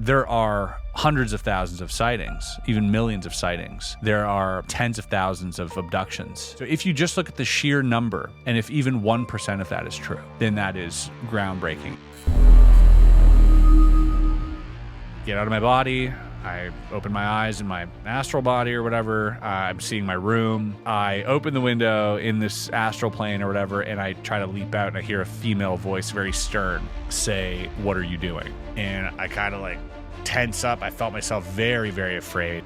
There are hundreds of thousands of sightings, even millions of sightings. There are tens of thousands of abductions. So if you just look at the sheer number, and if even 1% of that is true, then that is groundbreaking. Get out of my body. I open my eyes in my astral body or whatever. I'm seeing my room. I open the window in this astral plane or whatever, and I try to leap out, and I hear a female voice, very stern, say, "What are you doing?" And I kind of like tense up. I felt myself very, very afraid.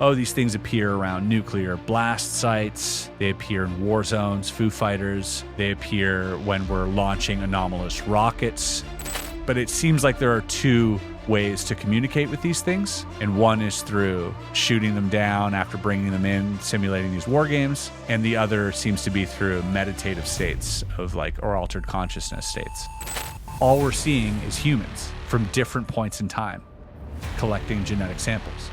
Oh, these things appear around nuclear blast sites. They appear in war zones, Foo Fighters. They appear when we're launching anomalous rockets. But it seems like there are two ways to communicate with these things, and one is through shooting them down after bringing them in, simulating these war games, and the other seems to be through meditative states of or altered consciousness states. All we're seeing is humans from different points in time collecting genetic samples.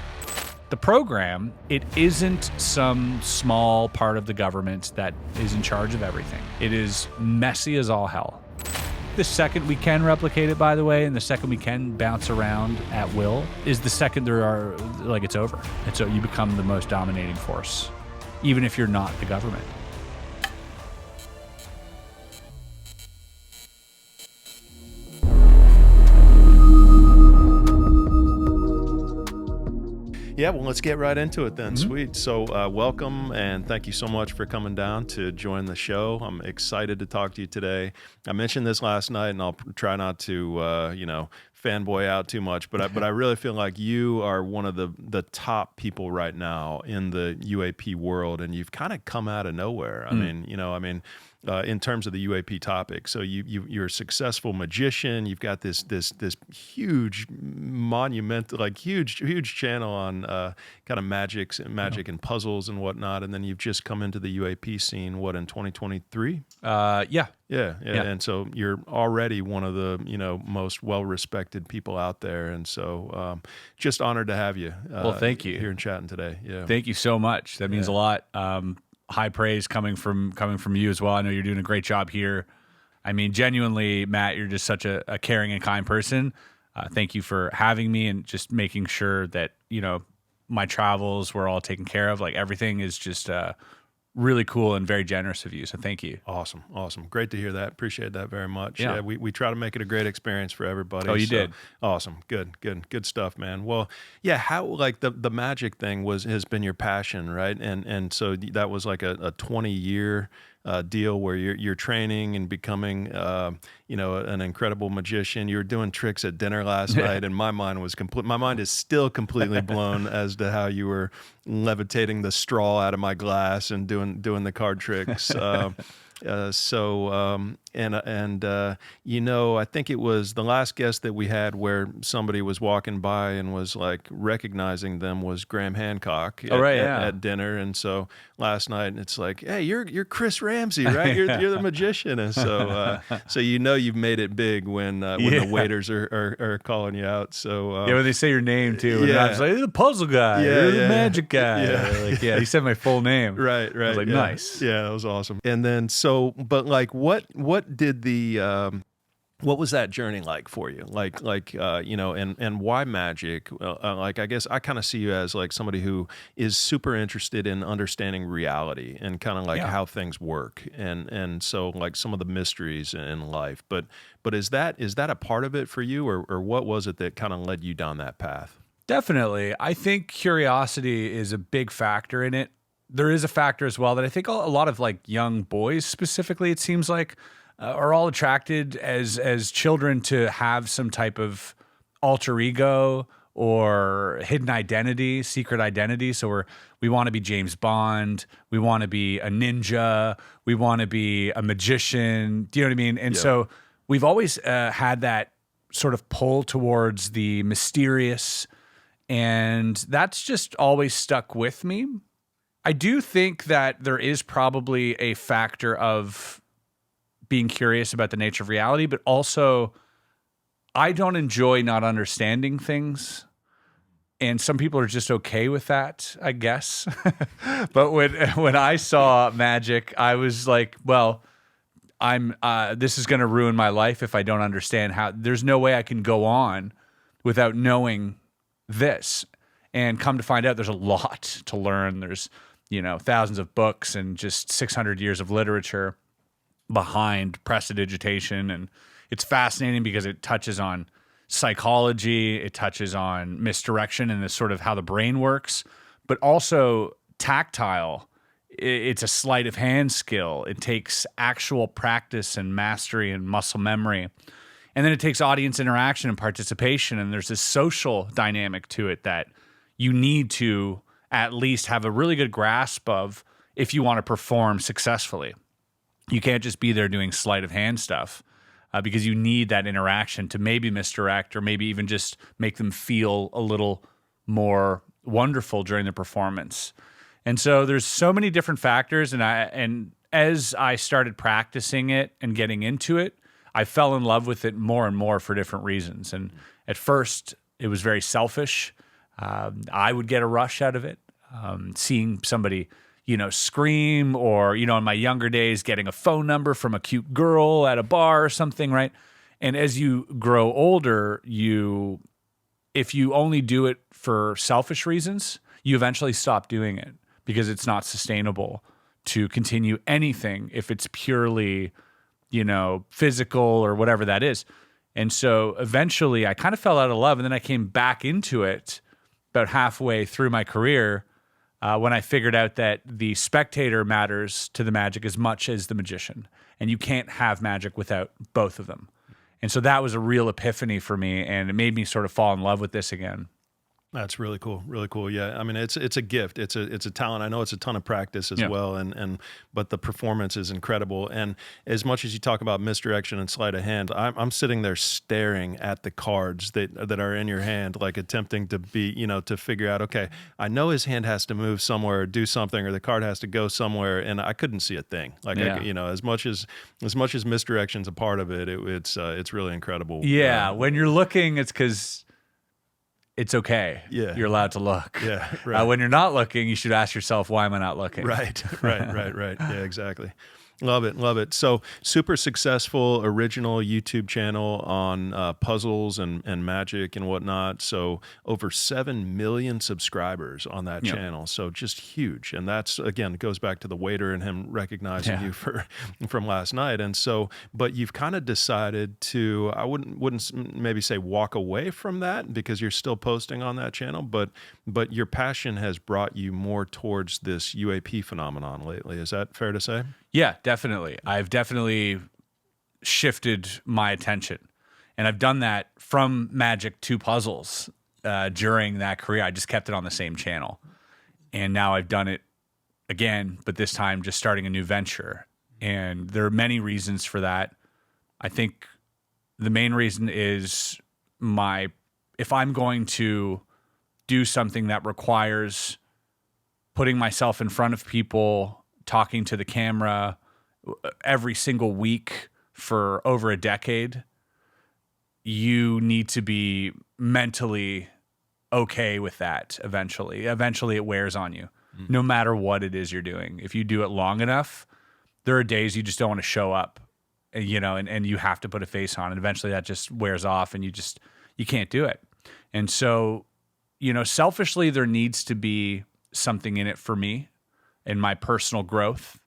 The program, it isn't some small part of the government that is in charge of everything. It is messy as all hell. The second we can replicate it, by the way, and the second we can bounce around at will, is the second there are, it's over. And so you become the most dominating force, even if you're not the government. Yeah, well, let's get right into it then. Sweet. So welcome, and thank you so much for coming down to join the show. I'm excited to talk to you today. I mentioned this last night, and I'll try not to, fanboy out too much, but I really feel like you are one of the top people right now in the UAP world, and you've kind of come out of nowhere. In terms of the UAP topic. So you're a successful magician. You've got this huge monumental, huge channel on kind of magic and puzzles and whatnot. And then you've just come into the UAP scene, in 2023? Yeah. And so you're already one of the, most well-respected people out there. And so just honored to have you. Well, thank you. Here and chatting today. Yeah. Thank you so much. That means a lot. High praise coming from you as well. I know you're doing a great job here. I mean, genuinely, Matt, you're just such a caring and kind person. Thank you for having me and just making sure that, my travels were all taken care of. Everything is just really cool and very generous of you. So thank you. Awesome. Great to hear that. Appreciate that very much. Yeah. We try to make it a great experience for everybody. Oh, you did. Awesome. Good stuff, man. Well, yeah, how the magic thing has been your passion, right? And so that was like a 20-year deal where you're training and becoming an incredible magician. You were doing tricks at dinner last night, and my mind is still completely blown as to how you were levitating the straw out of my glass and doing the card tricks. I think it was the last guest that we had where somebody was walking by and was recognizing them was Graham Hancock at dinner. And so last night it's hey, you're Chris Ramsay, right? You're the magician. And so you've made it big when the waiters are calling you out. So when they say your name too, and I was you're the puzzle guy, you're the magic guy. He said my full name. Right. I was nice. Yeah, that was awesome. And then what did what was that journey like for you? And why magic? I guess I kind of see you as somebody who is super interested in understanding reality and kind of how things work, and so some of the mysteries in life. But is that a part of it for you, or what was it that kind of led you down that path? Definitely. I think curiosity is a big factor in it. There is a factor as well that I think a lot of young boys specifically, it seems are all attracted as children to have some type of alter ego or hidden identity, secret identity. So we want to be James Bond. We want to be a ninja. We want to be a magician. Do you know what I mean? And so we've always had that sort of pull towards the mysterious, and that's just always stuck with me. I do think that there is probably a factor of being curious about the nature of reality, but also I don't enjoy not understanding things. And some people are just okay with that, I guess. But when I saw magic, I was like, well, this is going to ruin my life if I don't understand how. There's no way I can go on without knowing this. And come to find out, there's a lot to learn. There's, thousands of books and just 600 years of literature behind prestidigitation. And it's fascinating because it touches on psychology, it touches on misdirection and the sort of how the brain works, but also tactile. It's a sleight of hand skill. It takes actual practice and mastery and muscle memory. And then it takes audience interaction and participation. And there's this social dynamic to it that you need to at least have a really good grasp of if you want to perform successfully. You can't just be there doing sleight of hand stuff because you need that interaction to maybe misdirect or maybe even just make them feel a little more wonderful during the performance. And so there's so many different factors. And as I started practicing it and getting into it, I fell in love with it more and more for different reasons. And at first, it was very selfish. I would get a rush out of it, seeing somebody, scream, or, in my younger days, getting a phone number from a cute girl at a bar or something, right? And as you grow older, if you only do it for selfish reasons, you eventually stop doing it because it's not sustainable to continue anything if it's purely, physical or whatever that is. And so eventually I kind of fell out of love, and then I came back into it about halfway through my career when I figured out that the spectator matters to the magic as much as the magician, and you can't have magic without both of them. And so that was a real epiphany for me, and it made me sort of fall in love with this again. That's really cool. Really cool. Yeah. I mean, it's a gift. It's a talent. I know it's a ton of practice as well. But the performance is incredible. And as much as you talk about misdirection and sleight of hand, I'm sitting there staring at the cards that are in your hand, like attempting to be, to figure out, okay, I know his hand has to move somewhere or do something, or the card has to go somewhere. And I couldn't see a thing. Like, as much as misdirection's a part of it, it's really incredible. Yeah. When you're looking, it's because it's okay. Yeah. You're allowed to look. Yeah. Right. When you're not looking, you should ask yourself, why am I not looking? Right. Yeah, exactly. Love it. So super successful original YouTube channel on puzzles and magic and whatnot. So over 7 million subscribers on that channel. So just huge. And that's, again, goes back to the waiter and him recognizing you from last night. And so, but you've kind of decided to, I wouldn't maybe say walk away from that because you're still posting on that channel, but your passion has brought you more towards this UAP phenomenon lately. Is that fair to say? Yeah, definitely. I've definitely shifted my attention, and I've done that from magic to puzzles during that career. I just kept it on the same channel, and now I've done it again, but this time just starting a new venture. And there are many reasons for that. I think the main reason is if I'm going to do something that requires putting myself in front of people, talking to the camera every single week for over a decade, you need to be mentally okay with that eventually. Eventually it wears on you, no matter what it is you're doing. If you do it long enough, there are days you just don't want to show up, and you have to put a face on, and eventually that just wears off and you can't do it. And so, selfishly, there needs to be something in it for me and my personal growth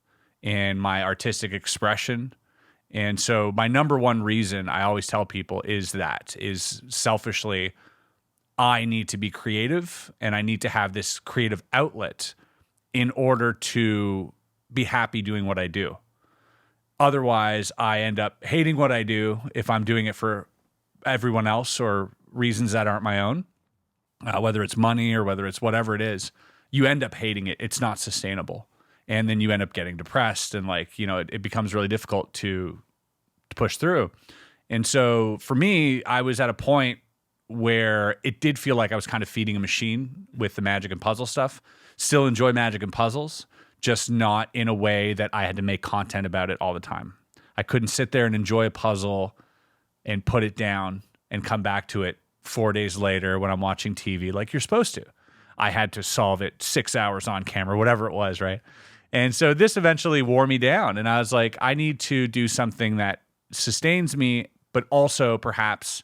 and my artistic expression. And so my number one reason I always tell people is selfishly, I need to be creative and I need to have this creative outlet in order to be happy doing what I do. Otherwise, I end up hating what I do if I'm doing it for everyone else or reasons that aren't my own, whether it's money or whether it's whatever it is. You end up hating it. It's not sustainable. And then you end up getting depressed and it becomes really difficult to push through. And so for me, I was at a point where it did feel like I was kind of feeding a machine with the magic and puzzle stuff. Still enjoy magic and puzzles, just not in a way that I had to make content about it all the time. I couldn't sit there and enjoy a puzzle and put it down and come back to it 4 days later when I'm watching TV like you're supposed to. I had to solve it 6 hours on camera, whatever it was, right? And so this eventually wore me down. And I was like, I need to do something that sustains me, but also perhaps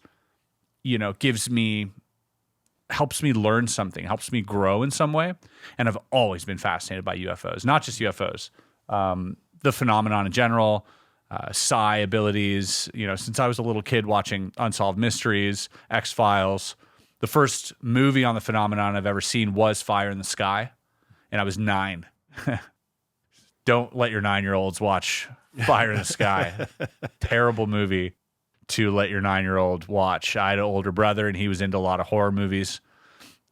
helps me learn something, helps me grow in some way. And I've always been fascinated by UFOs, not just UFOs, the phenomenon in general, psi abilities, since I was a little kid watching Unsolved Mysteries, X-Files. The first movie on the phenomenon I've ever seen was Fire in the Sky, and I was 9. Don't let your 9-year-olds watch Fire in the Sky. Terrible movie to let your 9-year-old watch. I had an older brother, and he was into a lot of horror movies,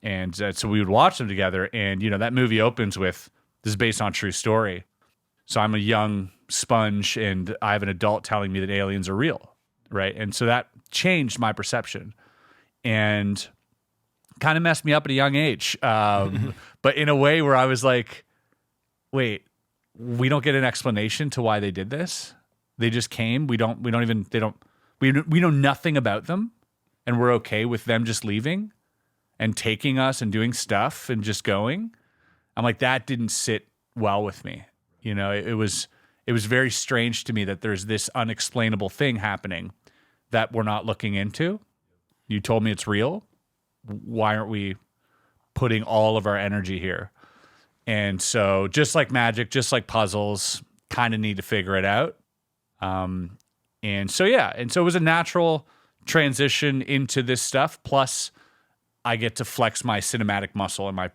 and so we would watch them together. And that movie opens with, "This is based on a true story." So I'm a young sponge, and I have an adult telling me that aliens are real, right? And so that changed my perception, and kind of messed me up at a young age, but in a way where I was like, "Wait, we don't get an explanation to why they did this. They just came. We know nothing about them, and we're okay with them just leaving and taking us and doing stuff and just going." I'm like, that didn't sit well with me. It was very strange to me that there's this unexplainable thing happening that we're not looking into. You told me it's real. Why aren't we putting all of our energy here? And so just like magic, just like puzzles, kind of need to figure it out. And so it was a natural transition into this stuff. Plus, I get to flex my cinematic muscle and my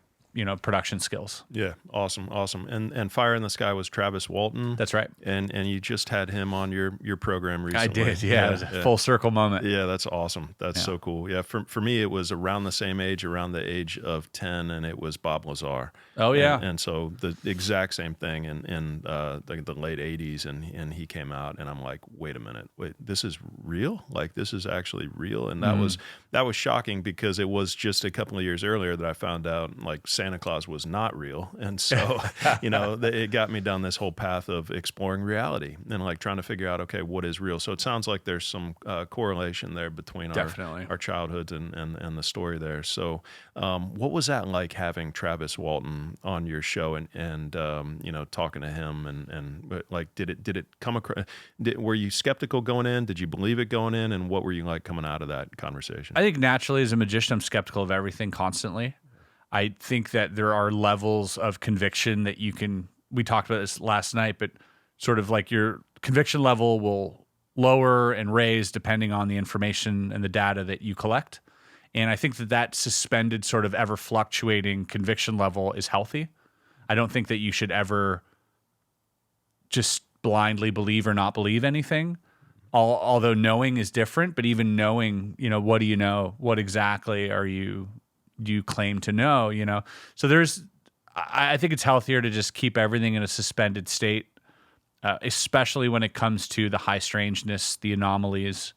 production skills. Yeah, awesome. And Fire in the Sky was Travis Walton. That's right. And you just had him on your program recently. I did. Yeah, it was a full circle moment. Yeah, that's awesome. That's so cool. Yeah, for me, it was around the age of 10, and it was Bob Lazaar. Oh yeah. And so the exact same thing in the late 80s, and he came out, and I'm like, wait a minute, this is real? Like, this is actually real? And that was shocking, because it was just a couple of years earlier that I found out, like, Santa Claus was not real. And so, it got me down this whole path of exploring reality and like trying to figure out, okay, what is real? So it sounds like there's some correlation there between our childhoods and the story there. So what was that like, having Travis Walton on your show and talking to him and like, did it come across, were you skeptical going in? Did you believe it going in? And what were you like coming out of that conversation? I think naturally, as a magician, I'm skeptical of everything constantly. I think that there are levels of conviction that we talked about this last night, but sort of like your conviction level will lower and raise depending on the information and the data that you collect. And I think that suspended, sort of ever fluctuating conviction level is healthy. I don't think that you should ever just blindly believe or not believe anything. Although knowing is different, but even knowing, what do you know? What exactly do you claim to know? So I think it's healthier to just keep everything in a suspended state, especially when it comes to the high strangeness, the anomalies.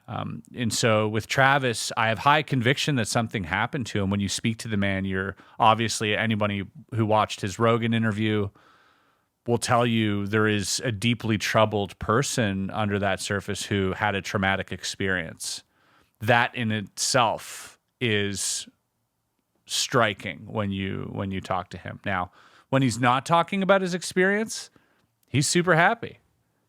And so with Travis, I have high conviction that something happened to him. When you speak to the man, you're obviously, anybody who watched his Rogan interview will tell you there is a deeply troubled person under that surface who had a traumatic experience. That in itself is striking when you talk to him. Now, when he's not talking about his experience, he's super happy.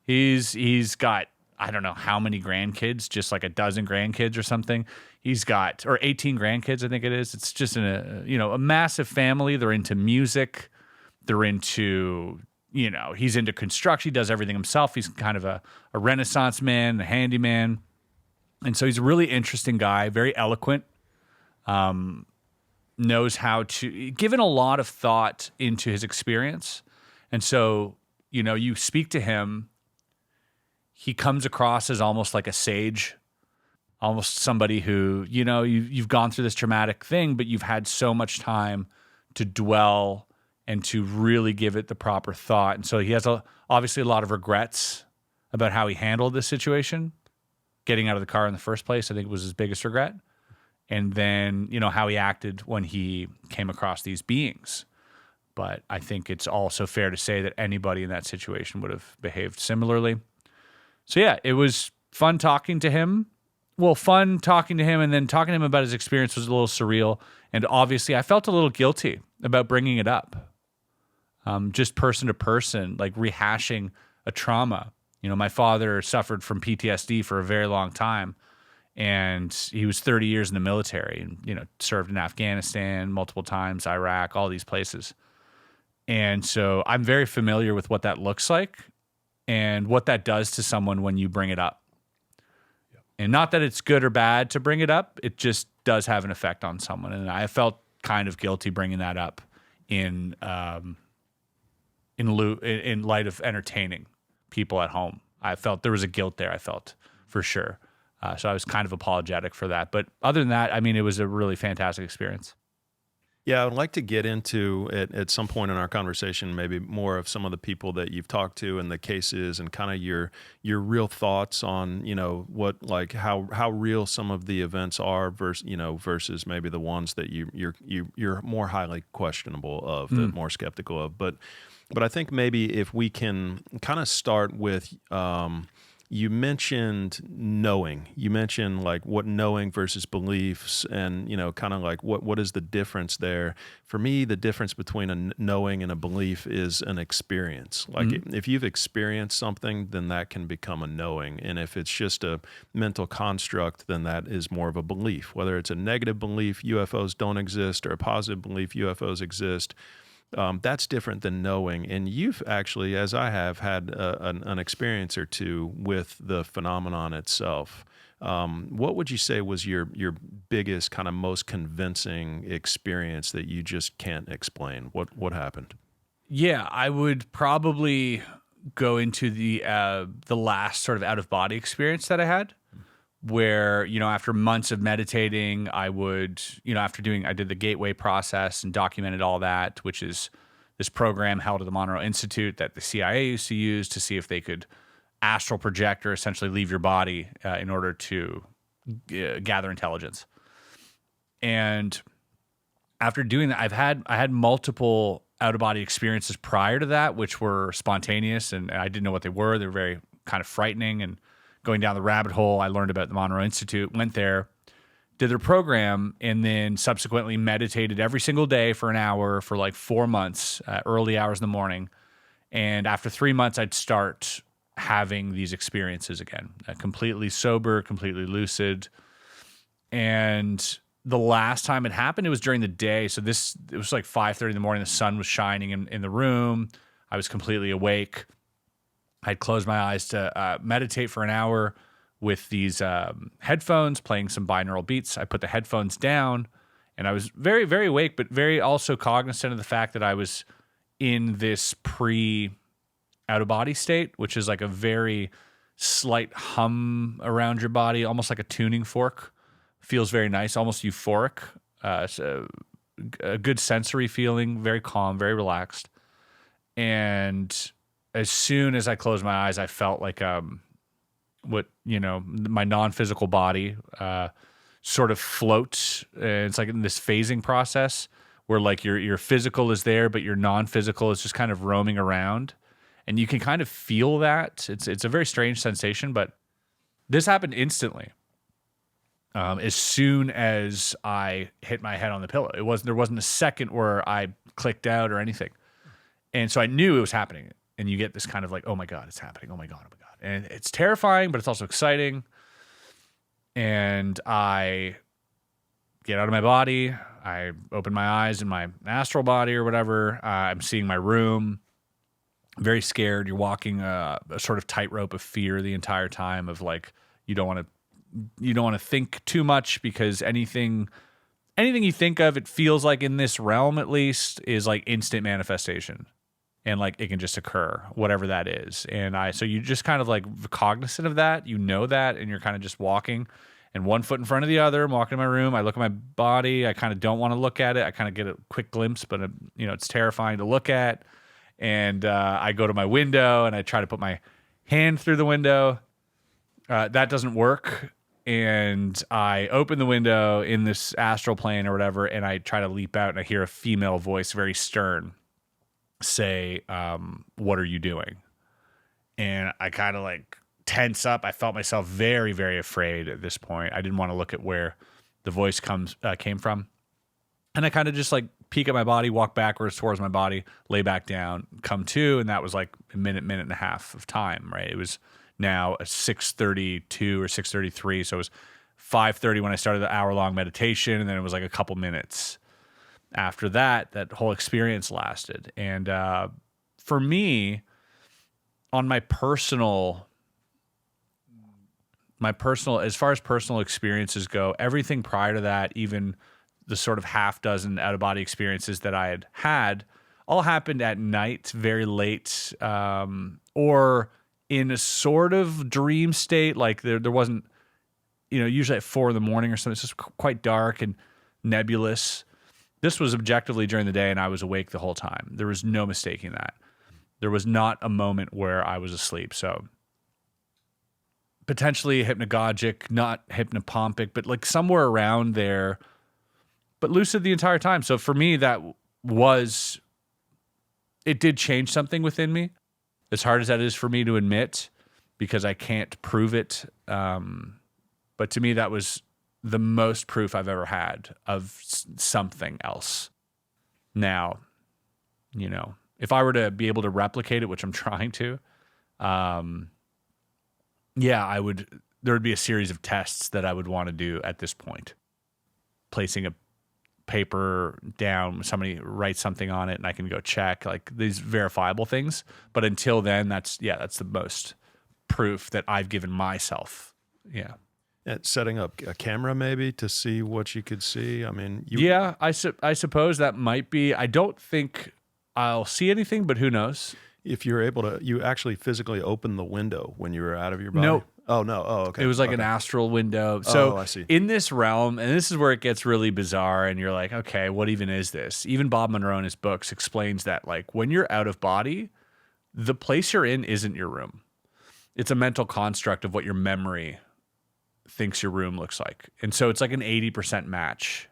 He's got, I don't know how many grandkids, just like a dozen grandkids or something. He's got, or 18 grandkids, I think it is. It's just a massive family. They're into music. They're into, he's into construction. He does everything himself. He's kind of a Renaissance man, a handyman. And so he's a really interesting guy, very eloquent. Knows how to, given a lot of thought into his experience. And so, you speak to him, he comes across as almost like a sage, almost somebody who, you've gone through this traumatic thing, but you've had so much time to dwell and to really give it the proper thought. And so he has obviously a lot of regrets about how he handled this situation. Getting out of the car in the first place, I think, was his biggest regret. And then, how he acted when he came across these beings. But I think it's also fair to say that anybody in that situation would have behaved similarly. So yeah, it was fun talking to him. Well, fun talking to him, and then talking to him about his experience was a little surreal. And obviously I felt a little guilty about bringing it up. Just person to person, like rehashing a trauma. My father suffered from PTSD for a very long time. And he was 30 years in the military and, served in Afghanistan multiple times, Iraq, all these places. And so I'm very familiar with what that looks like and what that does to someone when you bring it up. Yep. And not that it's good or bad to bring it up, it just does have an effect on someone. And I felt kind of guilty bringing that up in light of entertaining people at home. I felt there was a guilt there, I felt, for sure. So I was kind of apologetic for that. But other than that, I mean, it was a really fantastic experience. Yeah, I would like to get into it at some point in our conversation, maybe more of some of the people that you've talked to and the cases and kind of your real thoughts on, what, like how real some of the events are versus maybe the ones that you're more highly questionable of, the more skeptical of. But I think maybe if we can kind of start with, you mentioned knowing. You mentioned like what knowing versus beliefs, and kind of like what is the difference there. For me, the difference between a knowing and a belief is an experience. Like if you've experienced something, then that can become a knowing, and if it's just a mental construct, then that is more of a belief. Whether it's a negative belief, UFOs don't exist, or a positive belief, UFOs exist. That's different than knowing. And you've actually, as I have, had an experience or two with the phenomenon itself. What would you say was your biggest, kind of most convincing experience that you just can't explain? What happened? Yeah, I would probably go into the last sort of out-of-body experience that I had, where, after months of meditating, I would, I did the gateway process and documented all that, which is this program held at the Monroe Institute that the CIA used to use to see if they could astral project or essentially leave your body in order to gather intelligence. And after doing that, I had multiple out-of-body experiences prior to that, which were spontaneous, and I didn't know what they were. They were very kind of frightening, and going down the rabbit hole, I learned about the Monroe Institute, went there, did their program, and then subsequently meditated every single day for an hour for like 4 months, early hours in the morning. And after 3 months, I'd start having these experiences again, completely sober, completely lucid. And the last time it happened, it was during the day. So it was like 5:30 in the morning. The sun was shining in the room. I was completely awake. I'd close my eyes to meditate for an hour with these headphones, playing some binaural beats. I put the headphones down, and I was very, very awake, but very also cognizant of the fact that I was in this pre-out-of-body state, which is like a very slight hum around your body, almost like a tuning fork. Feels very nice, almost euphoric. So a good sensory feeling, very calm, very relaxed. And as soon as I closed my eyes, I felt like my non-physical body sort of floats. It's like in this phasing process where like your physical is there, but your non-physical is just kind of roaming around, and you can kind of feel that. It's a very strange sensation, but this happened instantly. As soon as I hit my head on the pillow, there wasn't a second where I clicked out or anything, and so I knew it was happening. And you get this kind of like, oh my God, it's happening. Oh my God, oh my God. And it's terrifying, but it's also exciting. And I get out of my body. I open my eyes in my astral body or whatever. I'm seeing my room. Very scared. You're walking a sort of tightrope of fear the entire time, of like, you don't want to think too much, because anything you think of, it feels like in this realm at least, is like instant manifestation. And like it can just occur, whatever that is. And so you just kind of like cognizant of that, that, and you're kind of just walking, and one foot in front of the other. I'm walking in my room. I look at my body. I kind of don't want to look at it. I kind of get a quick glimpse, but it's terrifying to look at. And I go to my window and I try to put my hand through the window. That doesn't work. And I open the window in this astral plane or whatever, and I try to leap out, and I hear a female voice, very stern, say, what are you doing? And I kind of like tense up. I felt myself very, very afraid at this point. I didn't want to look at where the voice came from. And I kind of just like peek at my body, walk backwards towards my body, lay back down, come to, and that was like a minute and a half of time, right? It was now 6:32 or 6:33, so it was 5:30 when I started the hour-long meditation, and then it was like a couple minutes after that. That whole experience lasted. And for me, on my personal, as far as personal experiences go, everything prior to that, even the sort of half dozen out-of-body experiences that I had all happened at night, very late, or in a sort of dream state. Like there wasn't, usually at 4 a.m. or something. It's just quite dark and nebulous. This was objectively during the day, and I was awake the whole time. There was no mistaking that. There was not a moment where I was asleep. So potentially hypnagogic, not hypnopompic, but like somewhere around there, but lucid the entire time. So for me, it did change something within me, as hard as that is for me to admit, because I can't prove it. But to me, that was the most proof I've ever had of something else. Now, if I were to be able to replicate it, which I'm trying to, there would be a series of tests that I would want to do at this point. Placing a paper down, somebody writes something on it, and I can go check, like these verifiable things. But until then, that's the most proof that I've given myself. Yeah. And setting up a camera maybe to see what you could see. I mean, I suppose that might be. I don't think I'll see anything, but who knows? If you're able to, you actually physically open the window when you were out of your body? No. Oh, no. Oh, okay. It was like an astral window. So I see. In this realm, and this is where it gets really bizarre, and you're like, okay, what even is this? Even Bob Monroe in his books explains that, like, when you're out of body, the place you're in isn't your room. It's a mental construct of what your memory thinks your room looks like. And so it's like an 80% match.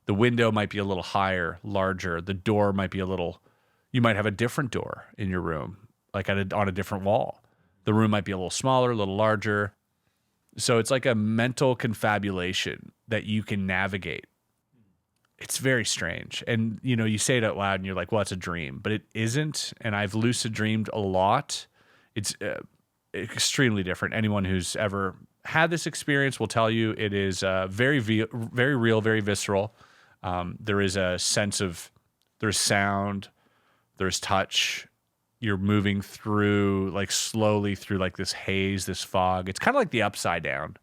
The window might be a little higher, larger. The door might be you might have a different door in your room, like on a different wall. The room might be a little smaller, a little larger. So it's like a mental confabulation that you can navigate. It's very strange. And, you say it out loud and you're like, well, it's a dream, but it isn't. And I've lucid dreamed a lot. It's extremely different. Anyone who's ever had this experience will tell you it is very real, very visceral. There is a sense of, there's sound, there's touch. You're moving through, like, slowly through like this haze, this fog. It's kind of like the Upside Down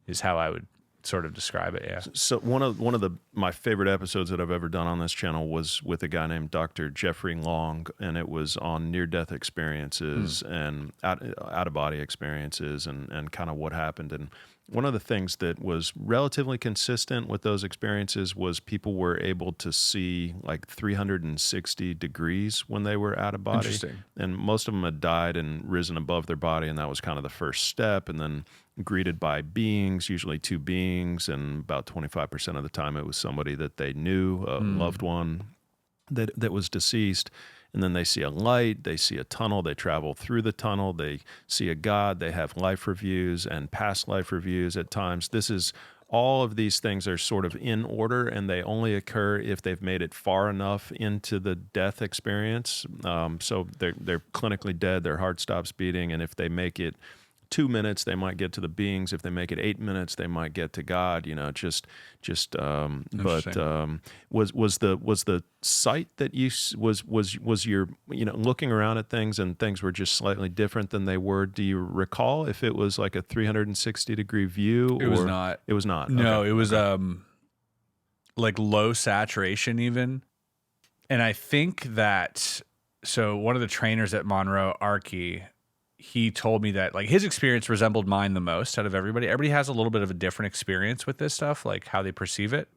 is how I would sort of describe it. Yeah. So one of my favorite episodes that I've ever done on this channel was with a guy named Dr. Jeffrey Long, and it was on near-death experiences and out-of-body experiences and kind of what happened. And one of the things that was relatively consistent with those experiences was people were able to see like 360 degrees when they were out of body. Interesting. And most of them had died and risen above their body, and that was kind of the first step. And then greeted by beings, usually two beings, and about 25% of the time it was somebody that they knew, a loved one that was deceased. And then they see a light, they see a tunnel, they travel through the tunnel, they see a God, they have life reviews and past life reviews at times. All of these things are sort of in order, and they only occur if they've made it far enough into the death experience. So they're clinically dead, their heart stops beating, and if they make it 2 minutes, they might get to the beings. If they make it 8 minutes, they might get to God. Was the sight that you was your looking around at things and things were just slightly different than they were? Do you recall if it was like a 360-degree view? It was not. It was not. No, okay. It was like low saturation even, and I think that one of the trainers at Monroe, Archie, he told me that like his experience resembled mine the most out of everybody. Everybody has a little bit of a different experience with this stuff, like how they perceive it.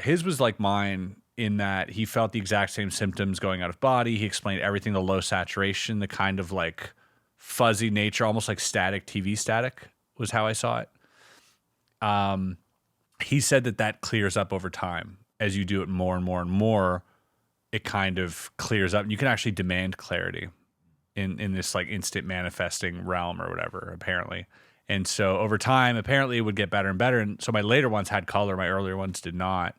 His was like mine in that he felt the exact same symptoms going out of body. He explained everything, the low saturation, the kind of like fuzzy nature, almost like static, TV static was how I saw it. He said that clears up over time. As you do it more and more and more, it kind of clears up. And you can actually demand clarity in this like instant manifesting realm or whatever, apparently. And so over time, apparently it would get better and better. And so my later ones had color, my earlier ones did not.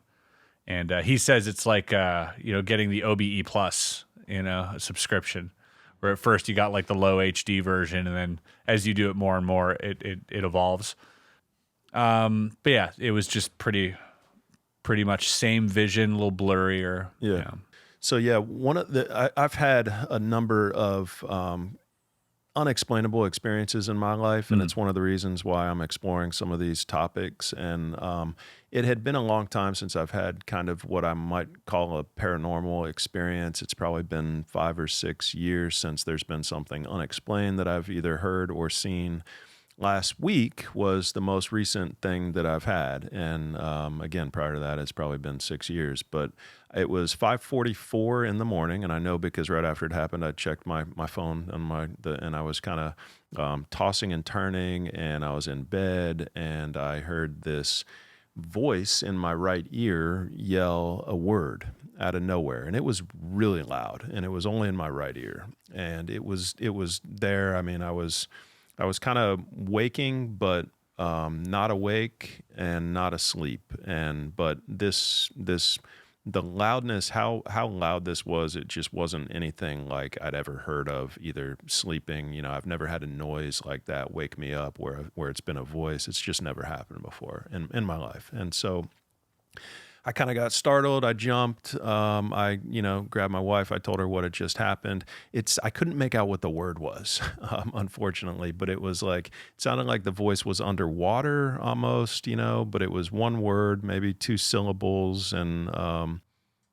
And he says it's like, getting the OBE Plus, a subscription, where at first you got like the low HD version. And then as you do it more and more, it evolves. But yeah, it was just pretty much same vision, a little blurrier. Yeah. So yeah, I've had a number of unexplainable experiences in my life, and it's one of the reasons why I'm exploring some of these topics. And it had been a long time since I've had kind of what I might call a paranormal experience. It's probably been 5 or 6 years since there's been something unexplained that I've either heard or seen. Last week was the most recent thing that I've had, and again, prior to that, it's probably been 6 years. But it was 5:44 in the morning, and I know because right after it happened, I checked my phone on and I was kind of tossing and turning, and I was in bed, and I heard this voice in my right ear yell a word out of nowhere, and it was really loud, and it was only in my right ear, and it was there. I mean, I was kind of waking, but not awake and not asleep. But the loudness, how loud this was, it just wasn't anything like I'd ever heard of, either sleeping. You know, I've never had a noise like that wake me up where it's been a voice. It's just never happened before in my life. And so I kind of got startled. I jumped. I grabbed my wife. I told her what had just happened. I couldn't make out what the word was, unfortunately, but it sounded like the voice was underwater almost, but it was one word, maybe 2 syllables. And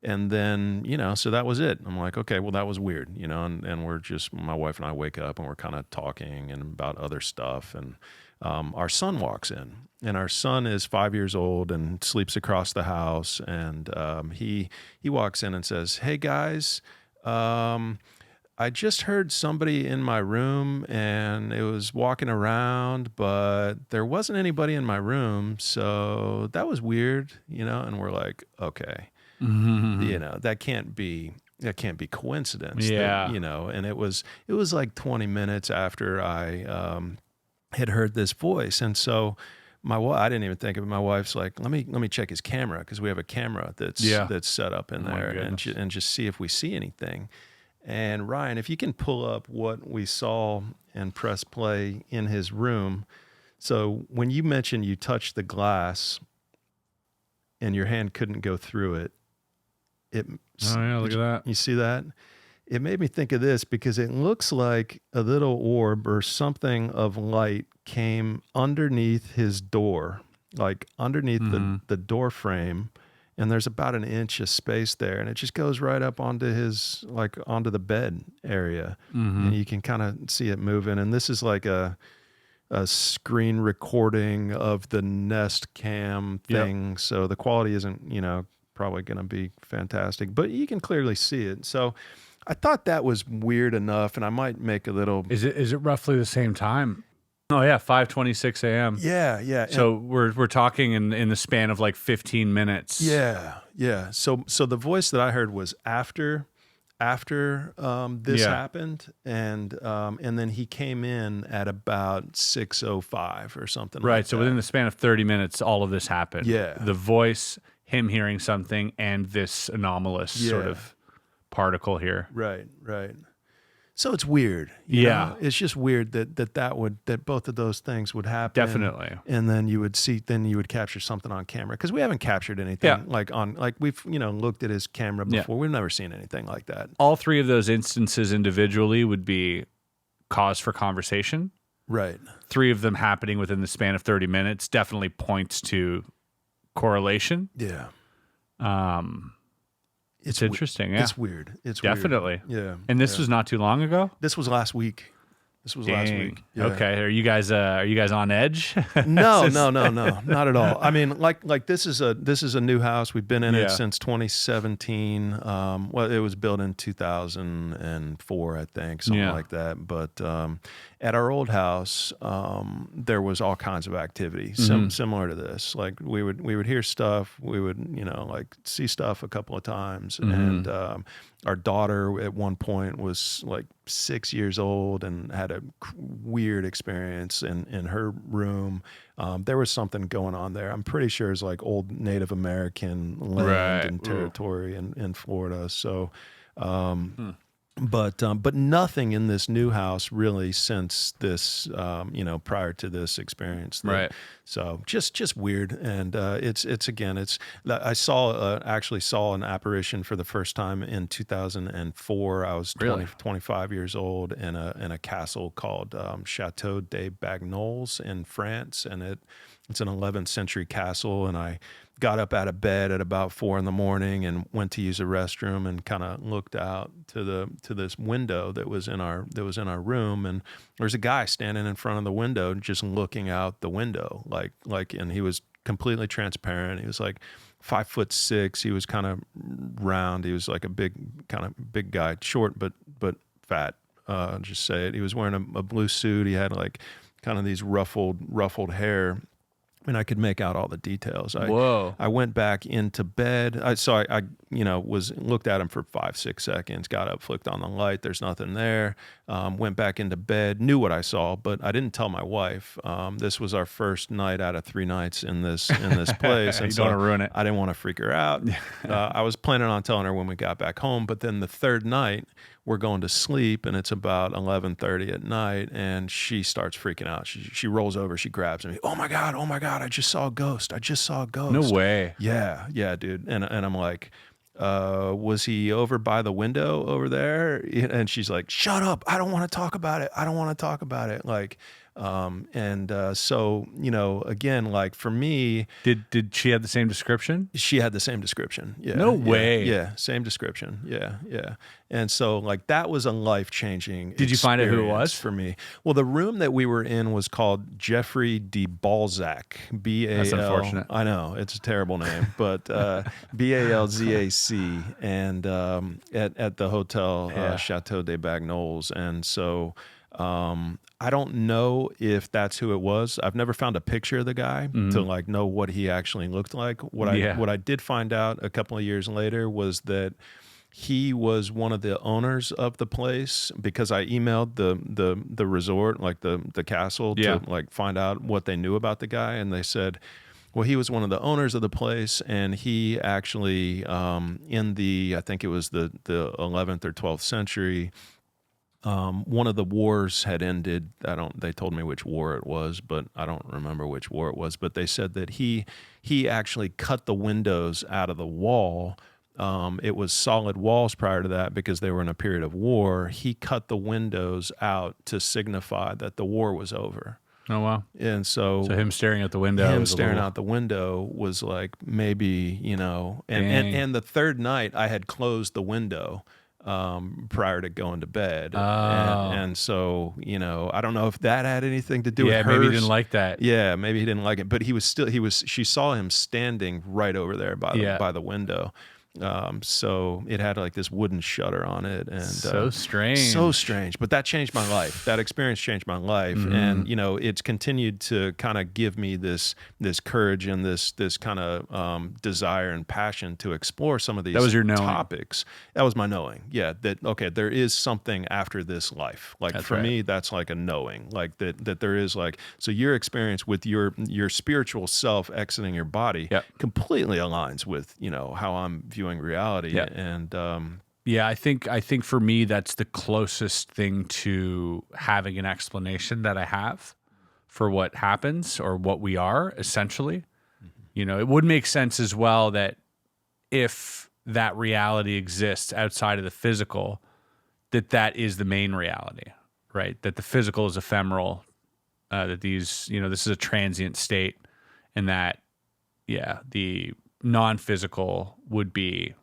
then, so that was it. I'm like, okay, well, that was weird, and we're just, my wife and I wake up and we're kind of talking and about other stuff. And our son walks in, and our son is 5 years old and sleeps across the house. And he walks in and says, "Hey guys, I just heard somebody in my room, and it was walking around, but there wasn't anybody in my room, so that was weird," And we're like, okay, that can't be coincidence. Yeah. And it was like 20 minutes after I had heard this voice. And so I didn't even think of it. My wife's like, let me check his camera, because we have a camera that's set up in there, and just see if we see anything. And Ryan, if you can pull up what we saw and press play in his room. So when you mentioned you touched the glass and your hand couldn't go through it, oh yeah, look at that. You see that? It made me think of this, because it looks like a little orb or something of light came underneath his door, like underneath the door frame, and there's about 1 inch of space there, and it just goes right up onto onto the bed area, and you can kind of see it moving. And this is like a screen recording of the Nest Cam thing, yep. So the quality isn't, probably going to be fantastic, but you can clearly see it. So I thought that was weird enough, and I might make a little. Is it roughly the same time? Oh yeah, 5:26 a.m. Yeah. So we're talking in the span of like 15 minutes. Yeah. So the voice that I heard was after this happened, and then he came in at about 6:05 or something. Right. Like So that. within the span of 30 minutes, all of this happened. Yeah. The voice, him hearing something, and this anomalous sort of particle here. Right. So it's weird. You know? It's just weird that both of those things would happen. Definitely. And then you would capture something on camera, because we haven't captured anything like we've looked at his camera before. We've never seen anything like that. All 3 of those instances individually would be cause for conversation. Right. 3 of them happening within the span of 30 minutes definitely points to correlation. Yeah. It's interesting. Yeah. It's weird. It's definitely. Weird. Yeah. And this was not too long ago? This was last week. Last week. Yeah. Okay. Are you guys on edge? No, not at all. I mean, like this is a new house. We've been in it since 2017. Well, it was built in 2004, I think, something like that. But at our old house, there was all kinds of activity similar to this. Like we would hear stuff. We would see stuff a couple of times, and our daughter at one point was like 6 years old and had a weird experience in her room. There was something going on there. I'm pretty sure it's like old Native American land and territory in Florida. So But nothing in this new house really since this, prior to this experience. Right. So just weird. And it's I actually saw an apparition for the first time in 2004. I was Really? 25 years old in a castle called Chateau des Bagnols in France. And it's an 11th century castle. And I got up out of bed at about 4 a.m. and went to use a restroom and kind of looked out to this window that was in our room, and there was a guy standing in front of the window just looking out the window and he was completely transparent. He was like 5'6". He was kind of round. He was like a big guy, short but fat. Just say it. He was wearing a blue suit. He had like kind of these ruffled hair. And I could make out all the details. Whoa! I went back into bed. I looked at him for 5-6 seconds. Got up, flicked on the light. There's nothing there. Went back into bed. Knew what I saw, but I didn't tell my wife. This was our first night out of 3 nights in this place. And you don't want to ruin it. I didn't want to freak her out. I was planning on telling her when we got back home, but then the third night, we're going to sleep, and it's about 11:30 at night, and she starts freaking out. She rolls over, she grabs me. Oh my God, I just saw a ghost. No way. Yeah, dude. And I'm like, was he over by the window over there? And she's like, shut up. I don't want to talk about it. Like, so, again, like for me, did she have the same description? She had the same description. Yeah. No way. Yeah. Same description. Yeah. And so like that was a life-changing Did you find out who it was? For me? Well, the room that we were in was called Jeffrey de Balzac. B-A-L. That's unfortunate. I know. It's a terrible name, but B-A-L-Z-A-C, and at the hotel Chateau des Bagnols. And so I don't know if that's who it was. I've never found a picture of the guy to like know what he actually looked like. What I did find out a couple of years later was that he was one of the owners of the place, because I emailed the resort, like the castle, to like find out what they knew about the guy, and they said, well, he was one of the owners of the place, and he actually in I think it was the 11th or 12th century. One of the wars had ended. They told me which war it was, but I don't remember which war it was. But they said that he actually cut the windows out of the wall. It was solid walls prior to that because they were in a period of war. He cut the windows out to signify that the war was over. Oh, wow. And so him staring out the window. Out the window was like maybe, and the third night I had closed the window prior to going to bed. And so, I don't know if that had anything to do with her. Maybe he didn't like that. Yeah, maybe he didn't like it, but she saw him standing right over there by the window. So it had like this wooden shutter on it, and so strange. But that changed my life. That experience changed my life, and it's continued to kind of give me this courage and this kind of desire and passion to explore some of these topics. That was my knowing. Yeah, that there is something after this life. Like that's for me, that's like a knowing. Like that there is like, so your experience with your spiritual self exiting your body completely aligns with how I'm viewing reality. And I think for me that's the closest thing to having an explanation that I have for what happens or what we are essentially. It would make sense as well that if that reality exists outside of the physical, that is the main reality, right? That the physical is ephemeral, that these, this is a transient state, and that the non-physical would be,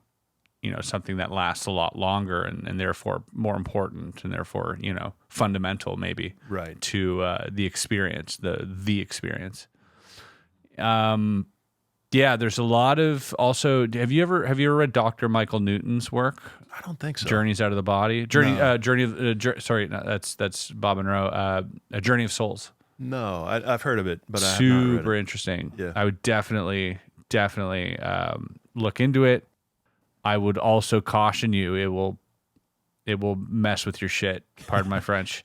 something that lasts a lot longer and therefore more important and therefore, fundamental maybe to the experience, the experience. There's a lot of also. Have you ever read Dr. Michael Newton's work? I don't think so. Journeys Out of the Body. That's Bob Monroe. A Journey of Souls. No, I've heard of it, but I have super not read it. Interesting. Yeah. I would definitely look into it. I would also caution you, it will mess with your shit. Pardon my French.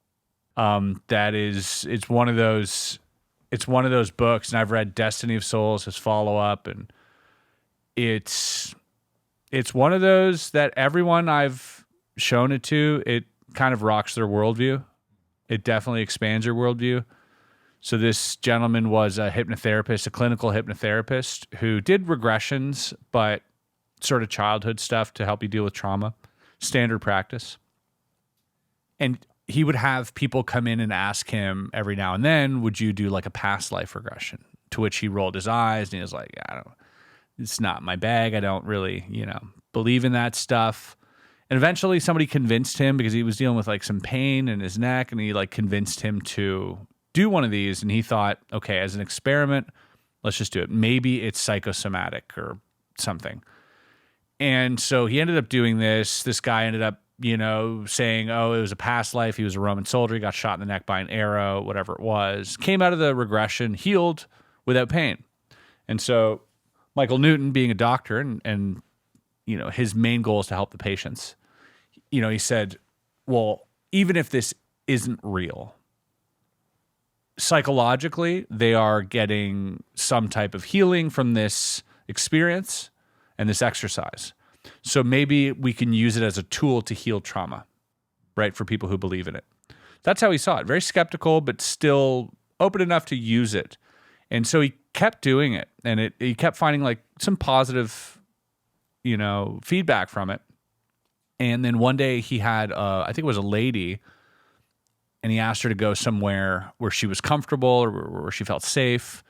It's one of those books, and I've read Destiny of Souls, his follow-up, and it's one of those that everyone I've shown it to, it kind of rocks their worldview. It definitely expands your worldview. So this gentleman was a hypnotherapist, a clinical hypnotherapist who did regressions, but sort of childhood stuff to help you deal with trauma, standard practice. And he would have people come in and ask him every now and then, would you do like a past life regression? To which he rolled his eyes and he was like, it's not my bag. I don't really, believe in that stuff. And eventually somebody convinced him, because he was dealing with like some pain in his neck, and he like convinced him to do one of these. And he thought, okay, as an experiment, let's just do it. Maybe it's psychosomatic or something. And so he ended up doing this. This guy ended up, saying, oh, it was a past life. He was a Roman soldier. He got shot in the neck by an arrow, whatever it was. Came out of the regression, healed without pain. And so Michael Newton, being a doctor and his main goal is to help the patients, he said, well, even if this isn't real, psychologically, they are getting some type of healing from this experience and this exercise. So maybe we can use it as a tool to heal trauma, right, for people who believe in it. That's how he saw it. Very skeptical, but still open enough to use it. And so he kept doing it, and he kept finding like some positive, feedback from it. And then one day he had, I think it was a lady, and he asked her to go somewhere where she was comfortable or where she felt safe.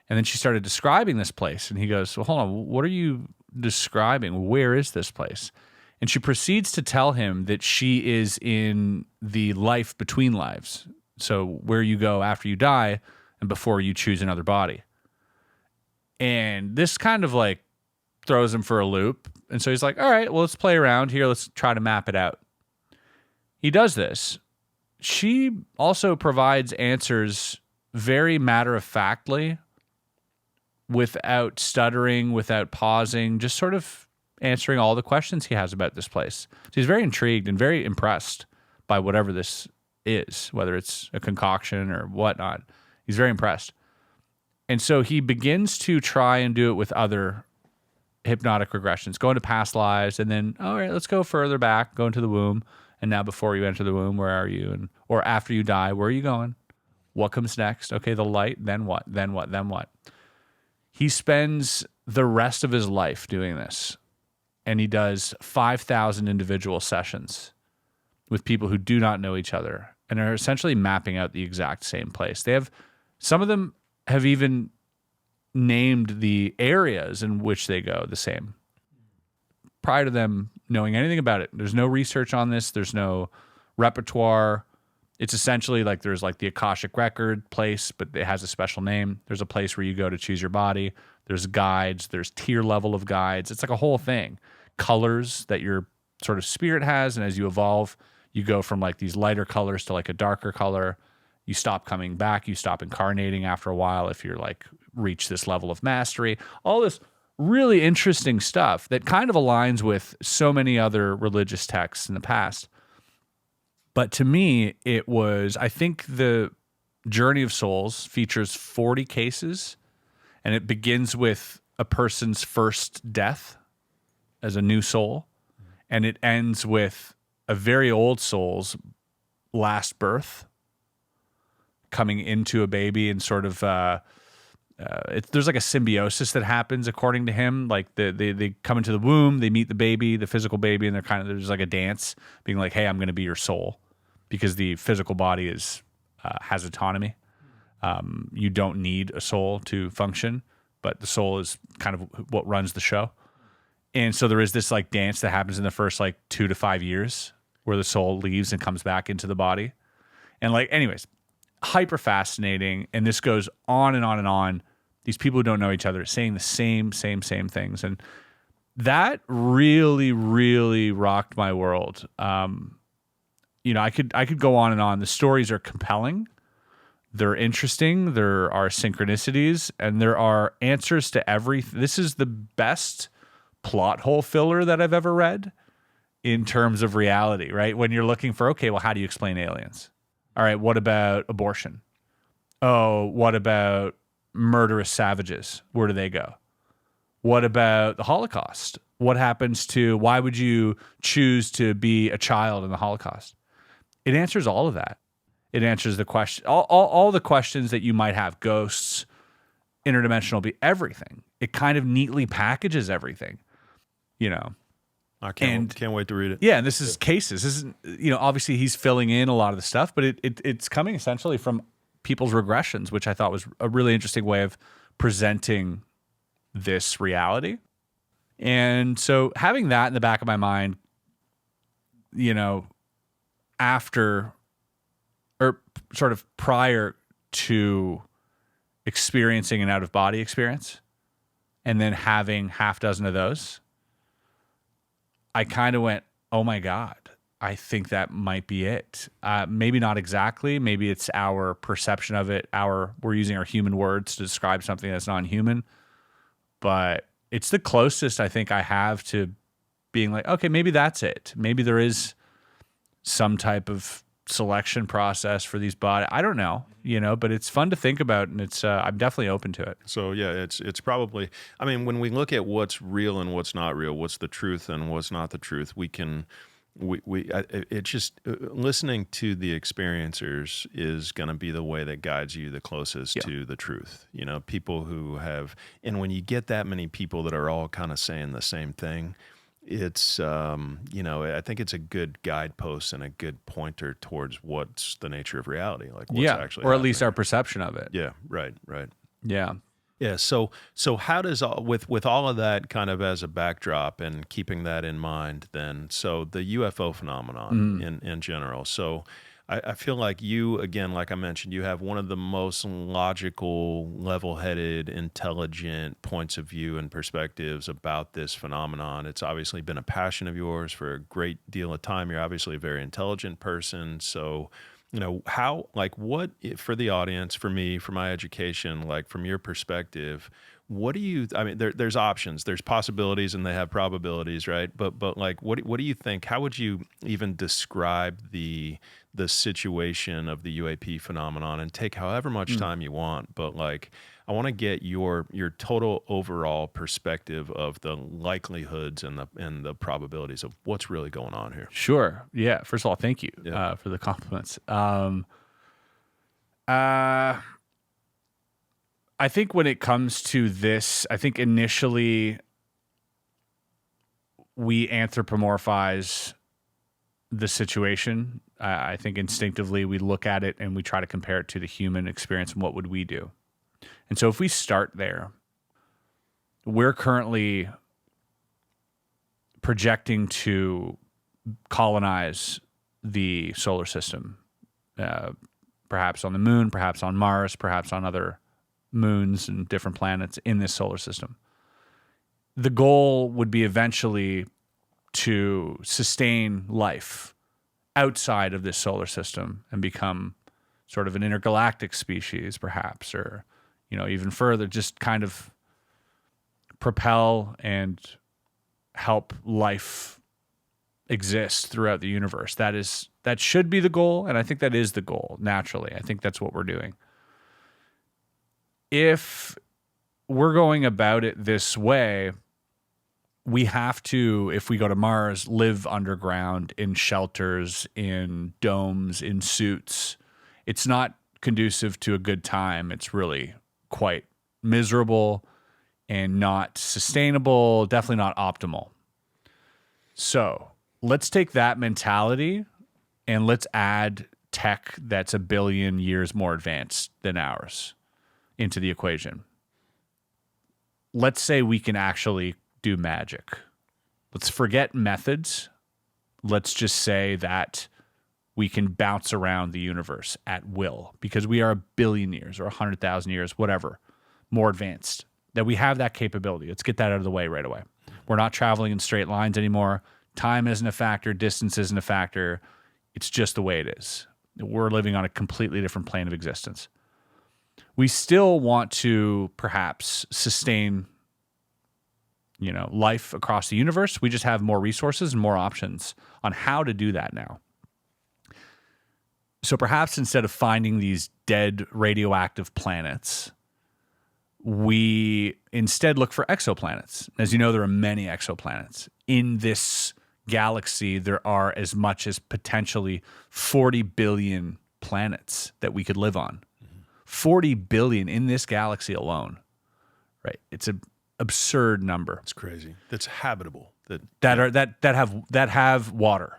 And then she started describing this place. And he goes, well, hold on, what are you describing? Where is this place? And she proceeds to tell him that she is in the life between lives. So where you go after you die and before you choose another body. And this kind of like throws him for a loop. And so he's like, all right, well, let's play around here. Let's try to map it out. He does this. She also provides answers very matter-of-factly, without stuttering, without pausing, just sort of answering all the questions he has about this place. So he's very intrigued and very impressed by whatever this is, whether it's a concoction or whatnot. He's very impressed. And so he begins to try and do it with other hypnotic regressions, go into past lives, and then, all right, let's go further back, go into the womb. And now before you enter the womb, where are you? Or after you die, where are you going? What comes next? Okay, the light, then what? Then what? Then what? He spends the rest of his life doing this, and he does 5,000 individual sessions with people who do not know each other and are essentially mapping out the exact same place. Some of them have even named the areas in which they go the same, prior to them knowing anything about it. There's no research on this. There's no repertoire. It's essentially like there's like the Akashic Record place, but it has a special name. There's a place where you go to choose your body. There's guides. There's tier level of guides. It's like a whole thing. Colors that your sort of spirit has, and as you evolve, you go from like these lighter colors to like a darker color. You stop coming back. You stop incarnating after a while if you're like reach this level of mastery. All this really interesting stuff that kind of aligns with so many other religious texts in the past. But to me, I think the Journey of Souls features 40 cases, and it begins with a person's first death as a new soul, and it ends with a very old soul's last birth, coming into a baby and sort of there's like a symbiosis that happens according to him. Like they come into the womb, they meet the baby, the physical baby, and there's like a dance, being like, hey, I'm going to be your soul. Because the physical body has autonomy. You don't need a soul to function, but the soul is kind of what runs the show. And so there is this like dance that happens in the first like 2 to 5 years where the soul leaves and comes back into the body. And like, anyways, hyper fascinating. And this goes on and on and on. These people who don't know each other saying the same things. And that really, really rocked my world. I could go on and on. The stories are compelling. They're interesting. There are synchronicities, and there are answers to everything. This is the best plot hole filler that I've ever read in terms of reality, right? When you're looking for, okay, well, how do you explain aliens? All right, what about abortion? Oh, what about murderous savages? Where do they go? What about the Holocaust? What happens to, why would you choose to be a child in the Holocaust? It answers all of that. It answers the question, all the questions that you might have, ghosts, interdimensional, everything. It kind of neatly packages everything, you know. I can't wait to read it. Yeah, and this is cases. This is, obviously he's filling in a lot of the stuff, but it's coming essentially from people's regressions, which I thought was a really interesting way of presenting this reality. And so having that in the back of my mind, after or sort of prior to experiencing an out-of-body experience and then having half dozen of those, I kind of went, oh my God, I think that might be it. Maybe not exactly. Maybe it's our perception of it. We're using our human words to describe something that's non-human, but it's the closest I think I have to being like, okay, maybe that's it. Maybe there is some type of selection process for these bodies. I don't know, but it's fun to think about, and it's I'm definitely open to it. So yeah, it's probably, I mean, when we look at what's real and what's not real, what's the truth and what's not the truth, it's just listening to the experiencers is going to be the way that guides you the closest to the truth. People who have, and when you get that many people that are all kind of saying the same thing, it's, I think it's a good guidepost and a good pointer towards what's the nature of reality, like what's actually or at happening. least our perception of it. Yeah, right. Yeah. Yeah. So how does with all of that kind of as a backdrop and keeping that in mind, then so the UFO phenomenon in general. So I feel like you, again, like I mentioned, you have one of the most logical, level-headed, intelligent points of view and perspectives about this phenomenon. It's obviously been a passion of yours for a great deal of time. You're obviously a very intelligent person. So, how, like, what, for the audience, for me, for my education, like, from your perspective, what do you, I mean, there's options, there's possibilities, and they have probabilities, right? But like, what do you think, how would you even describe the situation of the UAP phenomenon, and take however much time you want, but like, I want to get your total overall perspective of the likelihoods and the probabilities of what's really going on here. Sure. Yeah. First of all, thank you for the compliments. I think when it comes to this, I think initially we anthropomorphize the situation. I think instinctively we look at it and we try to compare it to the human experience and what would we do. And so if we start there, we're currently projecting to colonize the solar system, perhaps on the moon, perhaps on Mars, perhaps on other moons and different planets in this solar system. The goal would be eventually to sustain life outside of this solar system and become sort of an intergalactic species, perhaps, or, even further, just kind of propel and help life exist throughout the universe. That should be the goal, and I think that is the goal, naturally. I think that's what we're doing. If we're going about it this way, we have to, if we go to Mars, live underground in shelters, in domes, in suits. It's not conducive to a good time. It's really quite miserable and not sustainable, definitely not optimal. So let's take that mentality and let's add tech that's 1 billion years more advanced than ours into the equation. Let's say we can actually do magic. Let's forget methods. Let's just say that we can bounce around the universe at will because we are 1 billion years or 100,000 years, whatever, more advanced, that we have that capability. Let's get that out of the way right away. We're not traveling in straight lines anymore. Time isn't a factor. Distance isn't a factor. It's just the way it is. We're living on a completely different plane of existence. We still want to perhaps sustain, life across the universe. We just have more resources and more options on how to do that now. So perhaps instead of finding these dead radioactive planets, we instead look for exoplanets. As you know, there are many exoplanets. In this galaxy, there are as much as potentially 40 billion planets that we could live on. 40 billion in this galaxy alone, right? It's an absurd number. It's crazy. That's habitable. That have water,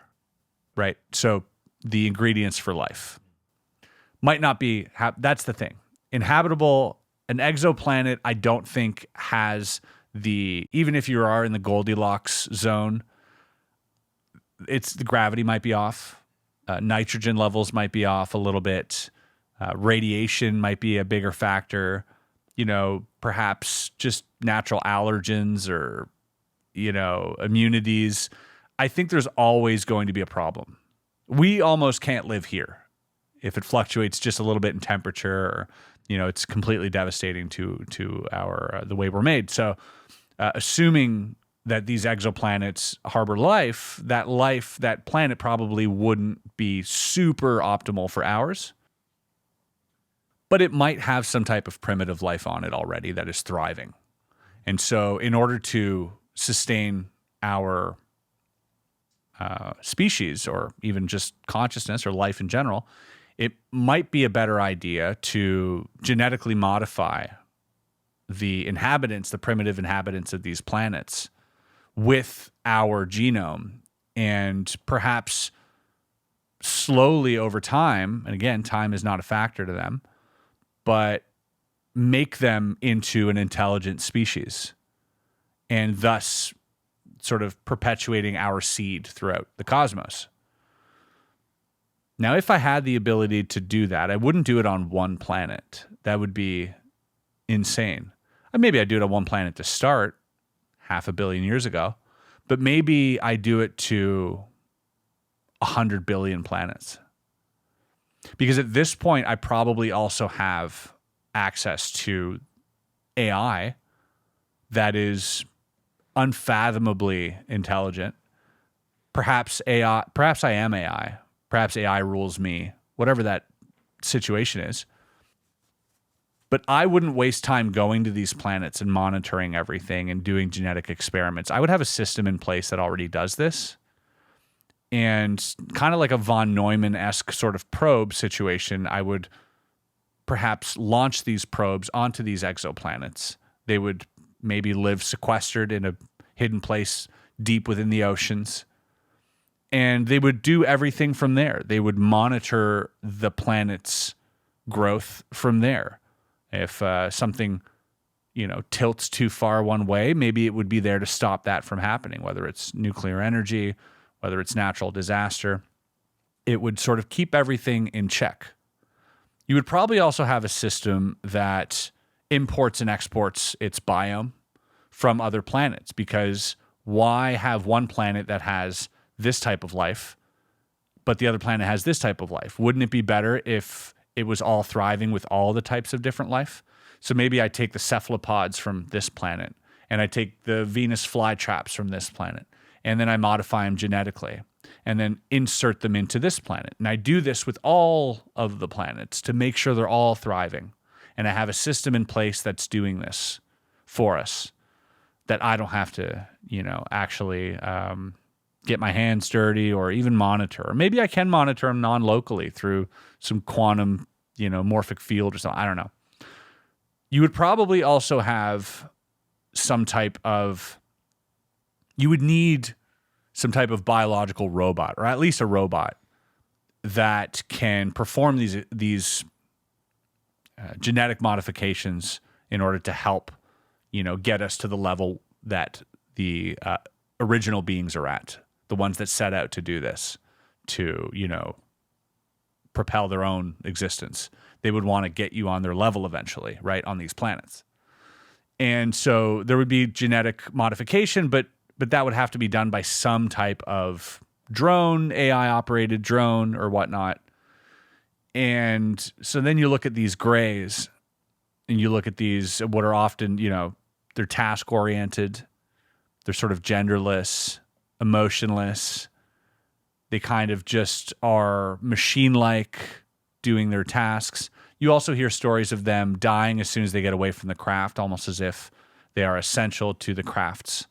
right? So the ingredients for life might not be. That's the thing. Inhabitable. An exoplanet, I don't think has even if you are in the Goldilocks zone, the gravity might be off. Nitrogen levels might be off a little bit. Radiation might be a bigger factor. Perhaps just natural allergens or, immunities. I think there's always going to be a problem. We almost can't live here if it fluctuates just a little bit in temperature, or, it's completely devastating to our the way we're made. So, assuming that these exoplanets harbor life, that planet probably wouldn't be super optimal for ours, but it might have some type of primitive life on it already that is thriving. And so in order to sustain our species, or even just consciousness or life in general, it might be a better idea to genetically modify the inhabitants, the primitive inhabitants of these planets, with our genome, and perhaps slowly over time, and again, time is not a factor to them, but make them into an intelligent species, and thus sort of perpetuating our seed throughout the cosmos. Now, if I had the ability to do that, I wouldn't do it on one planet. That would be insane. Maybe I'd do it on one planet to start 500 million years ago, but maybe I do it to 100 billion planets. Because at this point, I probably also have access to AI that is unfathomably intelligent. Perhaps I am AI. Perhaps AI rules me, whatever that situation is. But I wouldn't waste time going to these planets and monitoring everything and doing genetic experiments. I would have a system in place that already does this. And kind of like a von Neumann-esque sort of probe situation, I would perhaps launch these probes onto these exoplanets. They would maybe live sequestered in a hidden place deep within the oceans. And they would do everything from there. They would monitor the planet's growth from there. If something, tilts too far one way, maybe it would be there to stop that from happening, whether it's nuclear energy, whether it's natural disaster. It would sort of keep everything in check. You would probably also have a system that imports and exports its biome from other planets, because why have one planet that has this type of life, but the other planet has this type of life? Wouldn't it be better if it was all thriving with all the types of different life? So maybe I take the cephalopods from this planet, and I take the Venus flytraps from this planet, and then I modify them genetically, and then insert them into this planet. And I do this with all of the planets to make sure they're all thriving. And I have a system in place that's doing this for us, that I don't have to, actually get my hands dirty or even monitor. Or maybe I can monitor them non-locally through some quantum, morphic field or something. I don't know. You would probably also have you would need some type of biological robot, or at least a robot that can perform these genetic modifications in order to help, get us to the level that the original beings are at, the ones that set out to do this, to, propel their own existence. They would want to get you on their level eventually, right, on these planets. And so there would be genetic modification, but that would have to be done by some type of drone, AI-operated drone or whatnot. And so then you look at these grays, and you look at these, what are often, they're task-oriented, they're sort of genderless, emotionless. They kind of just are machine-like, doing their tasks. You also hear stories of them dying as soon as they get away from the craft, almost as if they are essential to the craft's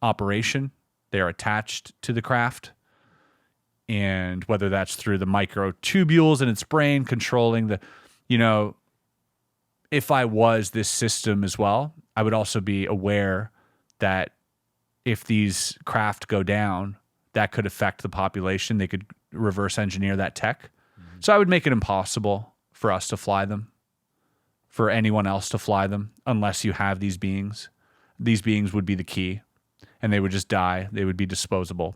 operation. They are attached to the craft. And whether that's through the microtubules in its brain controlling the, if I was this system as well, I would also be aware that if these craft go down, that could affect the population. They could reverse engineer that tech. Mm-hmm. So I would make it impossible for us to fly them, for anyone else to fly them, unless you have these beings. These beings would be the key, and they would just die. They would be disposable.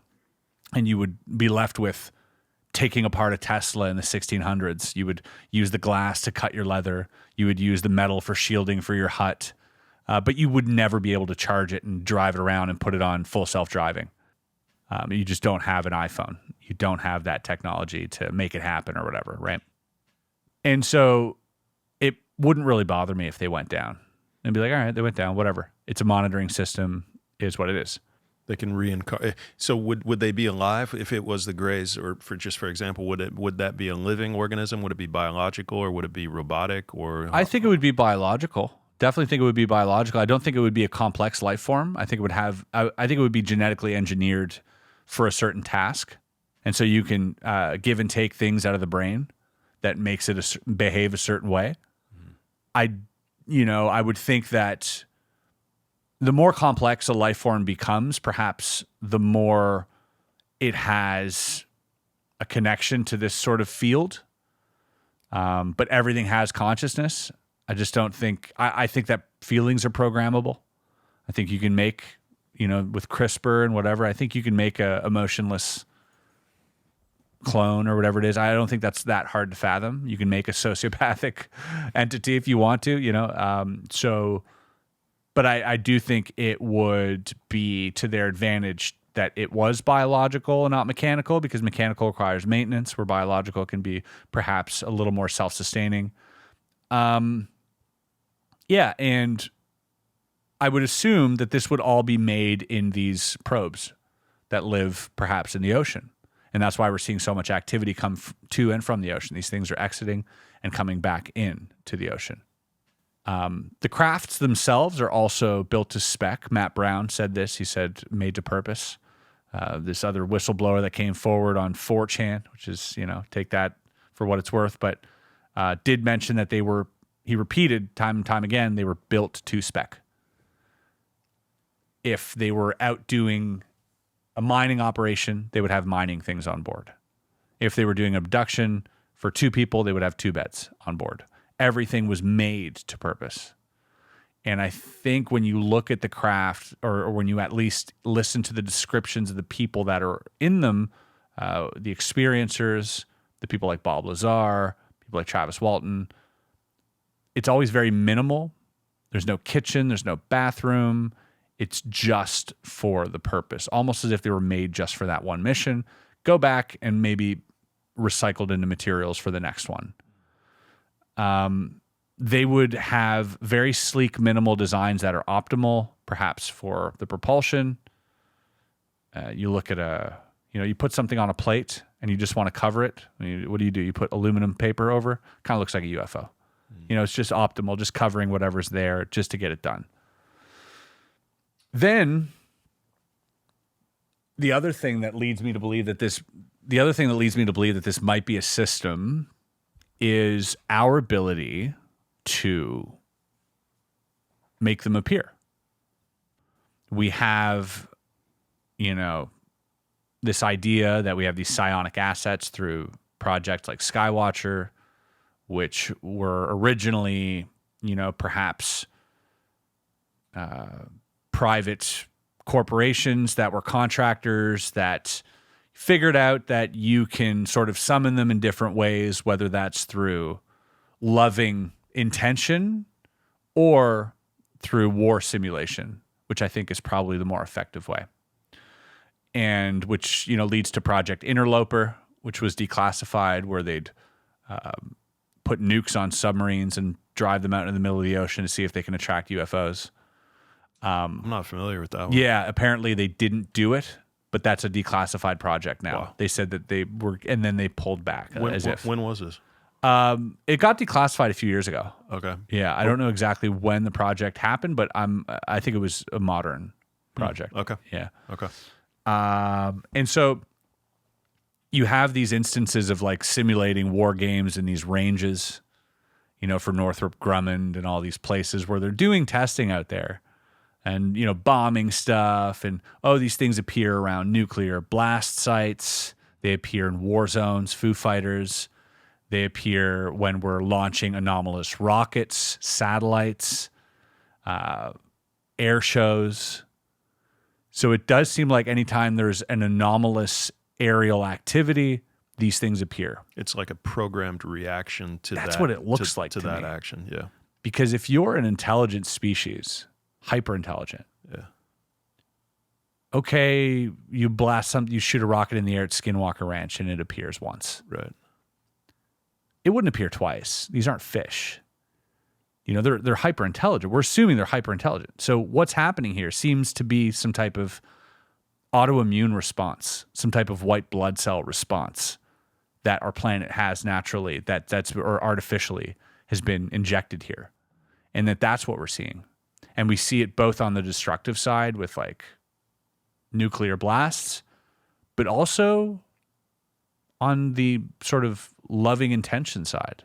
And you would be left with taking apart a Tesla in the 1600s. You would use the glass to cut your leather. You would use the metal for shielding for your hut. But you would never be able to charge it and drive it around and put it on full self-driving. You just don't have an iPhone. You don't have that technology to make it happen or whatever, right? And so it wouldn't really bother me if they went down. And be like, all right, they went down, whatever. It's a monitoring system, is what it is. They can reincarnate. So would they be alive if it was the Greys, or for example, would that be a living organism? Would it be biological, or would it be robotic? Or I think it would be biological. Definitely think it would be biological. I don't think it would be a complex life form. I think it would have. I think it would be genetically engineered for a certain task, and so you can give and take things out of the brain that makes it behave a certain way. Mm-hmm. I would think that the more complex a life form becomes, perhaps the more it has a connection to this sort of field. But everything has consciousness. I just don't think, I think that feelings are programmable. I think you can make, with CRISPR and whatever, I think you can make a emotionless clone or whatever it is. I don't think that's that hard to fathom. You can make a sociopathic entity if you want to, but I do think it would be to their advantage that it was biological and not mechanical, because mechanical requires maintenance, where biological can be perhaps a little more self-sustaining. And I would assume that this would all be made in these probes that live perhaps in the ocean. And that's why we're seeing so much activity come to and from the ocean. These things are exiting and coming back in to the ocean. The crafts themselves are also built to spec. Matt Brown said this. He said, made to purpose. This other whistleblower that came forward on 4chan, which is, take that for what it's worth, but did mention that he repeated time and time again, they were built to spec. If they were out doing a mining operation, they would have mining things on board. If they were doing abduction for 2 people, they would have 2 beds on board. Everything was made to purpose. And I think when you look at the craft, or when you at least listen to the descriptions of the people that are in them, the experiencers, the people like Bob Lazaar, people like Travis Walton, it's always very minimal. There's no kitchen, there's no bathroom. It's just for the purpose, almost as if they were made just for that one mission. Go back and maybe recycled into materials for the next one. They would have very sleek, minimal designs that are optimal, perhaps for the propulsion. You look at you put something on a plate and you just want to cover it. What do? You put aluminum paper over. Kind of looks like a UFO. It's just optimal, just covering whatever's there just to get it done. Then the other thing that leads me to believe that this might be a system is our ability to make them appear. We have, this idea that we have these psionic assets through projects like Skywatcher, which were originally, perhaps private corporations that were contractors that figured out that you can sort of summon them in different ways, whether that's through loving intention or through war simulation, which I think is probably the more effective way. And which, leads to Project Interloper, which was declassified, where they'd put nukes on submarines and drive them out in the middle of the ocean to see if they can attract UFOs. I'm not familiar with that one. Yeah, apparently they didn't do it, but that's a declassified project now. Wow. They said that they were, and then they pulled back. When was this? It got declassified a few years ago. Okay. Yeah, I don't know exactly when the project happened, but I think it was a modern project. Okay. Yeah. Okay. And so you have these instances of like simulating war games in these ranges, for Northrop Grumman and all these places where they're doing testing out there and, bombing stuff. And, these things appear around nuclear blast sites. They appear in war zones, Foo Fighters. They appear when we're launching anomalous rockets, satellites, air shows. So it does seem like anytime there's an anomalous aerial activity, these things appear. It's like a programmed reaction to that. That's what it looks like to that me. action. Yeah. Because if you're an intelligent species, hyper intelligent, Yeah. okay, you shoot a rocket in the air at Skinwalker Ranch and it appears once. Right. It wouldn't appear twice. These aren't fish. They're hyper intelligent. We're assuming they're hyper intelligent. So what's happening here seems to be some type of autoimmune response, some type of white blood cell response that our planet has naturally, or artificially has been injected here. And that's what we're seeing. And we see it both on the destructive side with like nuclear blasts, but also on the sort of loving intention side,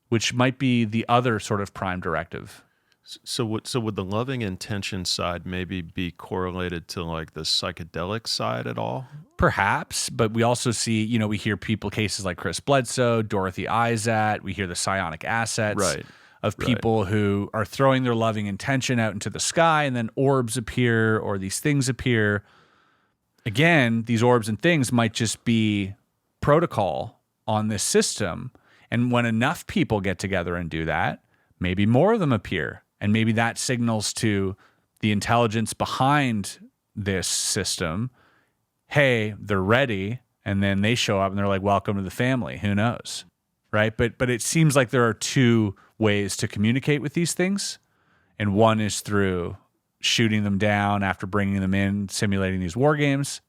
which might be the other sort of prime directive. So would the loving intention side maybe be correlated to like the psychedelic side at all? Perhaps, but we also see, we hear cases like Chris Bledsoe, Dorothy Izat, we hear the psionic assets of people who are throwing their loving intention out into the sky and then orbs appear or these things appear. Again, these orbs and things might just be protocol on this system. And when enough people get together and do that, maybe more of them appear. And maybe that signals to the intelligence behind this system, hey, they're ready. And then they show up and they're like, welcome to the family. Who knows? Right. But it seems like there are two ways to communicate with these things. And one is through shooting them down after bringing them in, simulating these war games.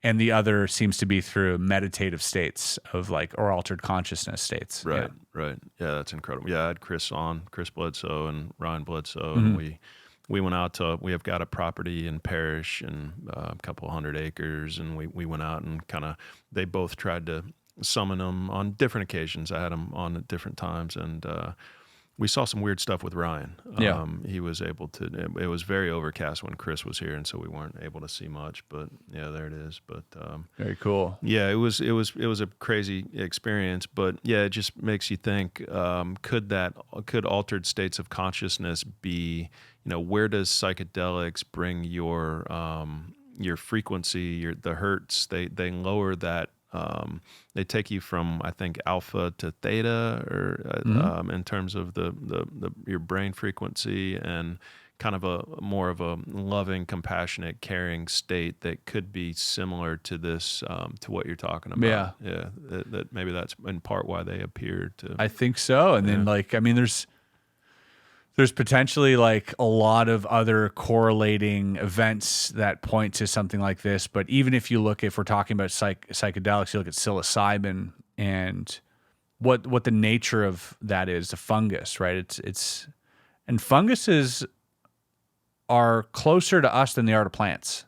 And the other seems to be through meditative states or altered consciousness states. Right, yeah. right. Yeah, that's incredible. Yeah, I had Chris Bledsoe and Ryan Bledsoe, and we went out to, we have got a property in Parrish and a couple 100 acres, and we went out and they both tried to summon them on different occasions. I had them on at different times, and we saw some weird stuff with Ryan. He was able to. It was very overcast when Chris was here, and so we weren't able to see much. But yeah, there it is. But very cool. Yeah, it was a crazy experience. But yeah, it just makes you think: could altered states of consciousness be? Where does psychedelics bring your frequency, the hertz? They lower that. They take you from, I think, alpha to theta, or in terms of your brain frequency, and kind of a more of a loving, compassionate, caring state that could be similar to this, to what you're talking about. Yeah. That maybe that's in part why they appear to. I think so. And then there's potentially like a lot of other correlating events that point to something like this. But even if we're talking about psychedelics, you look at psilocybin and what the nature of that is, a fungus, right? And funguses are closer to us than they are to plants,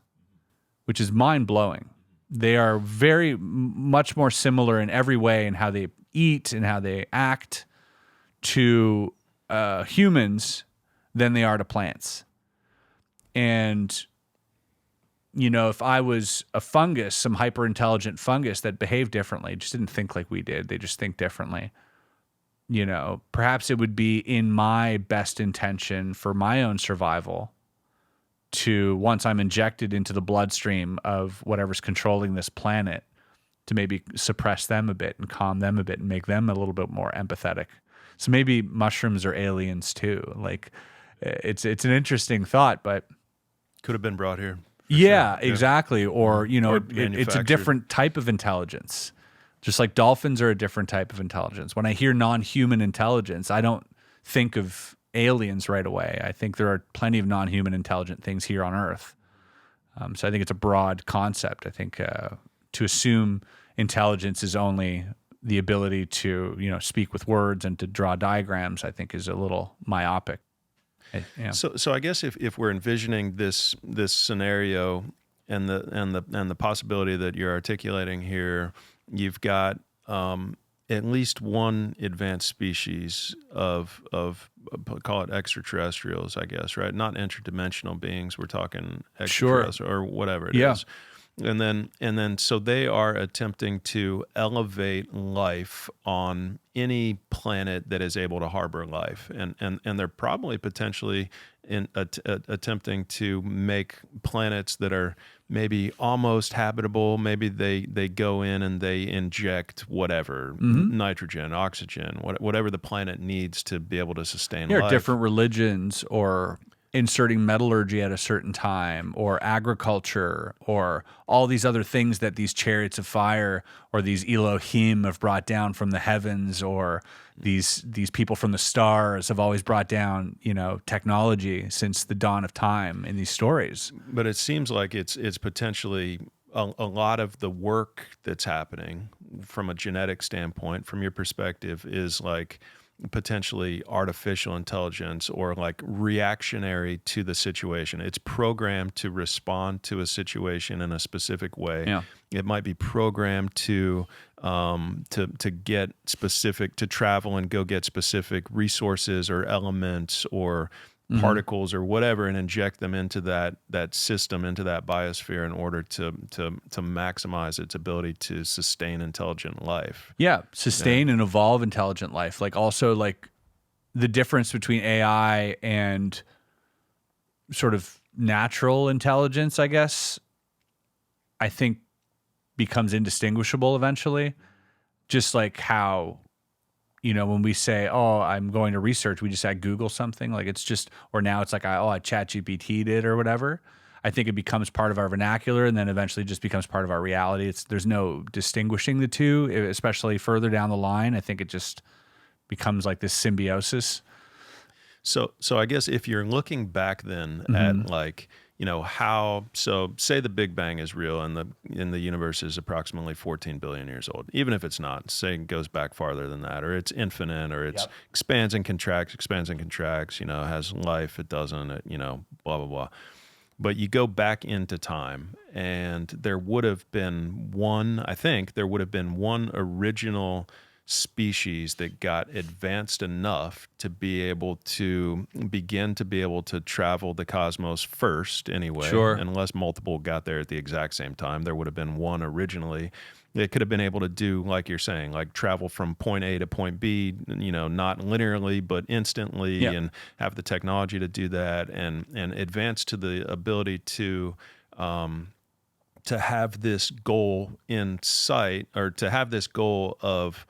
which is mind blowing. They are very much more similar in every way in how they eat and how they act to humans than they are to plants. And, if I was a fungus, some hyper intelligent fungus that behaved differently, just didn't think like we did, they just think differently, perhaps it would be in my best intention for my own survival to, once I'm injected into the bloodstream of whatever's controlling this planet, to maybe suppress them a bit and calm them a bit and make them a little bit more empathetic. So maybe mushrooms are aliens too. Like, it's an interesting thought, but could have been brought here. Yeah, sure. Exactly. Or, it's a different type of intelligence. Just like dolphins are a different type of intelligence. When I hear non-human intelligence, I don't think of aliens right away. I think there are plenty of non-human intelligent things here on Earth. So I think it's a broad concept. I think to assume intelligence is only the ability to, speak with words and to draw diagrams, I think is a little myopic. Yeah. So I guess if we're envisioning this scenario and the possibility that you're articulating here, you've got at least one advanced species of call it extraterrestrials, I guess, right? Not interdimensional beings. We're talking extraterrestrial or whatever it is. And then so they are attempting to elevate life on any planet that is able to harbor life, and they're probably potentially attempting to make planets that are maybe almost habitable. Maybe they go in and they inject whatever, nitrogen, oxygen, whatever the planet needs to be able to sustain life. Or different religions, or inserting metallurgy at a certain time, or agriculture, or all these other things that these chariots of fire or these Elohim have brought down from the heavens, or these people from the stars have always brought down, technology since the dawn of time in these stories. But it seems like it's potentially a lot of the work that's happening from a genetic standpoint, from your perspective, is like potentially artificial intelligence or like reactionary to the situation. It's programmed to respond to a situation in a specific way. Yeah. It might be programmed to get specific, to travel and go get specific resources or elements or particles or whatever, and inject them into that system, into that biosphere, in order to maximize its ability to sustain intelligent life. Yeah, sustain and evolve intelligent life. Like, also, like, the difference between AI and sort of natural intelligence, I guess, I think becomes indistinguishable eventually. Just like how, when we say, oh, I'm going to research, we just say Google something. Like, it's just, or now it's like, I ChatGPT'd it or whatever. I think it becomes part of our vernacular, and then eventually just becomes part of our reality. There's no distinguishing the two, especially further down the line. I think it just becomes like this symbiosis. So I guess if you're looking back then at like, so say the Big Bang is real and the universe is approximately 14 billion years old. Even if it's not, say it goes back farther than that, or it's infinite, or it's expands and contracts, has life, it doesn't, blah, blah, blah. But you go back into time, and there would have been one original species that got advanced enough to be able to begin to be able to travel the cosmos first anyway. Sure. Unless multiple got there at the exact same time, there would have been one originally. It could have been able to do, like you're saying, like travel from point A to point B, not linearly, but instantly, and have the technology to do that, and advance to the ability to have this goal in sight, or to have this goal of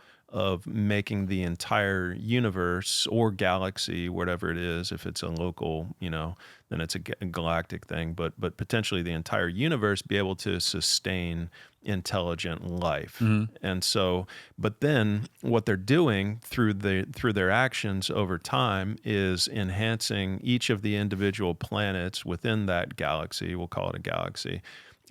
making the entire universe or galaxy, whatever it is. If it's a local, then it's a galactic thing, but potentially the entire universe be able to sustain intelligent life. And so, but then what they're doing through their actions over time is enhancing each of the individual planets within that galaxy. We'll call it a galaxy.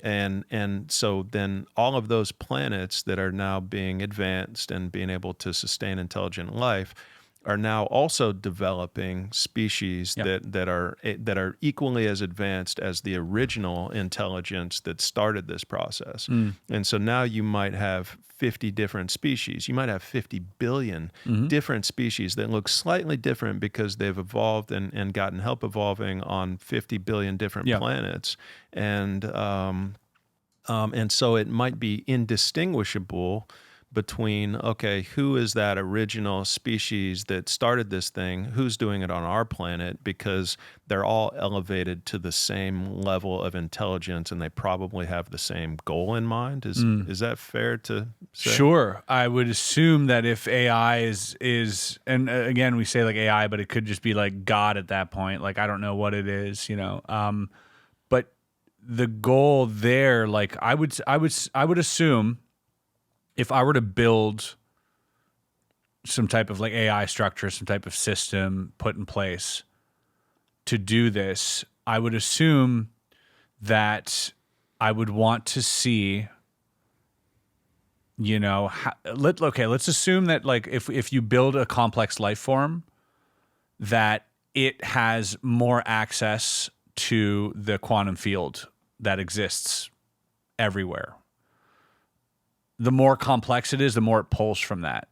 And so then all of those planets that are now being advanced and being able to sustain intelligent life are now also developing species that are equally as advanced as the original intelligence that started this process. And so now you might have 50 different species. You might have 50 billion different species that look slightly different because they've evolved and gotten help evolving on 50 billion different planets. And so it might be indistinguishable between, okay, who is that original species that started this thing? Who's doing it on our planet? Because they're all elevated to the same level of intelligence, and they probably have the same goal in mind. Is that fair to say? Sure. I would assume that if AI is, and again, we say like AI, but it could just be like God at that point. Like, I don't know what it is, but the goal there, like I would assume, if I were to build some type of like AI structure, some type of system put in place to do this, I would assume that I would want to see you know, let's assume that like if you build a complex life form, that it has more access to the quantum field that exists everywhere. The more complex it is, the more it pulls from that.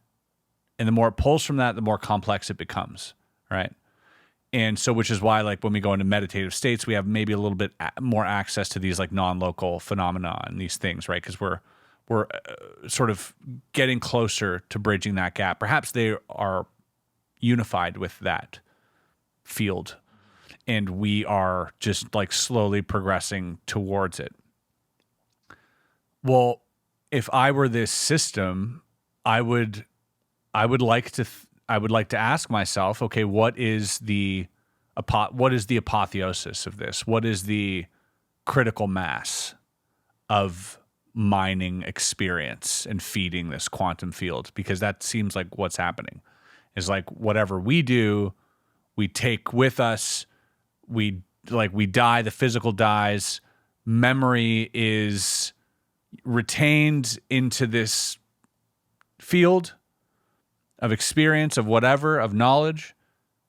And the more it pulls from that, the more complex it becomes, right? And so, which is why, like, when we go into meditative states, we have maybe a little bit more access to these like non-local phenomena and these things, right? Because we're sort of getting closer to bridging that gap. Perhaps they are unified with that field, and we are just like slowly progressing towards it. Well, if I were this system, I would like to ask myself, okay, what is the apotheosis of this? What is the critical mass of mining experience and feeding this quantum field? Because that seems like what's happening is like whatever we do, we take with us, we die, the physical dies, memory is retained into this field of experience, of whatever, of knowledge.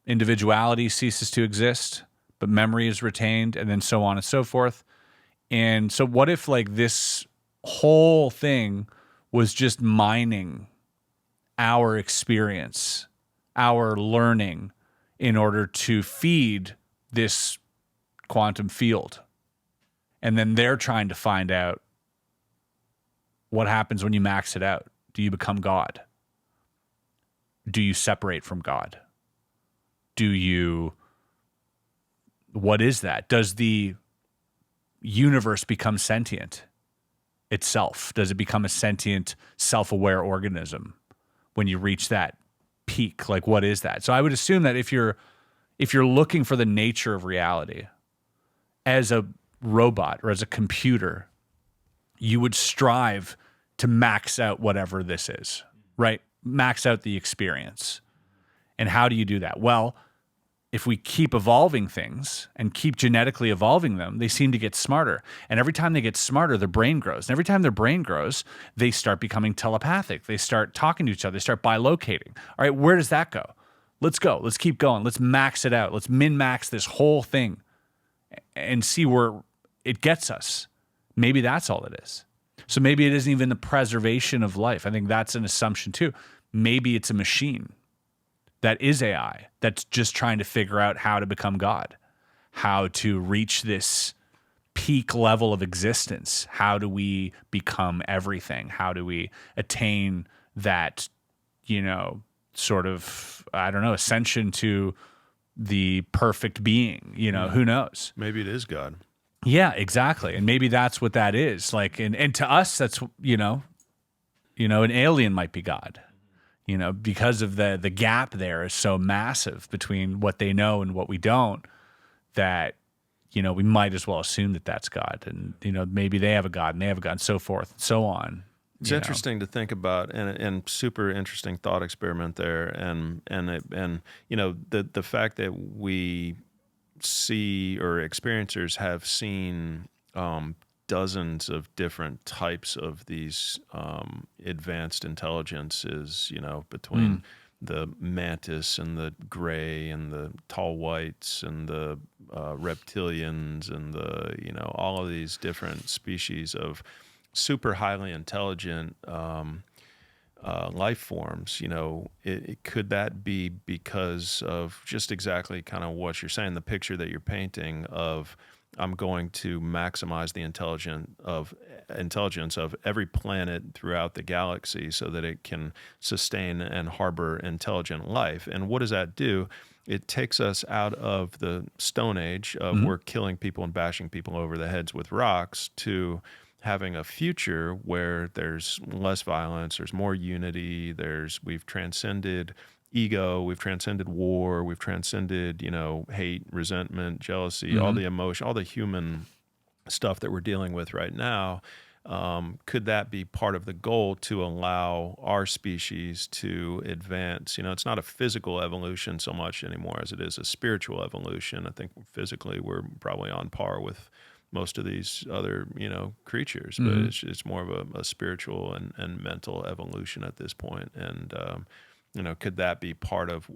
Individuality ceases to exist, but memory is retained, and then so on and so forth. And so what if like this whole thing was just mining our experience, our learning, in order to feed this quantum field? And then they're trying to find out what happens when you max it out. Do you become God? Do you separate from God? What is that? Does the universe become sentient itself? Does it become a sentient, self-aware organism when you reach that peak? Like, what is that? So I would assume that if you're looking for the nature of reality as a robot or as a computer, you would strive to max out whatever this is, right? Max out the experience. And how do you do that? Well, if we keep evolving things and keep genetically evolving them, they seem to get smarter. And every time they get smarter, their brain grows. And every time their brain grows, they start becoming telepathic. They start talking to each other. They start bilocating. All right, where does that go? Let's go. Let's keep going. Let's max it out. Let's min-max this whole thing and see where it gets us. Maybe that's all it is. So maybe it isn't even the preservation of life. I think that's an assumption too. Maybe it's a machine that is AI that's just trying to figure out how to become God, how to reach this peak level of existence. How do we become everything? How do we attain that, sort of, ascension to the perfect being? Who knows? Maybe it is God. Yeah, exactly. And maybe that's what that is. Like, and to us, that's, an alien might be God, because of the gap there is so massive between what they know and what we don't, that, we might as well assume that that's God. And, maybe they have a God and they have a God and so forth and so on. It's interesting to think about, and super interesting thought experiment there. And the fact that we see, or experiencers have seen dozens of different types of these advanced intelligences, between the mantis and the gray and the tall whites and the reptilians and the, all of these different species of super highly intelligent life forms. Could that be because of just exactly kind of what you're saying, the picture that you're painting of, I'm going to maximize the intelligence of every planet throughout the galaxy so that it can sustain and harbor intelligent life? And what does that do? It takes us out of the Stone Age of we're killing people and bashing people over the heads with rocks, to having a future where there's less violence, there's more unity, we've transcended ego, we've transcended war, we've transcended, hate, resentment, jealousy, all the emotion, all the human stuff that we're dealing with right now. Could that be part of the goal to allow our species to advance? It's not a physical evolution so much anymore as it is a spiritual evolution. I think physically we're probably on par with most of these other, creatures, but it's more of a spiritual and mental evolution at this point. And, could that be part of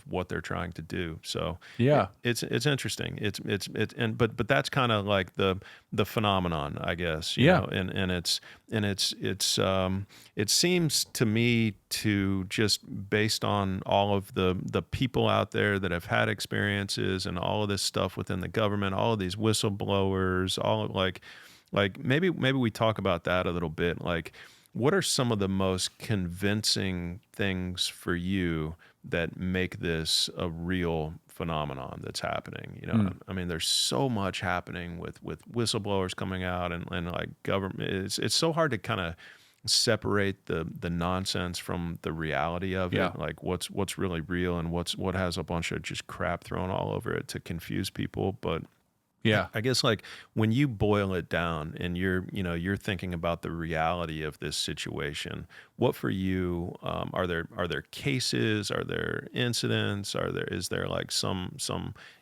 what they're trying to do? So Yeah. it's interesting. But that's kind of like the phenomenon, I guess, and it seems to me to, just based on all of the people out there that have had experiences and all of this stuff within the government, all of these whistleblowers, all like maybe we talk about that a little bit. Like, what are some of the most convincing things for you that make this a real phenomenon that's happening? I mean, there's so much happening with whistleblowers coming out and like government. It's so hard to kind of separate the nonsense from the reality of it. Like what's really real and what has a bunch of just crap thrown all over it to confuse people. But Yeah. I guess, like, when you boil it down and you're thinking about the reality of this situation, what for you, are there cases, are there incidents, is there like some,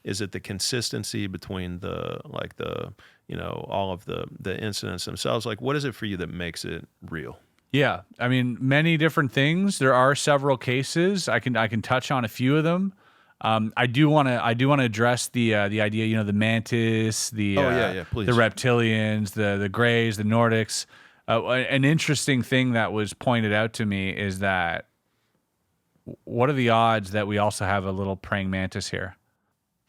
is it the consistency between all of the incidents themselves? Like, what is it for you that makes it real? Yeah. I mean, many different things. There are several cases. I can touch on a few of them. I do want to address the idea, the mantis, please. the reptilians, the Greys, the Nordics. An interesting thing that was pointed out to me is that, what are the odds that we also have a little praying mantis here?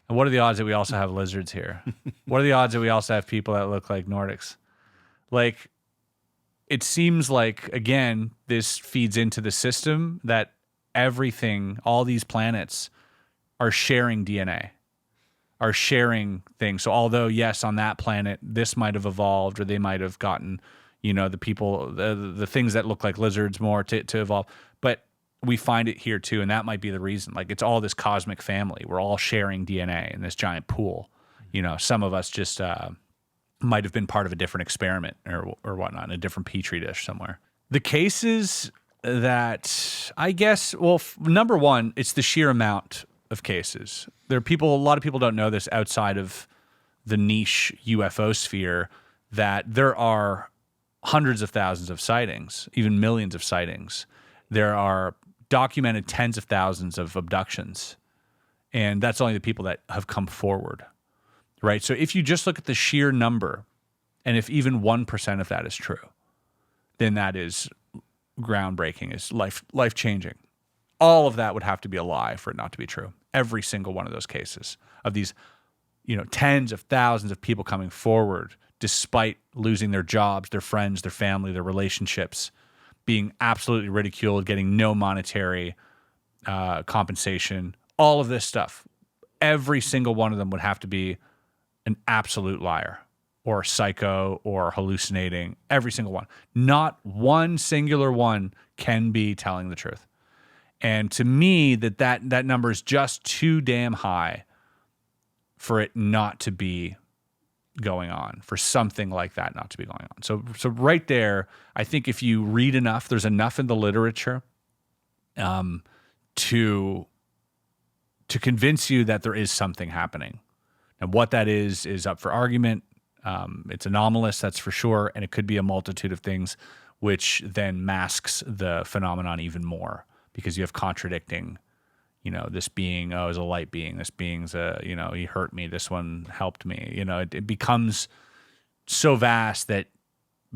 And what are the odds that we also have lizards here? What are the odds that we also have people that look like Nordics? Like, it seems like, again, this feeds into the system that everything, all these planets, are sharing DNA, are sharing things. So although, yes, on that planet, this might have evolved, or they might have gotten, the people, the things that look like lizards more to evolve, but we find it here too. And that might be the reason. Like, it's all this cosmic family. We're all sharing DNA in this giant pool. Some of us just might have been part of a different experiment or whatnot, in a different petri dish somewhere. The cases that, I guess, well, number one, it's the sheer amount of cases. There are people, a lot of people don't know this outside of the niche UFO sphere, that there are hundreds of thousands of sightings, even millions of sightings. There are documented tens of thousands of abductions. And that's only the people that have come forward, right? So if you just look at the sheer number, and if even 1% of that is true, then that is groundbreaking, is life-changing. All of that would have to be a lie for it not to be true. Every single one of those cases of these, tens of thousands of people coming forward, despite losing their jobs, their friends, their family, their relationships, being absolutely ridiculed, getting no monetary compensation, all of this stuff. Every single one of them would have to be an absolute liar, or psycho, or hallucinating. Every single one. Not one singular one can be telling the truth. And to me, that number is just too damn high for it not to be going on, for something like that not to be going on. So right there, I think if you read enough, there's enough in the literature to convince you that there is something happening. And what that is up for argument. It's anomalous, that's for sure, and it could be a multitude of things, which then masks the phenomenon even more. Because you have contradicting, this being, is a light being. This being's he hurt me. This one helped me. It becomes so vast that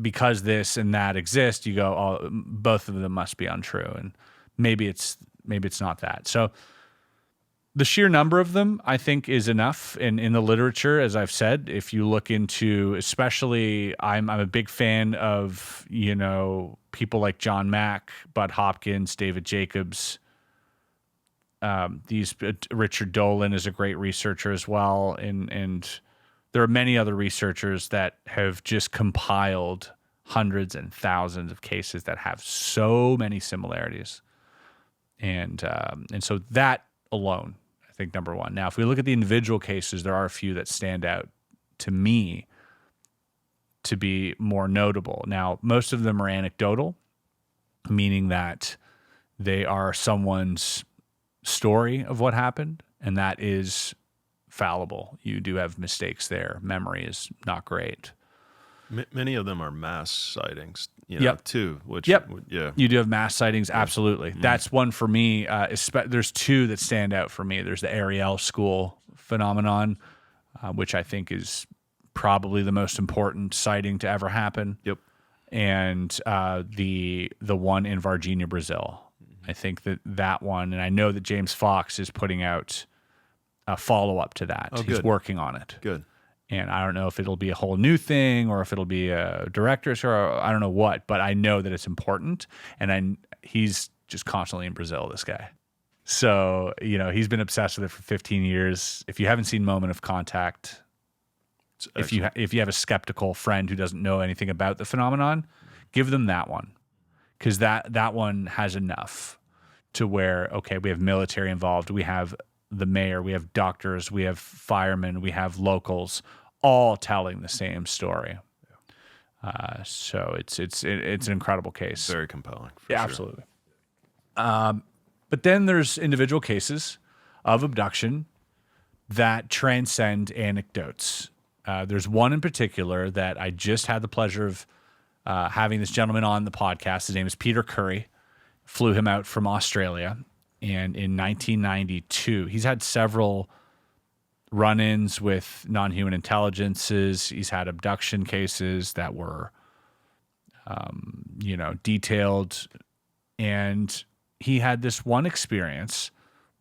because this and that exist, you go, oh, both of them must be untrue. And maybe it's not that. So the sheer number of them, I think, is enough in the literature, as I've said. If you look into, especially, I'm a big fan of, people like John Mack, Bud Hopkins, David Jacobs. Richard Dolan is a great researcher as well. And there are many other researchers that have just compiled hundreds and thousands of cases that have so many similarities. And so that alone, I think, number one. Now, if we look at the individual cases, there are a few that stand out to me to be more notable. Now, most of them are anecdotal, meaning that they are someone's story of what happened, and that is fallible. You do have mistakes there. Memory is not great. Many of them are mass sightings, too. Which, Yep. Yeah. You do have mass sightings, absolutely. That's one for me. There's two that stand out for me. There's the Ariel School phenomenon, which I think is probably the most important sighting to ever happen. Yep. And the one in Varginha, Brazil. I think that one, and I know that James Fox is putting out a follow-up to that. Oh, He's good. working on it. Good. And I don't know if it'll be a whole new thing or if it'll be a director's or I don't know what, but I know that it's important. And he's just constantly in Brazil, this guy. So, he's been obsessed with it for 15 years. If you haven't seen Moment of Contact, if you have a skeptical friend who doesn't know anything about the phenomenon, give them that one. Because that one has enough to where, okay, we have military involved, we have the mayor, we have doctors, we have firemen, we have locals, all telling the same story. So it's an incredible case. Very compelling. Yeah, sure. Absolutely. But then there's individual cases of abduction that transcend anecdotes. There's one in particular that I just had the pleasure of having this gentleman on the podcast. His name is Peter Khoury. Flew him out from Australia. And in 1992, he's had several run-ins with non-human intelligences. He's had abduction cases that were, detailed. And he had this one experience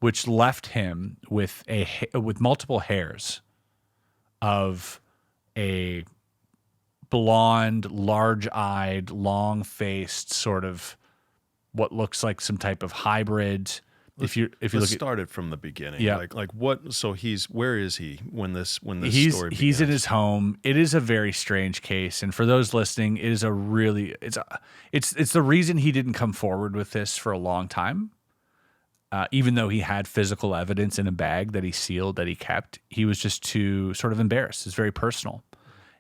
which left him with multiple hairs of a blonde, large-eyed, long-faced sort of what looks like some type of hybrid. If you look start it from the beginning. Yeah. Like what? So where is he when this story begins? He's in his home. It is a very strange case, and for those listening, it is it's the reason he didn't come forward with this for a long time. Even though he had physical evidence in a bag that he sealed, that he kept, he was just too sort of embarrassed. It's very personal.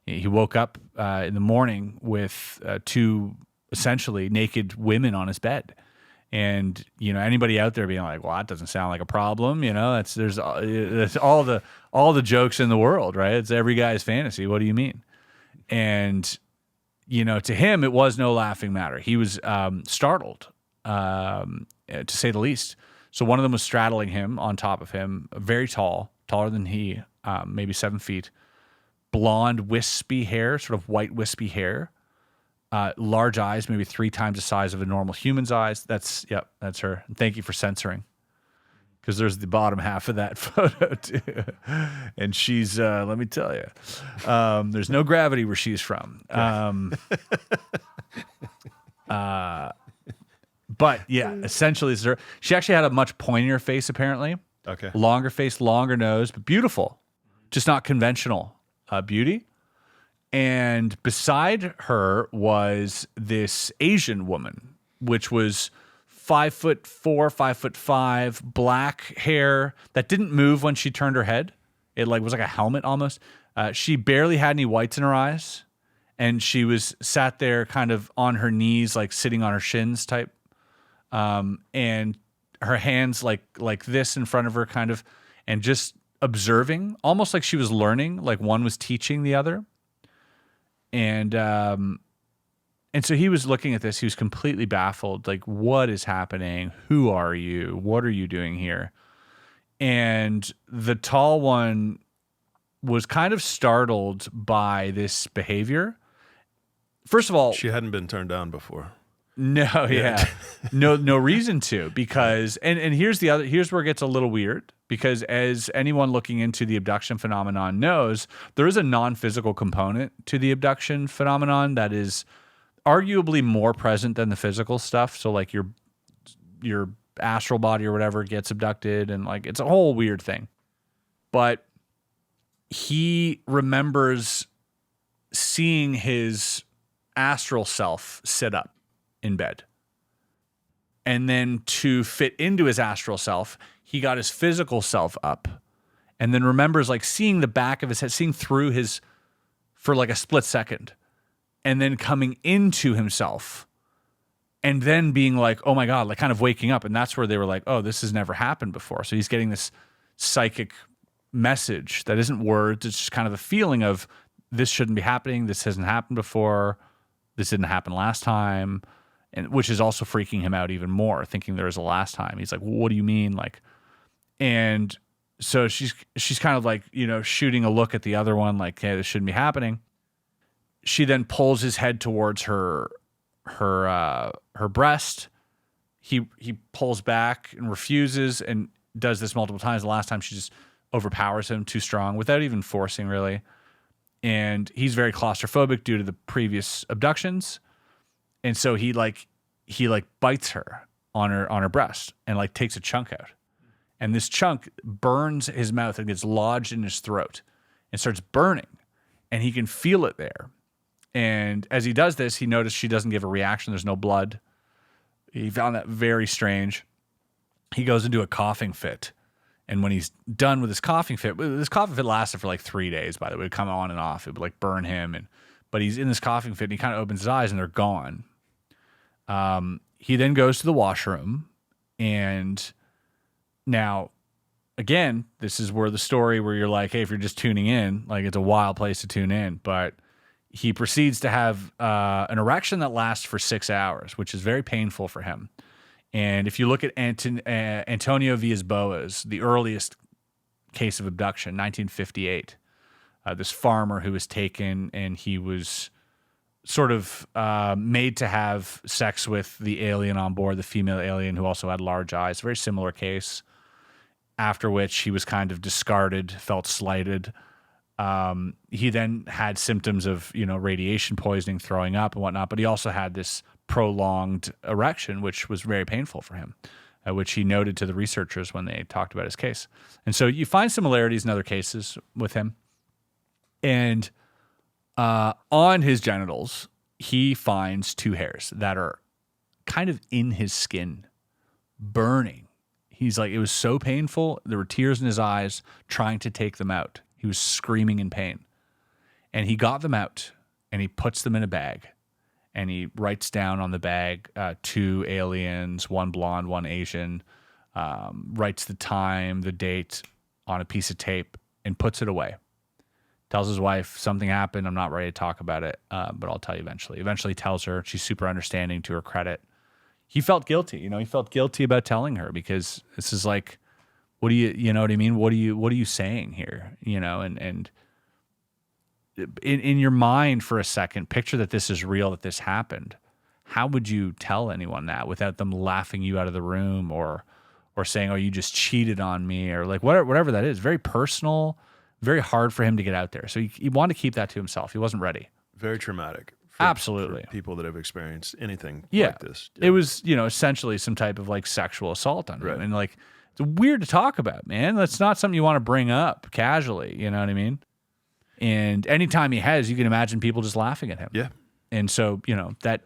He woke up in the morning with two essentially naked women on his bed. And, anybody out there being like, well, that doesn't sound like a problem. There's all the jokes in the world, right? It's every guy's fantasy. What do you mean? And, to him, it was no laughing matter. He was startled, to say the least. So one of them was straddling him on top of him, very tall, taller than he, maybe 7 feet, blonde, wispy hair, sort of white, wispy hair. Large eyes, maybe 3 times the size of a normal human's eyes. That's her. And thank you for censoring, because there's the bottom half of that photo too. And she's, let me tell you, there's no gravity where she's from. But yeah, essentially, it's her. She actually had a much pointier face, apparently. Okay. Longer face, longer nose, but beautiful. Just not conventional beauty. And beside her was this Asian woman, which was 5'4", 5'5", black hair that didn't move when she turned her head. It was like a helmet almost. She barely had any whites in her eyes, and she was sat there kind of on her knees, like sitting on her shins type, and her hands like this in front of her, kind of, and just observing, almost like she was learning, like one was teaching the other. And so he was looking at this. He was completely baffled. Like, what is happening? Who are you? What are you doing here? And the tall one was kind of startled by this behavior. First of all, she hadn't been turned down before. No, yeah. No reason to, because and here's where it gets a little weird, because as anyone looking into the abduction phenomenon knows, there is a non-physical component to the abduction phenomenon that is arguably more present than the physical stuff. So like your astral body or whatever gets abducted, and like it's a whole weird thing. But he remembers seeing his astral self sit up in bed. And then to fit into his astral self, he got his physical self up, and then remembers like seeing the back of his head, seeing through his for like a split second, and then coming into himself, and then being like, oh my God, like kind of waking up. And that's where they were like, oh, this has never happened before. So he's getting this psychic message that isn't words. It's just kind of a feeling of this shouldn't be happening. This hasn't happened before. This didn't happen last time. And which is also freaking him out even more, thinking there is a last time. He's like, well, what do you mean? Like, and so she's kind of like, shooting a look at the other one, like, hey, this shouldn't be happening. She then pulls his head towards her breast. He pulls back and refuses and does this multiple times. The last time she just overpowers him too strong without even forcing really. And he's very claustrophobic due to the previous abductions. And so he bites her on her breast and like takes a chunk out. And this chunk burns his mouth and gets lodged in his throat and starts burning. And he can feel it there. And as he does this, he noticed she doesn't give a reaction. There's no blood. He found that very strange. He goes into a coughing fit. And when he's done with his coughing fit lasted for like 3 days, by the way. It would come on and off. It would like burn him. But he's in this coughing fit and he kind of opens his eyes and they're gone. He then goes to the washroom. And now, again, this is where the story where you're like, hey, if you're just tuning in, like it's a wild place to tune in. But he proceeds to have an erection that lasts for 6 hours, which is very painful for him. And if you look at Antonio Villas-Boas, the earliest case of abduction, 1958, this farmer who was taken and he was sort of made to have sex with the alien on board, the female alien who also had large eyes, very similar case, after which he was kind of discarded, felt slighted. He then had symptoms of, radiation poisoning, throwing up and whatnot, but he also had this prolonged erection, which was very painful for him, which he noted to the researchers when they talked about his case. And so you find similarities in other cases with him. And on his genitals, he finds 2 hairs that are kind of in his skin, burning. He's like, it was so painful. There were tears in his eyes trying to take them out. He was screaming in pain. And he got them out and he puts them in a bag. And he writes down on the bag 2 aliens, 1 blonde, 1 Asian, writes the time, the date on a piece of tape and puts it away. Tells his wife, something happened. I'm not ready to talk about it, but I'll tell you eventually. Eventually tells her. She's super understanding, to her credit. He felt guilty. He felt guilty about telling her because this is like, what do you know what I mean? What are you saying here? And in your mind for a second, picture that this is real, that this happened. How would you tell anyone that without them laughing you out of the room or saying, oh, you just cheated on me, or like whatever that is? Very personal, very hard for him to get out there. So he wanted to keep that to himself. He wasn't ready. Very traumatic. Absolutely. For people that have experienced anything like this. Yeah. It was, essentially some type of like sexual assault on him. And like, it's weird to talk about, man. That's not something you want to bring up casually. You know what I mean? And anytime he has, you can imagine people just laughing at him. Yeah. And so, that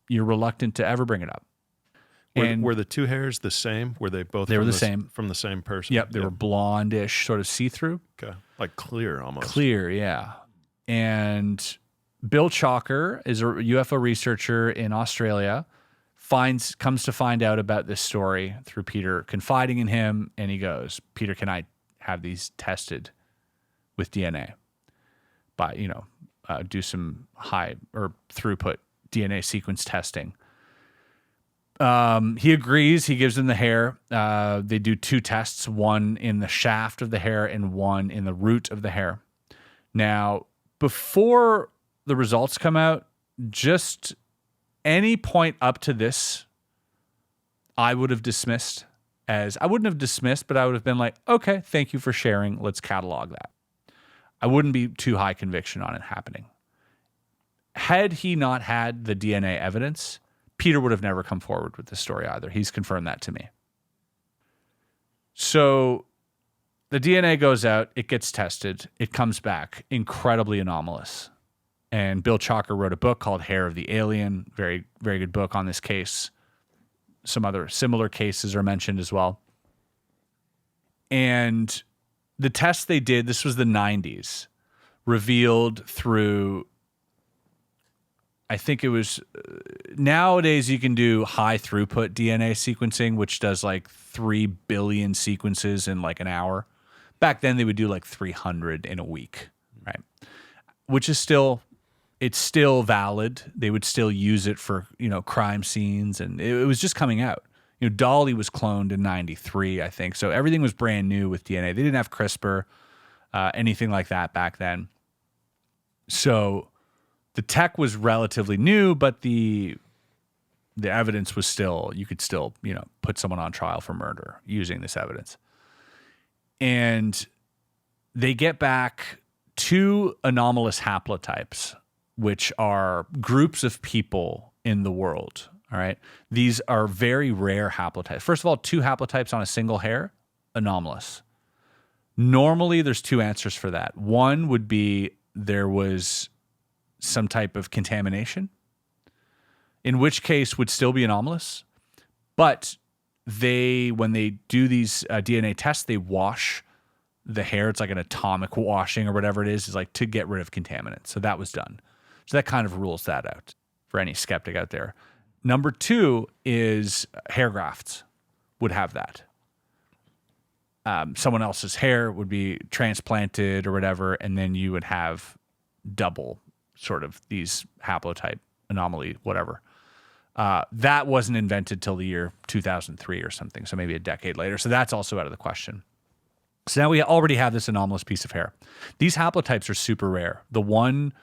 you're reluctant to ever bring it up. Were the 2 hairs the same? Were they both? They were the same. From the same person? Yep. They were blondish, sort of see-through. Okay. Like clear almost. Clear, yeah. And Bill Chalker is a UFO researcher in Australia, comes to find out about this story through Peter confiding in him, and he goes, Peter, can I have these tested with DNA? By, do some high or throughput DNA sequence testing. He agrees. He gives them the hair. They do 2 tests, one in the shaft of the hair and one in the root of the hair. Now, before the results come out, just any point up to this, I would have dismissed I wouldn't have dismissed, but I would have been like, okay, thank you for sharing. Let's catalog that. I wouldn't be too high conviction on it happening. Had he not had the DNA evidence, Peter would have never come forward with this story either. He's confirmed that to me. So the DNA goes out, it gets tested, it comes back incredibly anomalous. And Bill Chalker wrote a book called Hair of the Alien, very, very good book on this case. Some other similar cases are mentioned as well. And the tests they did, this was the 90s, revealed through, I think it was, nowadays you can do high throughput DNA sequencing, which does like 3 billion sequences in like an hour. Back then they would do like 300 in a week, right? Which is still, it's still valid. They would still use it for, crime scenes, and it was just coming out. Dolly was cloned in 93, I think. So everything was brand new with DNA. They didn't have CRISPR, anything like that back then. So the tech was relatively new, but the evidence was still, you could still, put someone on trial for murder using this evidence. And they get back 2 anomalous haplotypes, which are groups of people in the world. All right. These are very rare haplotypes. First of all, 2 haplotypes on a single hair, anomalous. Normally, there's 2 answers for that. One would be there was some type of contamination, in which case would still be anomalous. But when they do these DNA tests, they wash the hair. It's like an atomic washing or whatever it is like to get rid of contaminants. So that was done. So that kind of rules that out for any skeptic out there. Number 2 is hair grafts would have that. Someone else's hair would be transplanted or whatever, and then you would have double sort of these haplotype anomaly, whatever. That wasn't invented till the year 2003 or something, so maybe a decade later. So that's also out of the question. So now we already have this anomalous piece of hair. These haplotypes are super rare. The one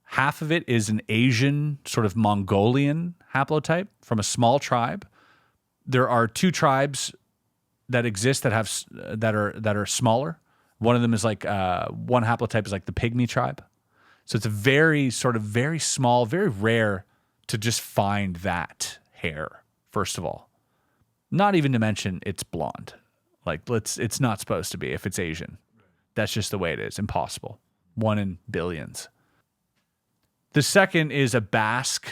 half of it is an Asian, sort of Mongolian haplotype from a small tribe. There are 2 tribes that exist that have that are smaller. One of them is like one haplotype is like the Pygmy tribe. So it's a very small, very rare to just find that hair. First of all, not even to mention it's blonde. Like it's not supposed to be if it's Asian. That's just the way it is. Impossible. 1 in billions. The second is a Basque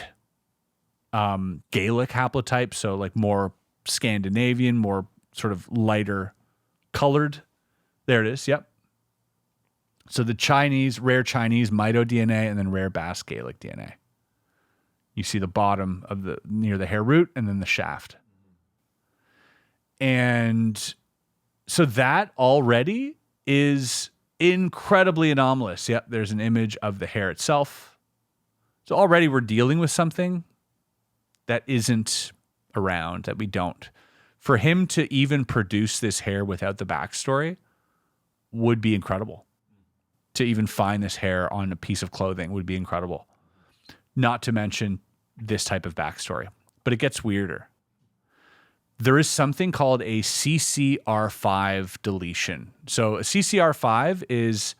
Gaelic haplotype, so like more Scandinavian, more sort of lighter colored. There it is, yep. So the rare Chinese mitoDNA and then rare Basque Gaelic DNA. You see the bottom of near the hair root and then the shaft. And so that already is incredibly anomalous. Yep, there's an image of the hair itself. So already we're dealing with something that isn't around, that we don't. For him to even produce this hair without the backstory would be incredible. To even find this hair on a piece of clothing would be incredible. Not to mention this type of backstory. But it gets weirder. There is something called a CCR5 deletion. So a CCR5 is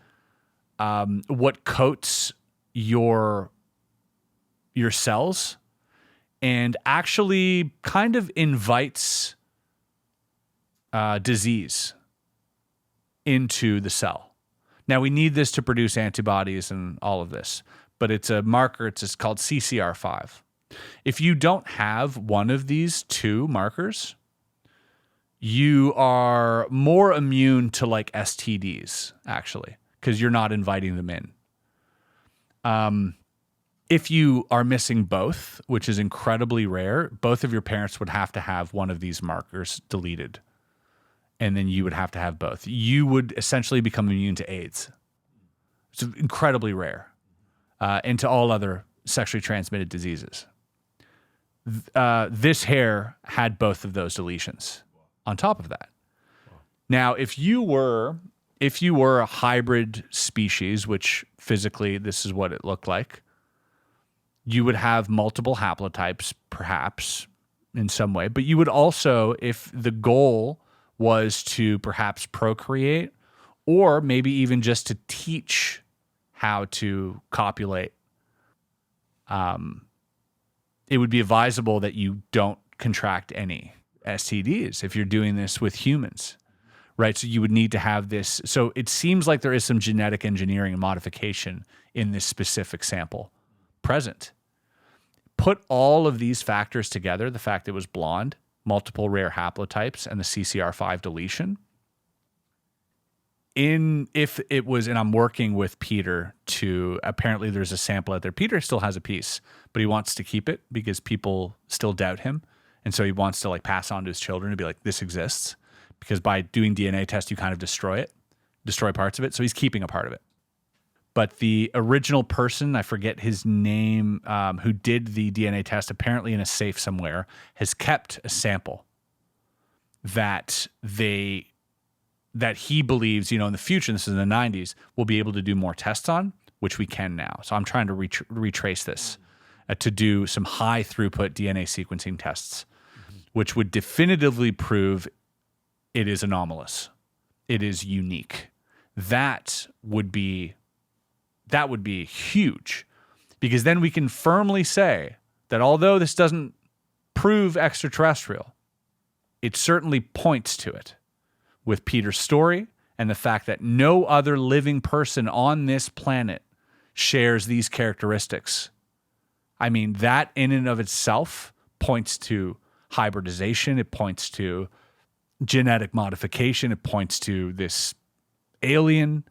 what coats your cells and actually kind of invites disease into the cell. Now, we need this to produce antibodies and all of this, but it's a marker. It's just called CCR5. If you don't have one of these 2 markers, you are more immune to like STDs, actually, because you're not inviting them in. If you are missing both, which is incredibly rare, both of your parents would have to have one of these markers deleted. And then you would have to have both. You would essentially become immune to AIDS. It's incredibly rare. And to all other sexually transmitted diseases. This hair had both of those deletions on top of that. Now, if you were a hybrid species, which physically this is what it looked like, you would have multiple haplotypes, perhaps, in some way. But you would also, if the goal was to perhaps procreate, or maybe even just to teach how to copulate, it would be advisable that you don't contract any STDs if you're doing this with humans, right? So you would need to have this. So it seems like there is some genetic engineering and modification in this specific sample present. Put all of these factors together, the fact it was blonde, multiple rare haplotypes, and the CCR5 deletion. If it was, and I'm working with Peter to, apparently there's a sample out there. Peter still has a piece, but he wants to keep it because people still doubt him. And so he wants to like pass on to his children to be like, this exists. Because by doing DNA tests, you kind of destroy it. destroy parts of it. So he's keeping a part of it. But the original person, I forget his name, who did the DNA test, apparently in a safe somewhere, has kept a sample that he believes, in the future, this is in the 90s, we'll be able to do more tests on, which we can now. So I'm trying to retrace this to do some high throughput DNA sequencing tests, which would definitively prove it is anomalous. It is unique. That would be huge, because then we can firmly say that although this doesn't prove extraterrestrial, it certainly points to it with Peter's story and the fact that no other living person on this planet shares these characteristics. I mean, that in and of itself points to hybridization. It points to genetic modification. It points to this alien.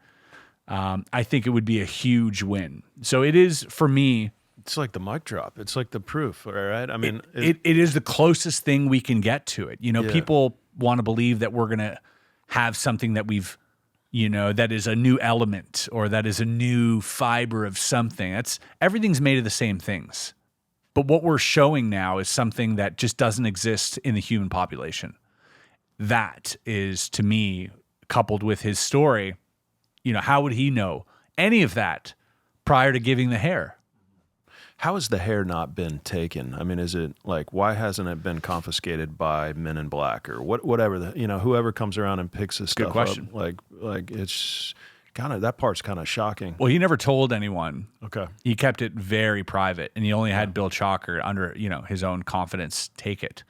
I think it would be a huge win. So it is, for me, it's like the mic drop. It's like the proof, all right? I mean, it is the closest thing we can get to it. People want to believe that we're going to have something that we've, that is a new element or that is a new fiber of something. Everything's made of the same things. But what we're showing now is something that just doesn't exist in the human population. That is, to me, coupled with his story, how would he know any of that prior to giving the hair? How has the hair not been taken? I mean, is it like, why hasn't it been confiscated by Men in Black or whatever, whoever comes around and picks this stuff question. up? Like it's kind of, that part's kind of shocking. Well, he never told anyone. Okay. He kept it very private, and he only had Bill Chalker under, his own confidence take it.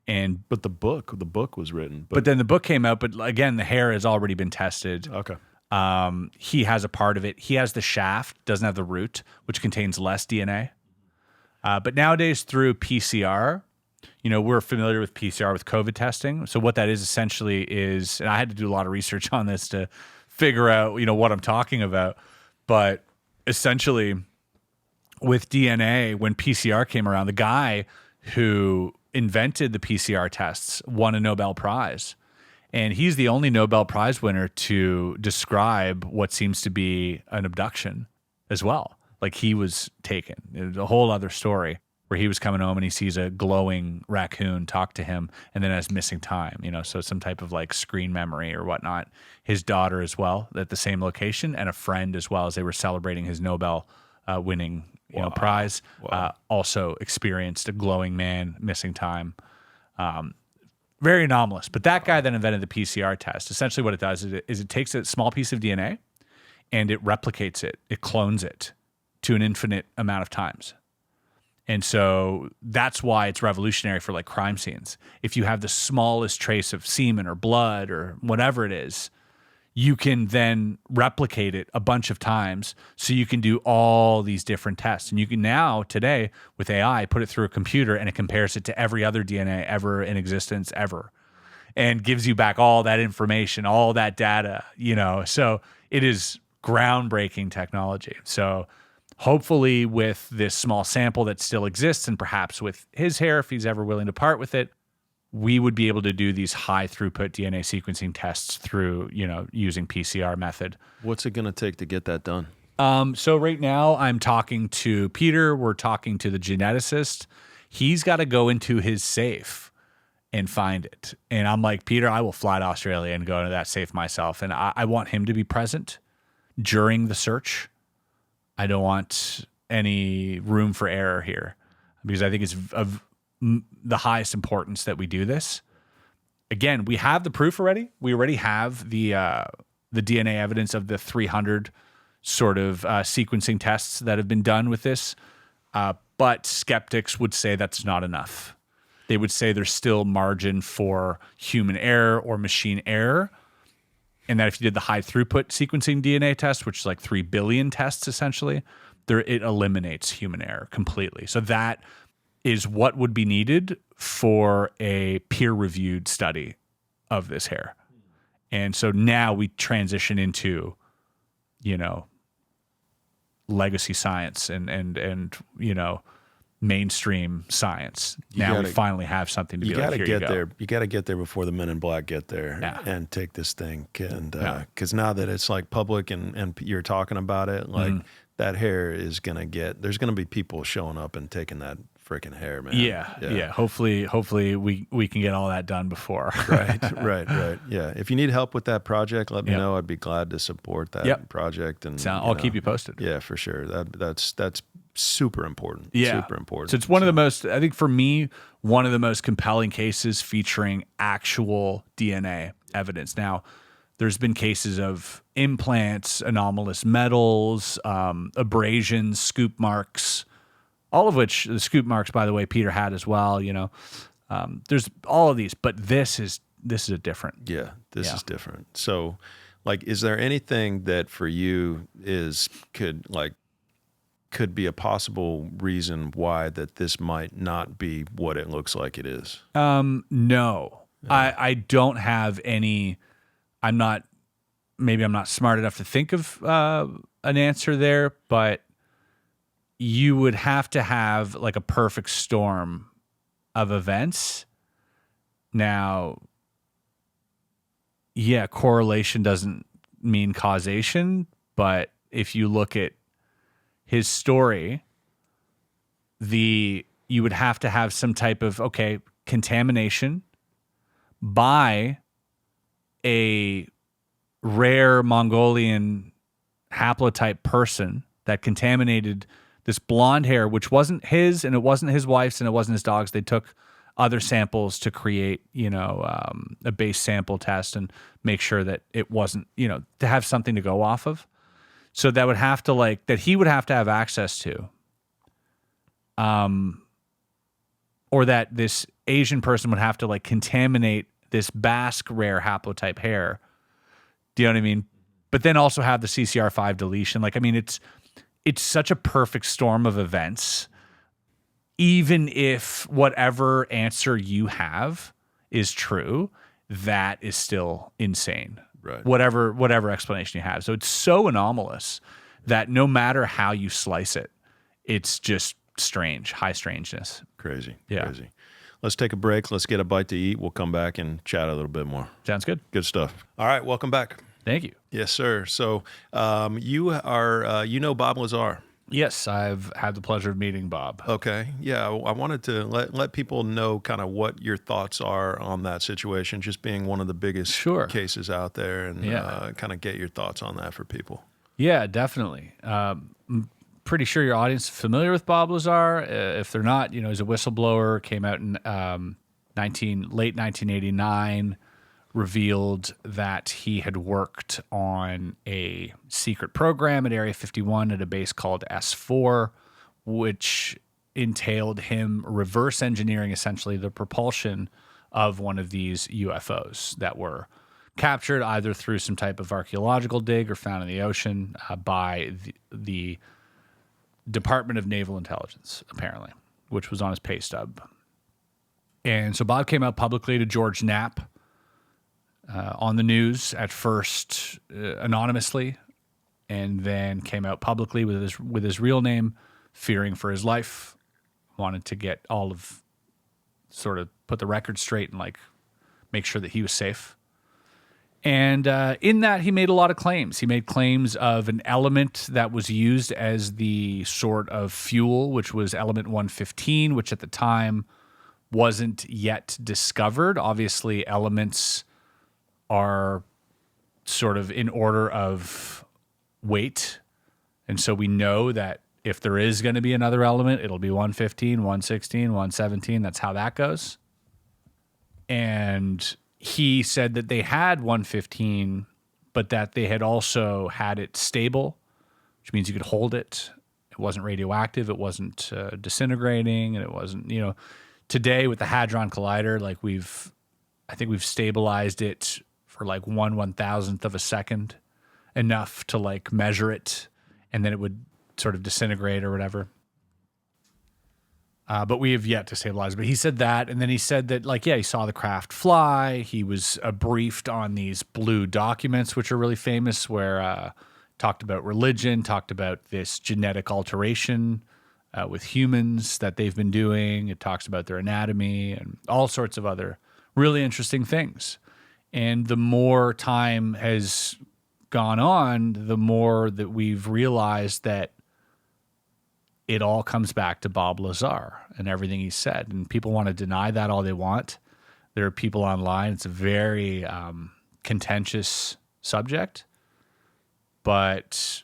But the book was written. But then the book came out, but again, the hair has already been tested. Okay. He has a part of it. He has the shaft, doesn't have the root, which contains less DNA. But nowadays through PCR, we're familiar with PCR with COVID testing. So what that is essentially is, and I had to do a lot of research on this to figure out, what I'm talking about. But essentially with DNA, when PCR came around, the guy who invented the PCR tests won a Nobel Prize. And he's the only Nobel Prize winner to describe what seems to be an abduction as well. Like he was taken. It was a whole other story where he was coming home and he sees a glowing raccoon talk to him and then has missing time, so some type of like screen memory or whatnot. His daughter as well at the same location, and a friend as well, as they were celebrating his Nobel winning prize, also experienced a glowing man, missing time. Very anomalous. But that guy that invented the PCR test, essentially what it does is it takes a small piece of DNA and it replicates it. It clones it to an infinite amount of times. And so that's why it's revolutionary for like crime scenes. If you have the smallest trace of semen or blood or whatever it is, you can then replicate it a bunch of times so you can do all these different tests. And you can now, today, with AI, put it through a computer and it compares it to every other DNA ever in existence ever and gives you back all that information, all that data, So it is groundbreaking technology. So hopefully with this small sample that still exists, and perhaps with his hair, if he's ever willing to part with it, we would be able to do these high throughput DNA sequencing tests through, using PCR method. What's it going to take to get that done? So right now I'm talking to Peter. We're talking to the geneticist. He's got to go into his safe and find it. And I'm like, Peter, I will fly to Australia and go into that safe myself. And I want him to be present during the search. I don't want any room for error here, because I think it's of the highest importance that we do this. Again, we have the proof already. We already have the DNA evidence of the 300 sort of sequencing tests that have been done with this. But skeptics would say that's not enough. They would say there's still margin for human error or machine error. And that if you did the high throughput sequencing DNA test, which is like 3 billion tests essentially, it eliminates human error completely. So that is what would be needed for a peer-reviewed study of this hair. And so now we transition into, legacy science and mainstream science. Now we finally have something to be like, here you go. There. You got to get there before the Men in Black get there and take this thing. And because now that it's like public and you're talking about it, like that hair is gonna there's gonna be people showing up and taking that freaking hair, man. Yeah. Hopefully we can get all that done before. Right. Yeah. If you need help with that project, let me know. I'd be glad to support that project. And I'll keep you posted. Yeah, for sure. That's super important. Yeah. Super important. So it's one of the most, I think for me, one of the most compelling cases featuring actual DNA evidence. Now, there's been cases of implants, anomalous metals, abrasions, scoop marks, all of which, the scoop marks, by the way, Peter had as well, there's all of these, but this is a different. Yeah, this is different. So like, is there anything that for you could be a possible reason why that this might not be what it looks like it is? No, I don't have any. I'm not smart enough to think of an answer there, but you would have to have like a perfect storm of events. Now, correlation doesn't mean causation, but if you look at his story, you would have to have some type of, contamination by a rare Mongolian haplotype person that contaminated this blonde hair, which wasn't his, and it wasn't his wife's, and it wasn't his dog's. They took other samples to create, a base sample test and make sure that it wasn't, to have something to go off of. So that would have to that he would have to have access to, or that this Asian person would have to contaminate this Basque rare haplotype hair. Do you know what I mean? But then also have the CCR5 deletion. It's such a perfect storm of events. Even if whatever answer you have is true, that is still insane. Right. Whatever explanation you have. So it's so anomalous that no matter how you slice it, it's just strange, high strangeness. Crazy. Yeah. Crazy. Let's take a break. Let's get a bite to eat. We'll come back and chat a little bit more. Sounds good. Good stuff. All right. Welcome back. Thank you. Yes, sir. So you are, Bob Lazaar. Yes, I've had the pleasure of meeting Bob. Okay. Yeah, I wanted to let people know kind of what your thoughts are on that situation, just being one of the biggest cases out there, and kind of get your thoughts on that for people. Yeah, definitely. I'm pretty sure your audience is familiar with Bob Lazaar. If they're not, he's a whistleblower, came out in late 1989, revealed that he had worked on a secret program at Area 51 at a base called S4, which entailed him reverse engineering essentially the propulsion of one of these UFOs that were captured either through some type of archaeological dig or found in the ocean by the Department of Naval Intelligence, apparently, which was on his pay stub. And so Bob came out publicly to George Knapp, on the news at first anonymously, and then came out publicly with his real name, fearing for his life, wanted to get sort of put the record straight and make sure that he was safe. And in that, he made a lot of claims. He made claims of an element that was used as the sort of fuel, which was element 115, which at the time wasn't yet discovered. Obviously, elements are sort of in order of weight. And so we know that if there is going to be another element, it'll be 115, 116, 117. That's how that goes. And he said that they had 115, but that they had also had it stable, which means you could hold it. It wasn't radioactive. It wasn't disintegrating. And it wasn't, today with the Hadron Collider, I think we've stabilized it for 1/1000th of a second, enough to measure it, and then it would sort of disintegrate or whatever. But we have yet to stabilize. But he said that, and then he said that he saw the craft fly. He was briefed on these blue documents, which are really famous, where talked about religion, talked about this genetic alteration with humans that they've been doing. It talks about their anatomy and all sorts of other really interesting things. And the more time has gone on, the more that we've realized that it all comes back to Bob Lazaar and everything he said. And people want to deny that all they want. There are people online. It's a very contentious subject, but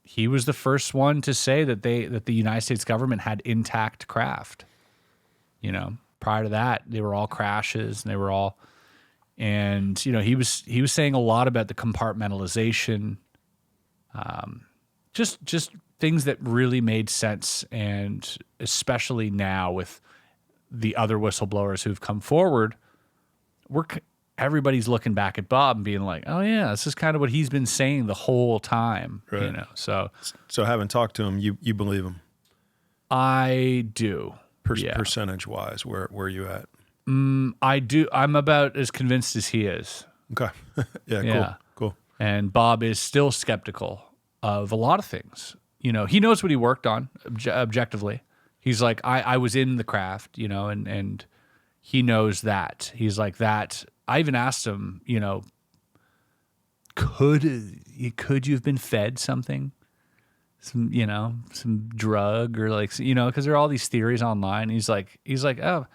he was the first one to say that the United States government had intact craft. You know, prior to that, they were all crashes, and they were all, and you know, he was saying a lot about the compartmentalization, just things that really made sense, and especially now with the other whistleblowers who've come forward, everybody's looking back at Bob and being like, "Oh yeah, this is kind of what he's been saying the whole time." Right. You know, so having talked to him, you believe him? I do. Percentage wise, where are you at? I do. I'm about as convinced as he is. Okay. Yeah. Cool. And Bob is still skeptical of a lot of things. You know, he knows what he worked on objectively. He's like, I was in the craft, you know, and he knows that. He's like that. I even asked him, you know, could you have been fed something? Some drug or like, you know, because there are all these theories online. He's like, oh,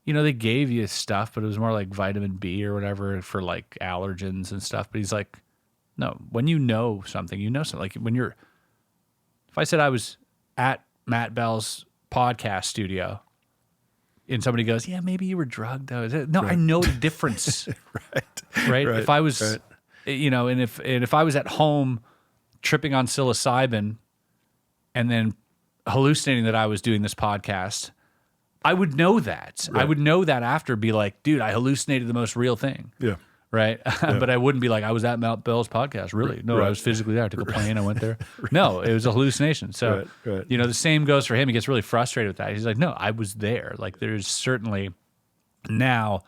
you know, they gave you stuff, but it was more like vitamin B or whatever for like allergens and stuff. But he's like, no, when you know something, you know something. Like if I said I was at Matt Bell's podcast studio and somebody goes, yeah, maybe you were drugged. No, right. I know the difference. Right. If I was, you know, and if I was at home tripping on psilocybin and then hallucinating that I was doing this podcast, I would know that. Right. I would know that after, be like, dude, I hallucinated the most real thing. Yeah. Right. Yeah. But I wouldn't be like, I was at Matt Bell's podcast. Really? No, I was physically there. I took a plane. I went there. No, it was a hallucination. So, you know, the same goes for him. He gets really frustrated with that. He's like, no, I was there. Like, there's certainly now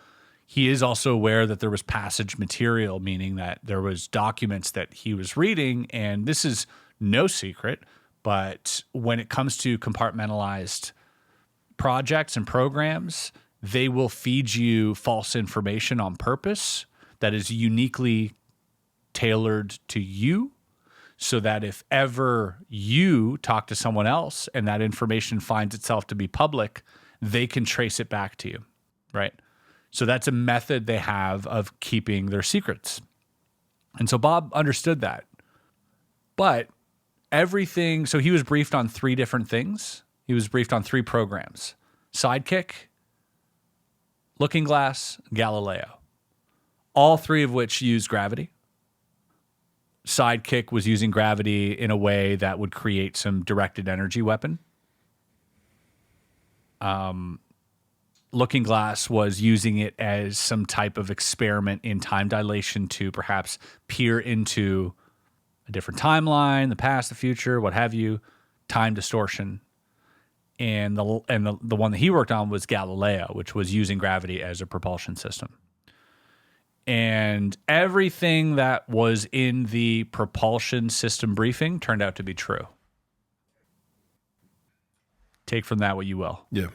he is also aware that there was passage material, meaning that there was documents that he was reading. And this is no secret, but when it comes to compartmentalized projects and programs, they will feed you false information on purpose that is uniquely tailored to you, so that if ever you talk to someone else and that information finds itself to be public, they can trace it back to you, right? So that's a method they have of keeping their secrets. And so Bob understood that. But everything, so he was briefed on 3 different things. He was briefed on 3 programs: Sidekick, Looking Glass, Galileo. All 3 of which use gravity. Sidekick was using gravity in a way that would create some directed energy weapon. Looking Glass was using it as some type of experiment in time dilation to perhaps peer into a different timeline, the past, the future, what have you, time distortion. And the one that he worked on was Galileo, which was using gravity as a propulsion system. And everything that was in the propulsion system briefing turned out to be true. Take from that what you will. Yeah,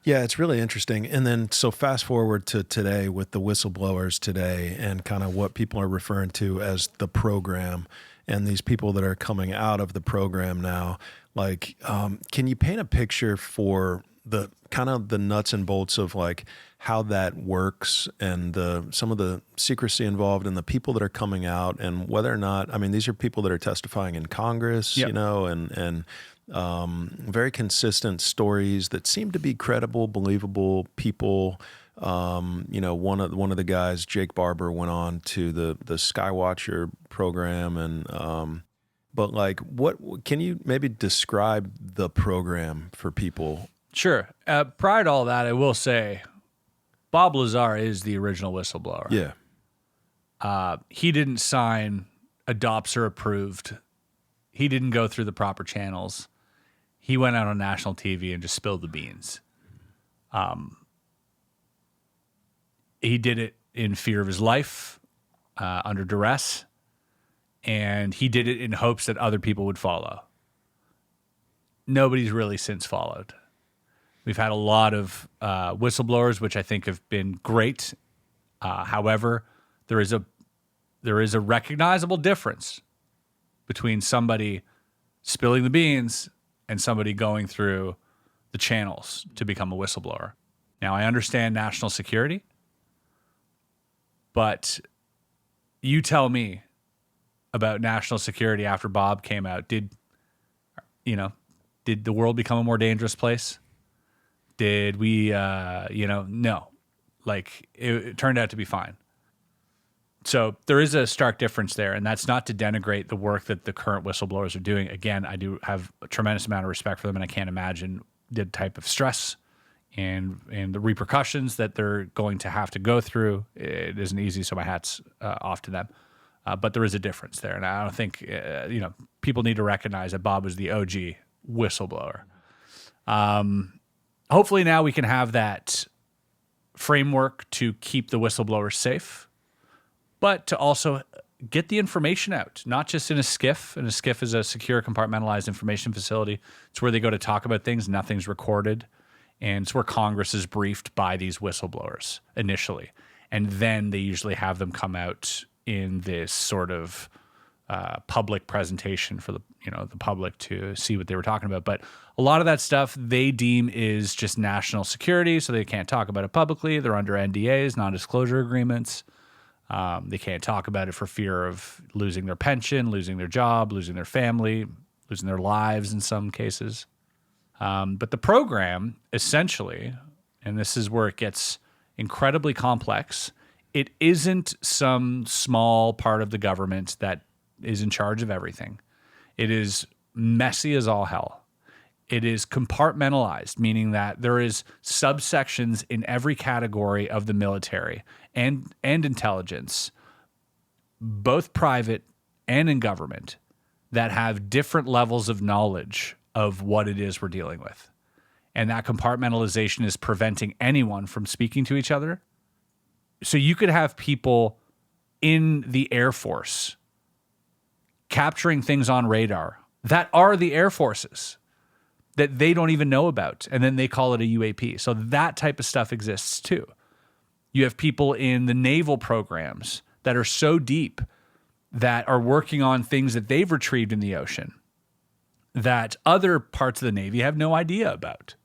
it's really interesting. And then, so fast forward to today with the Whistleblowers Today and kind of what people are referring to as the program and these people that are coming out of the program now. Like, can you paint a picture for the kind of the nuts and bolts of like how that works and some of the secrecy involved and the people that are coming out and whether or not, I mean, these are people that are testifying in Congress, you know, and very consistent stories that seem to be credible, believable people. You know, one of the guys, Jake Barber, went on to the Skywatcher program, and but like, what can you maybe describe the program for people? Sure. Prior to all that, I will say, Bob Lazaar is the original whistleblower. Yeah. He didn't sign adopts or approved. He didn't go through the proper channels. He went out on national TV and just spilled the beans. He did it in fear of his life, under duress, and he did it in hopes that other people would follow. nobody's really since followed. We've had a lot of whistleblowers, which I think have been great. However, there is a recognizable difference between somebody spilling the beans and somebody going through the channels to become a whistleblower. Now, I understand national security, but you tell me about national security after Bob came out. Did the world become a more dangerous place? Did we, no. Like, it turned out to be fine. So there is a stark difference there, and that's not to denigrate the work that the current whistleblowers are doing. Again, I do have a tremendous amount of respect for them, and I can't imagine the type of stress and the repercussions that they're going to have to go through. It isn't easy, so my hat's off to them. But there is a difference there, and I don't think people need to recognize that Bob was the OG whistleblower. Hopefully now we can have that framework to keep the whistleblowers safe, but to also get the information out, not just in a SCIF. And a SCIF is a secure compartmentalized information facility. It's where they go to talk about things. Nothing's recorded. And it's where Congress is briefed by these whistleblowers initially. And then they usually have them come out in this sort of public presentation for the public to see what they were talking about. But a lot of that stuff they deem is just national security, so they can't talk about it publicly. They're under NDAs, non-disclosure agreements. They can't talk about it for fear of losing their pension, losing their job, losing their family, losing their lives in some cases. But the program, essentially, and this is where it gets incredibly complex, it isn't some small part of the government that is in charge of everything. It is messy as all hell. It is compartmentalized, meaning that there is subsections in every category of the military and intelligence, both private and in government, that have different levels of knowledge of what it is we're dealing with. And that compartmentalization is preventing anyone from speaking to each other. So you could have people in the Air Force capturing things on radar that are the Air Forces that they don't even know about, and then they call it a UAP. So that type of stuff exists too. You have people in the naval programs that are so deep that are working on things that they've retrieved in the ocean that other parts of the Navy have no idea about.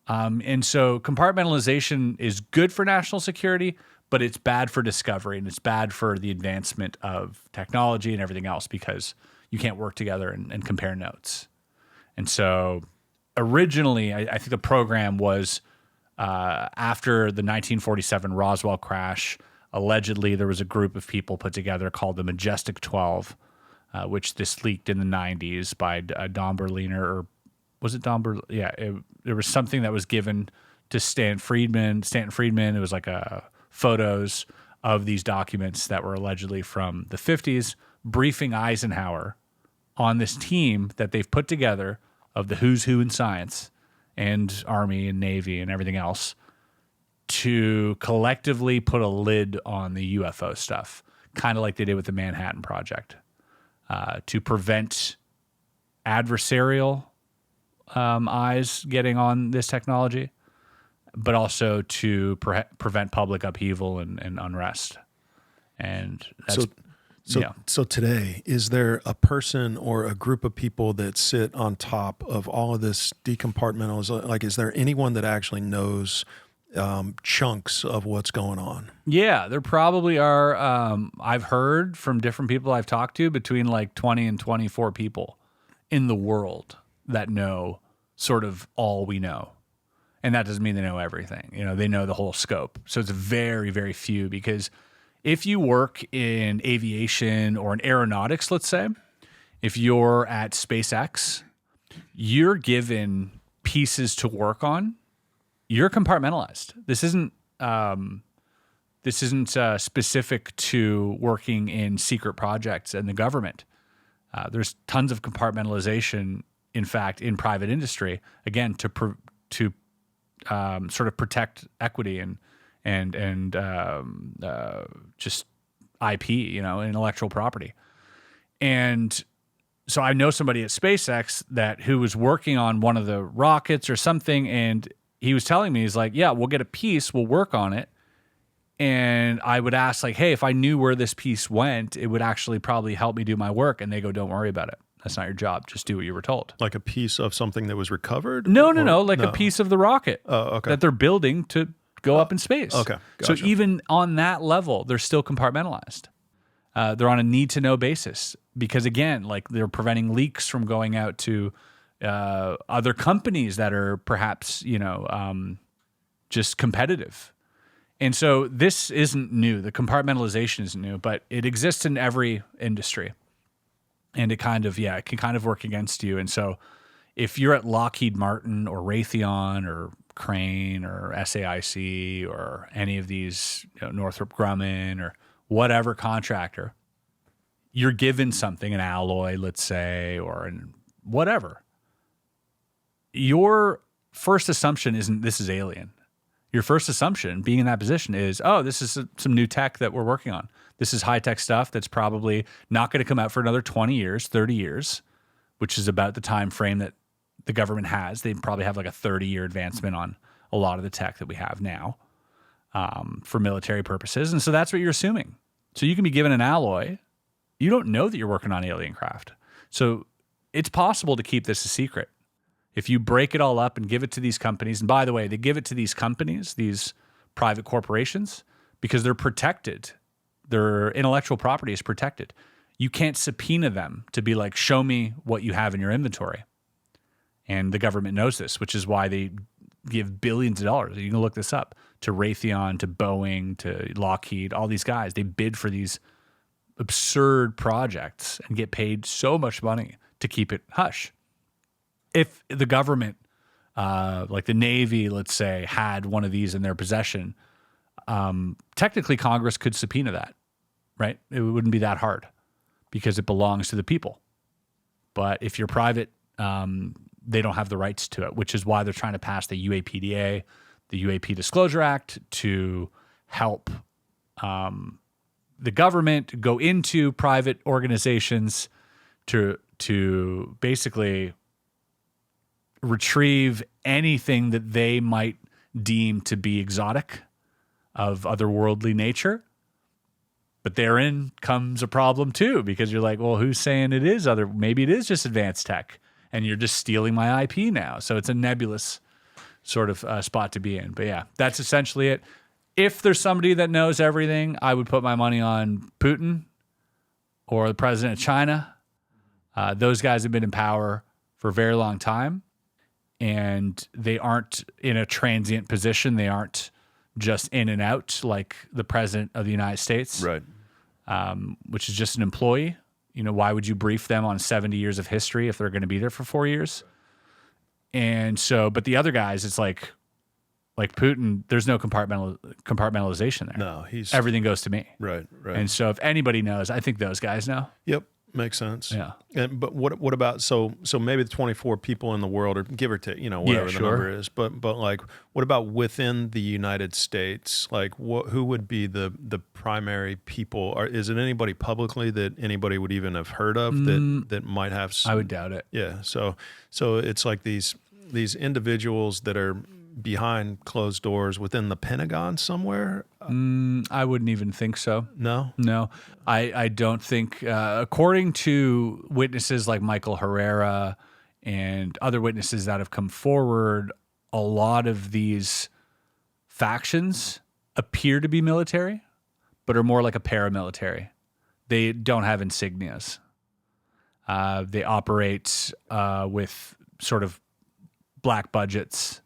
And so compartmentalization is good for national security, but it's bad for discovery, and it's bad for the advancement of technology and everything else because you can't work together and compare notes. And so originally, I think the program was after the 1947 Roswell crash. Allegedly, there was a group of people put together called the Majestic 12, which this leaked in the 90s by Don Berliner, or was it Don Berliner? Yeah, there was something that was given to Stanton Friedman. It was like photos of these documents that were allegedly from the 50s, briefing Eisenhower on this team that they've put together of the who's who in science and Army and Navy and everything else to collectively put a lid on the UFO stuff, kind of like they did with the Manhattan Project, to prevent adversarial eyes getting on this technology, but also to prevent public upheaval and unrest. And that's... So today, is there a person or a group of people that sit on top of all of this decompartmentalization? Like, is there anyone that actually knows chunks of what's going on? Yeah, there probably are. I've heard from different people I've talked to between like 20 and 24 people in the world that know sort of all we know. And that doesn't mean they know everything. They know the whole scope. So it's very, very few, because if you work in aviation or in aeronautics, let's say, if you're at SpaceX, you're given pieces to work on. You're compartmentalized. This isn't specific to working in secret projects in the government. There's tons of compartmentalization, in fact, in private industry, again, to sort of protect equity and just IP, intellectual property. And so I know somebody at SpaceX who was working on one of the rockets or something, and he was telling me, he's like, yeah, we'll get a piece, we'll work on it. And I would ask, like, hey, if I knew where this piece went, it would actually probably help me do my work. And they go, don't worry about it. That's not your job. Just do what you were told. Like a piece of something that was recovered? No. Like a piece of the rocket okay. that they're building to go up in space. Okay, gotcha. So even on that level, they're still compartmentalized. They're on a need-to-know basis because, again, like they're preventing leaks from going out to other companies that are perhaps, just competitive. And so this isn't new. The compartmentalization isn't new, but it exists in every industry. And it kind of, it can kind of work against you. And so if you're at Lockheed Martin or Raytheon or Crane or SAIC or any of these, Northrop Grumman or whatever contractor, you're given something, an alloy, let's say, or whatever. Your first assumption isn't this is alien. Your first assumption, being in that position, is, oh, this is some new tech that we're working on. This is high-tech stuff that's probably not going to come out for another 20 years, 30 years, which is about the time frame that the government has. They probably have like a 30-year advancement on a lot of the tech that we have now for military purposes. And so that's what you're assuming. So you can be given an alloy. You don't know that you're working on alien craft. So it's possible to keep this a secret. If you break it all up and give it to these companies, and by the way, they give it to these companies, these private corporations, because they're protected. Their intellectual property is protected. You can't subpoena them to be like, show me what you have in your inventory. And the government knows this, which is why they give billions of dollars. You can look this up, to Raytheon, to Boeing, to Lockheed, all these guys. They bid for these absurd projects and get paid so much money to keep it hush. If the government, like the Navy, let's say, had one of these in their possession, technically Congress could subpoena that, right? It wouldn't be that hard because it belongs to the people. But if you're private, they don't have the rights to it, which is why they're trying to pass the UAPDA, the UAP Disclosure Act, to help the government go into private organizations to basically retrieve anything that they might deem to be exotic of otherworldly nature. But therein comes a problem too, because you're like, well, who's saying it is other? Maybe it is just advanced tech and you're just stealing my IP now. So it's a nebulous sort of spot to be in. But yeah, that's essentially it. If there's somebody that knows everything, I would put my money on Putin or the president of China. Those guys have been in power for a very long time, and they aren't in a transient position. They aren't just in and out like the president of the United States, right? Which is just an employee. Why would you brief them on 70 years of history if they're going to be there for 4 years? And so, but the other guys, it's like Putin, there's no compartmentalization there. No, everything goes to me. Right. And so if anybody knows, I think those guys know. Yep. Makes sense. Yeah. But what about so maybe the 24 people in the world, or give or take, whatever the number is. But like, what about within the United States? Like, who would be the primary people? Or is it anybody publicly that anybody would even have heard of that might have? I would doubt it. Yeah. So it's like these individuals that are behind closed doors within the Pentagon somewhere? I wouldn't even think so. No? I don't think, according to witnesses like Michael Herrera and other witnesses that have come forward, a lot of these factions appear to be military, but are more like a paramilitary. They don't have insignias. They operate with sort of black budgets,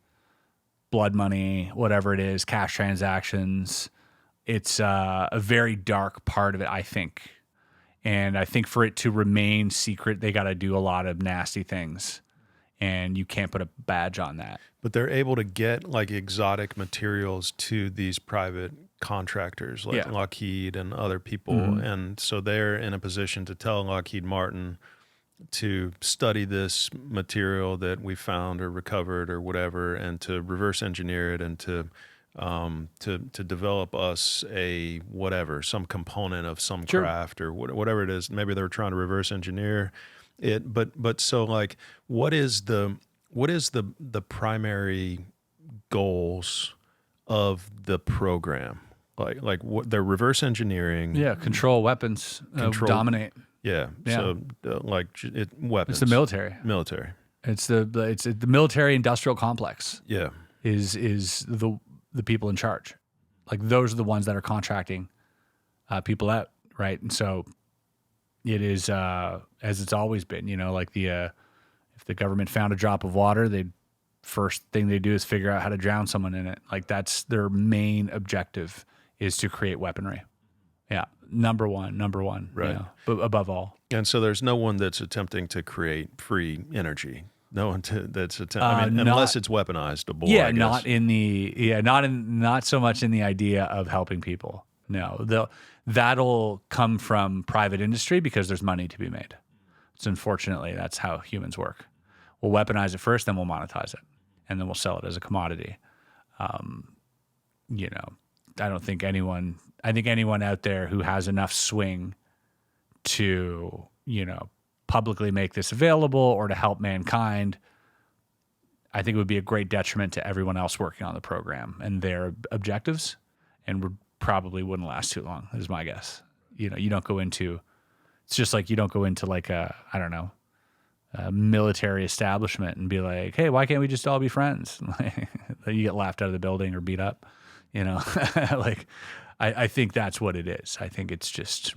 blood money, whatever it is, cash transactions. It's a very dark part of it, I think. And I think for it to remain secret, they got to do a lot of nasty things. And you can't put a badge on that. But they're able to get like exotic materials to these private contractors like Lockheed and other people. Mm-hmm. And so they're in a position to tell Lockheed Martin to study this material that we found or recovered or whatever, and to reverse engineer it, and to develop us some component of some craft or whatever it is. Maybe they were trying to reverse engineer But so like, what is the primary goals of the program? Like what they're reverse engineering. Yeah, control weapons, dominate. Yeah. Yeah. So weapons. It's the military. Military. It's the military industrial complex. Yeah. Is the people in charge. Like those are the ones that are contracting people out, right? And so it is as it's always been, like if the government found a drop of water, first thing they do is figure out how to drown someone in it. Like that's their main objective, is to create weaponry. Yeah, number one, right? But above all. And so there's no one that's attempting to create free energy. No one that's attempting. Unless it's weaponized. Yeah, I guess. not so much in the idea of helping people. No, that'll come from private industry because there's money to be made. So unfortunately, that's how humans work. We'll weaponize it first, then we'll monetize it, and then we'll sell it as a commodity. I think anyone out there who has enough swing to, publicly make this available or to help mankind, I think it would be a great detriment to everyone else working on the program and their objectives, and probably wouldn't last too long, is my guess. You don't go into, it's just like you don't go into like a military establishment and be like, hey, why can't we just all be friends? You get laughed out of the building or beat up, like I think that's what it is. I think it's just,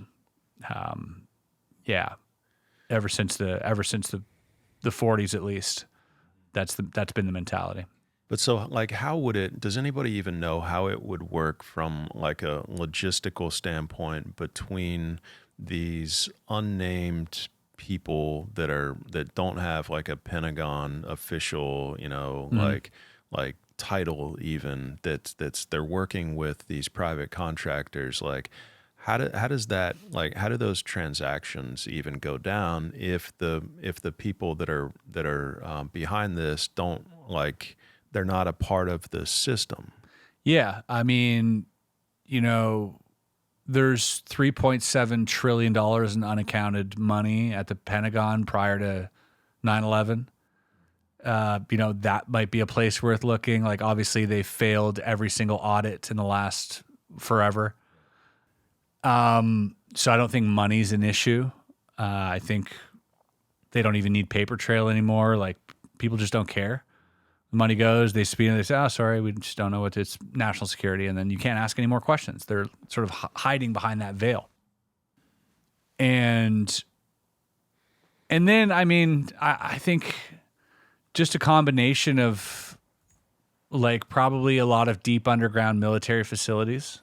ever since the 40s, at least, that's been the mentality. But so like, does anybody even know how it would work from like a logistical standpoint between these unnamed people that don't have like a Pentagon official, like title even, that's they're working with these private contractors? Like how do those transactions even go down if the people that are behind this don't, like, they're not a part of the system? Yeah, I mean, there's $3.7 trillion in unaccounted money at the Pentagon prior to 9/11. That might be a place worth looking. Like, obviously, they failed every single audit in the last forever. So I don't think money's an issue. I think they don't even need paper trail anymore. Like, people just don't care. The money goes, they speed and they say, oh, sorry, we just don't know what it's national security. And then you can't ask any more questions. They're sort of hiding behind that veil. And then, I mean, I think just a combination of, like, probably a lot of deep underground military facilities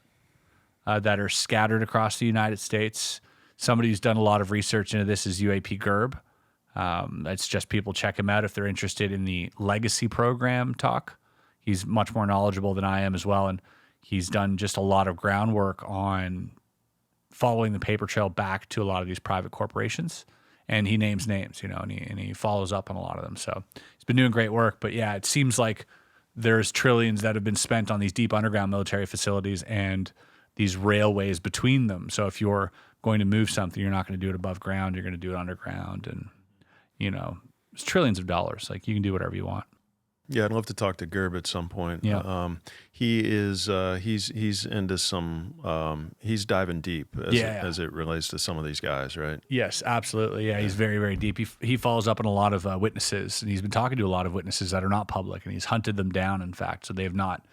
that are scattered across the United States. Somebody who's done a lot of research into this is UAP Gerb. It's just people check him out if they're interested in the legacy program talk. He's much more knowledgeable than I am as well, and he's done just a lot of groundwork on following the paper trail back to a lot of these private corporations. And he names names, and he follows up on a lot of them. So he's been doing great work. But yeah, it seems like there's trillions that have been spent on these deep underground military facilities and these railways between them. So if you're going to move something, you're not going to do it above ground. You're going to do it underground. And, it's trillions of dollars. Like, you can do whatever you want. Yeah, I'd love to talk to Gerb at some point. Yeah. He is he's into some he's diving deep as it relates to some of these guys, right? Yes, absolutely. Yeah, he's very, very deep. He follows up on a lot of witnesses, and he's been talking to a lot of witnesses that are not public, and he's hunted them down, in fact. So they have not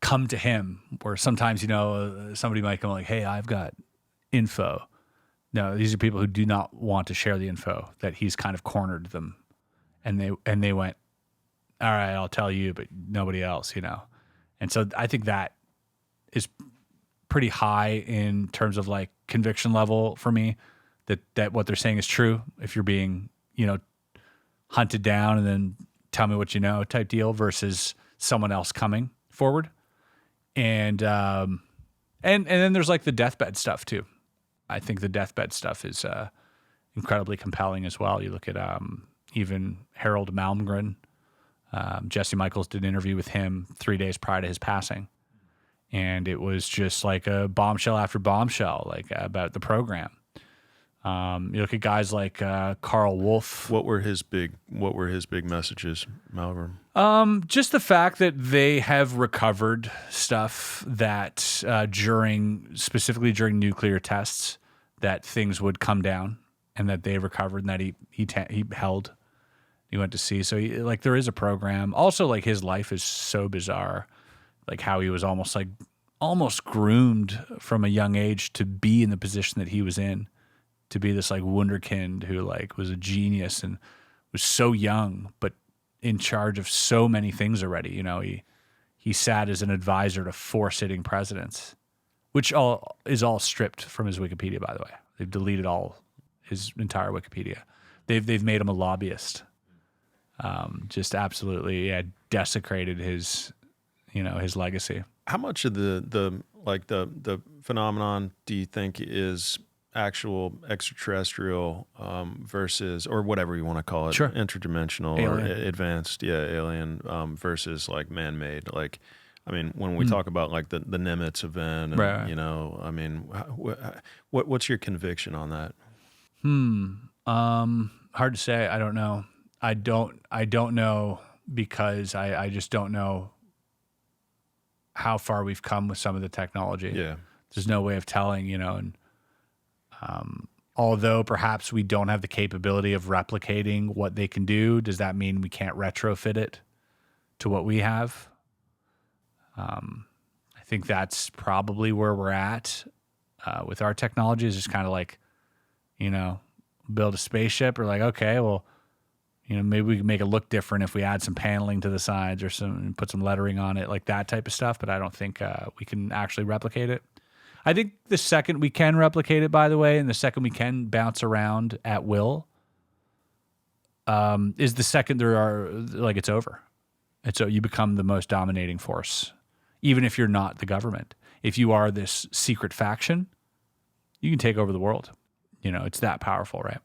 come to him, where sometimes, somebody might come like, hey, I've got info. No, these are people who do not want to share the info, that he's kind of cornered them. And they went, all right, I'll tell you, but nobody else, And so I think that is pretty high in terms of, like, conviction level for me, that what they're saying is true. If you're being, hunted down and then tell me what you know type deal, versus someone else coming forward. And then there's, like, the deathbed stuff too. I think the deathbed stuff is incredibly compelling as well. You look at even Harold Malmgren. Jesse Michaels did an interview with him 3 days prior to his passing. And it was just like a bombshell after bombshell, like, about the program. You look at guys like Carl Wolf. What were his big messages, Malcolm? Just the fact that they have recovered stuff that specifically during nuclear tests, that things would come down, and that they recovered, and that he held. He went to see. So there is a program. Also, like, his life is so bizarre, like how he was almost groomed from a young age to be in the position that he was in, to be this like wunderkind who like was a genius and was so young, but in charge of so many things already. You know, he sat as an advisor to 4 sitting presidents, which is all stripped from his Wikipedia, by the way. They've deleted all his entire Wikipedia. They've made him a lobbyist. Just absolutely desecrated his legacy. How much of the phenomenon do you think is actual extraterrestrial versus, or whatever you want to call it, sure, interdimensional alien, or advanced, alien versus like man-made? Like, I mean, when we talk about like the Nimitz event, and, right. you know, I mean, what's your conviction on that? Hard to say. I don't know. I don't know, because I just don't know how far we've come with some of the technology. Yeah. There's no way of telling, you know, and although perhaps we don't have the capability of replicating what they can do, does that mean we can't retrofit it to what we have? I think that's probably where we're at with our technology, is just kind of like, you know, build a spaceship, or like, okay, well, you know, maybe we can make it look different if we add some paneling to the sides or put some lettering on it, like that type of stuff. But I don't think we can actually replicate it. I think the second we can replicate it, by the way, and the second we can bounce around at will, is the second it's over. And so you become the most dominating force, even if you're not the government. If you are this secret faction, you can take over the world. You know, it's that powerful, right?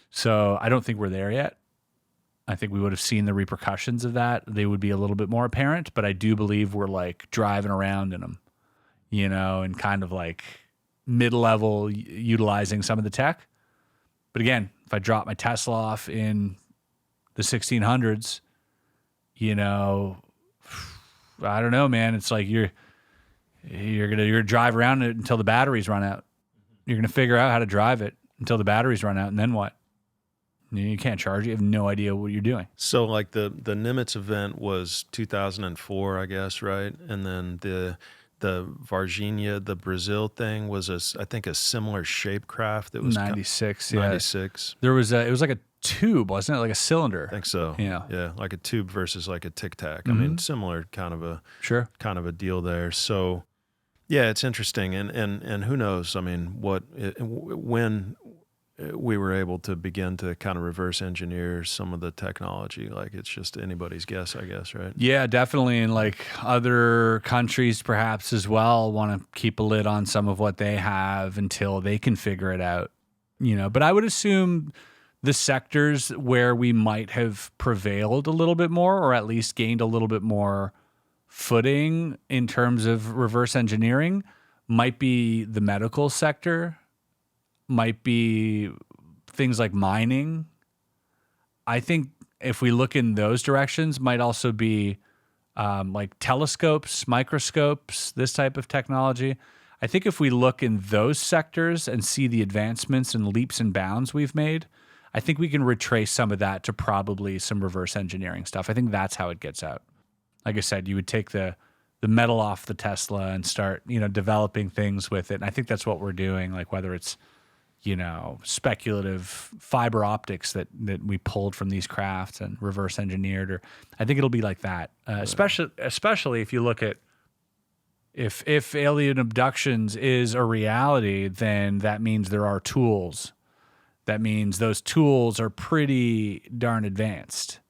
So I don't think we're there yet. I think we would have seen the repercussions of that. They would be a little bit more apparent, but I do believe we're like driving around in them, you know, and kind of like mid-level utilizing some of the tech. But again, if I drop my Tesla off in the 1600s, you know, I don't know, man. It's like you're gonna drive around it until the batteries run out. You're gonna figure out how to drive it until the batteries run out, and then what? You can't charge. You have no idea what you're doing. So like the Nimitz event was 2004, I guess, right? And then the Varginha, the Brazil thing was I think a similar shape craft. That was 96. 96. There was it was like a tube, wasn't it? Like a cylinder. I think so. Yeah, like a tube versus like a Tic Tac. I mean, similar kind of a deal there. So yeah, it's interesting, and who knows? I mean, when we were able to begin to kind of reverse engineer some of the technology. Like, it's just anybody's guess, I guess, right? Yeah, definitely. And like other countries perhaps as well want to keep a lid on some of what they have until they can figure it out, you know. But I would assume the sectors where we might have prevailed a little bit more, or at least gained a little bit more footing in terms of reverse engineering, might be the medical sector, might be things like mining. I think if we look in those directions, might also be like telescopes, microscopes, this type of technology. I think if we look in those sectors and see the advancements and leaps and bounds we've made, I think we can retrace some of that to probably some reverse engineering stuff. I think that's how it gets out. Like I said, you would take the metal off the Tesla and start, you know, developing things with it. And I think that's what we're doing, like whether it's, you know, speculative fiber optics that we pulled from these crafts and reverse engineered, or I think it'll be like that. Especially if you look at if alien abductions is a reality, then that means there are tools. That means those tools are pretty darn advanced.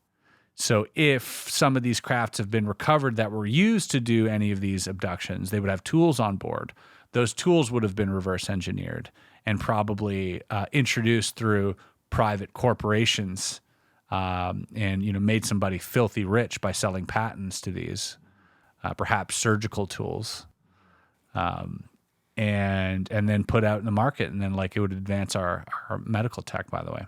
So if some of these crafts have been recovered that were used to do any of these abductions, they would have tools on board. Those tools would have been reverse engineered and probably introduced through private corporations, and, you know, made somebody filthy rich by selling patents to these, perhaps surgical tools. And and then put out in the market, and then like it would advance our medical tech, by the way.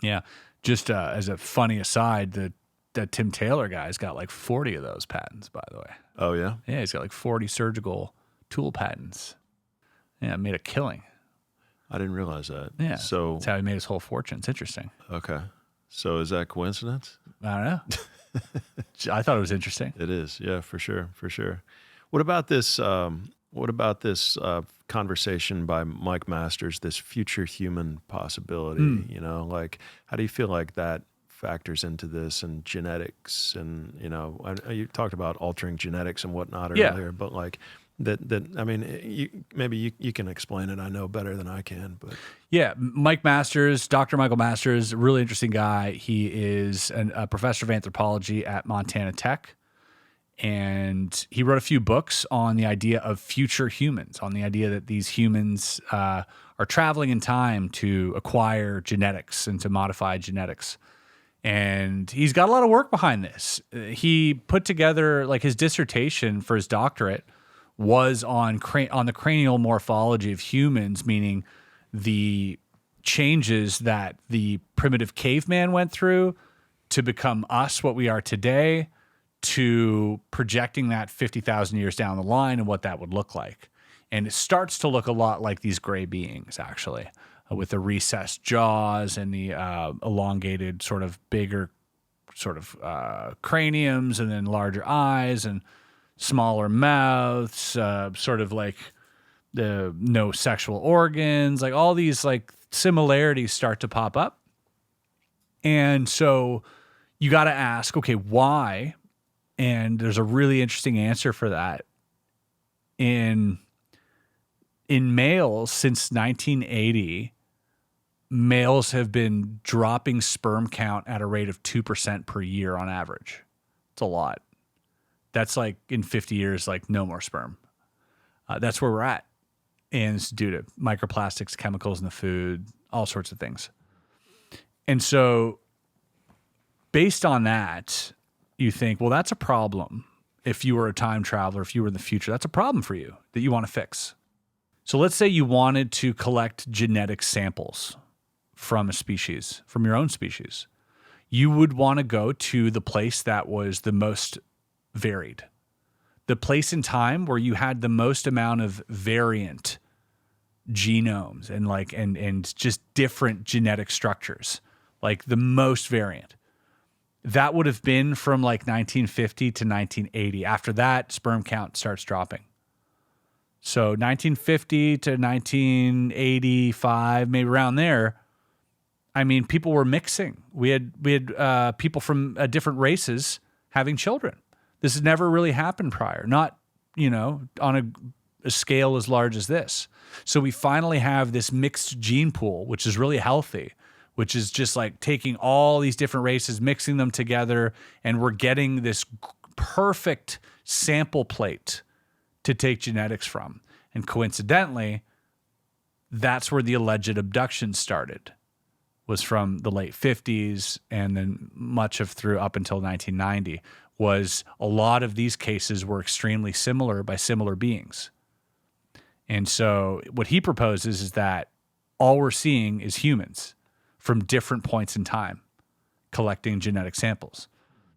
Yeah. Just as a funny aside, the Tim Taylor guy's got like 40 of those patents, by the way. Oh, yeah? Yeah, he's got like 40 surgical tool patents. Yeah, made a killing. I didn't realize that. Yeah. So that's how he made his whole fortune. It's interesting. okay. So is that coincidence? I don't know. I thought it was interesting. It is. Yeah, for sure. For sure. What about this? Conversation by Mike Masters, this future human possibility? You know, like, how do you feel like that factors into this, and genetics, and you talked about altering genetics and whatnot earlier, but like that I mean, maybe you can explain it. I know better than I can, but yeah, Mike Masters, Dr. Michael Masters, really interesting guy. He is a professor of anthropology at Montana Tech. And he wrote a few books on the idea of future humans, on the idea that these humans are traveling in time to acquire genetics and to modify genetics. And he's got a lot of work behind this. He put together, like, his dissertation for his doctorate was on the cranial morphology of humans, meaning the changes that the primitive caveman went through to become us, what we are today, to projecting that 50,000 years down the line and what that would look like. And it starts to look a lot like these gray beings, actually, with the recessed jaws and the elongated, sort of bigger sort of craniums, and then larger eyes and smaller mouths, sort of like the no sexual organs, like all these like similarities start to pop up. And so you got to ask, okay, why? And there's a really interesting answer for that. In males, since 1980, males have been dropping sperm count at a rate of 2% per year on average. It's a lot. That's like in 50 years, like no more sperm. That's where we're at. And it's due to microplastics, chemicals in the food, all sorts of things. And so based on that, you think, well, that's a problem. If you were a time traveler, if you were in the future, that's a problem for you that you want to fix. So let's say you wanted to collect genetic samples from a species, from your own species. You would want to go to the place that was the most varied, the place in time where you had the most amount of variant genomes and just different genetic structures, like the most variant. That would have been from like 1950 to 1980. After that, sperm count starts dropping. So 1950 to 1985, maybe around there, I mean, people were mixing. We had people from different races having children. This has never really happened prior, not, on a scale as large as this. So we finally have this mixed gene pool, which is really healthy, which is just like taking all these different races, mixing them together, and we're getting this perfect sample plate to take genetics from. And coincidentally, that's where the alleged abduction started, was from the late 50s, and then much of through up until 1990, was a lot of these cases were extremely similar by similar beings. And so what he proposes is that all we're seeing is humans from different points in time collecting genetic samples.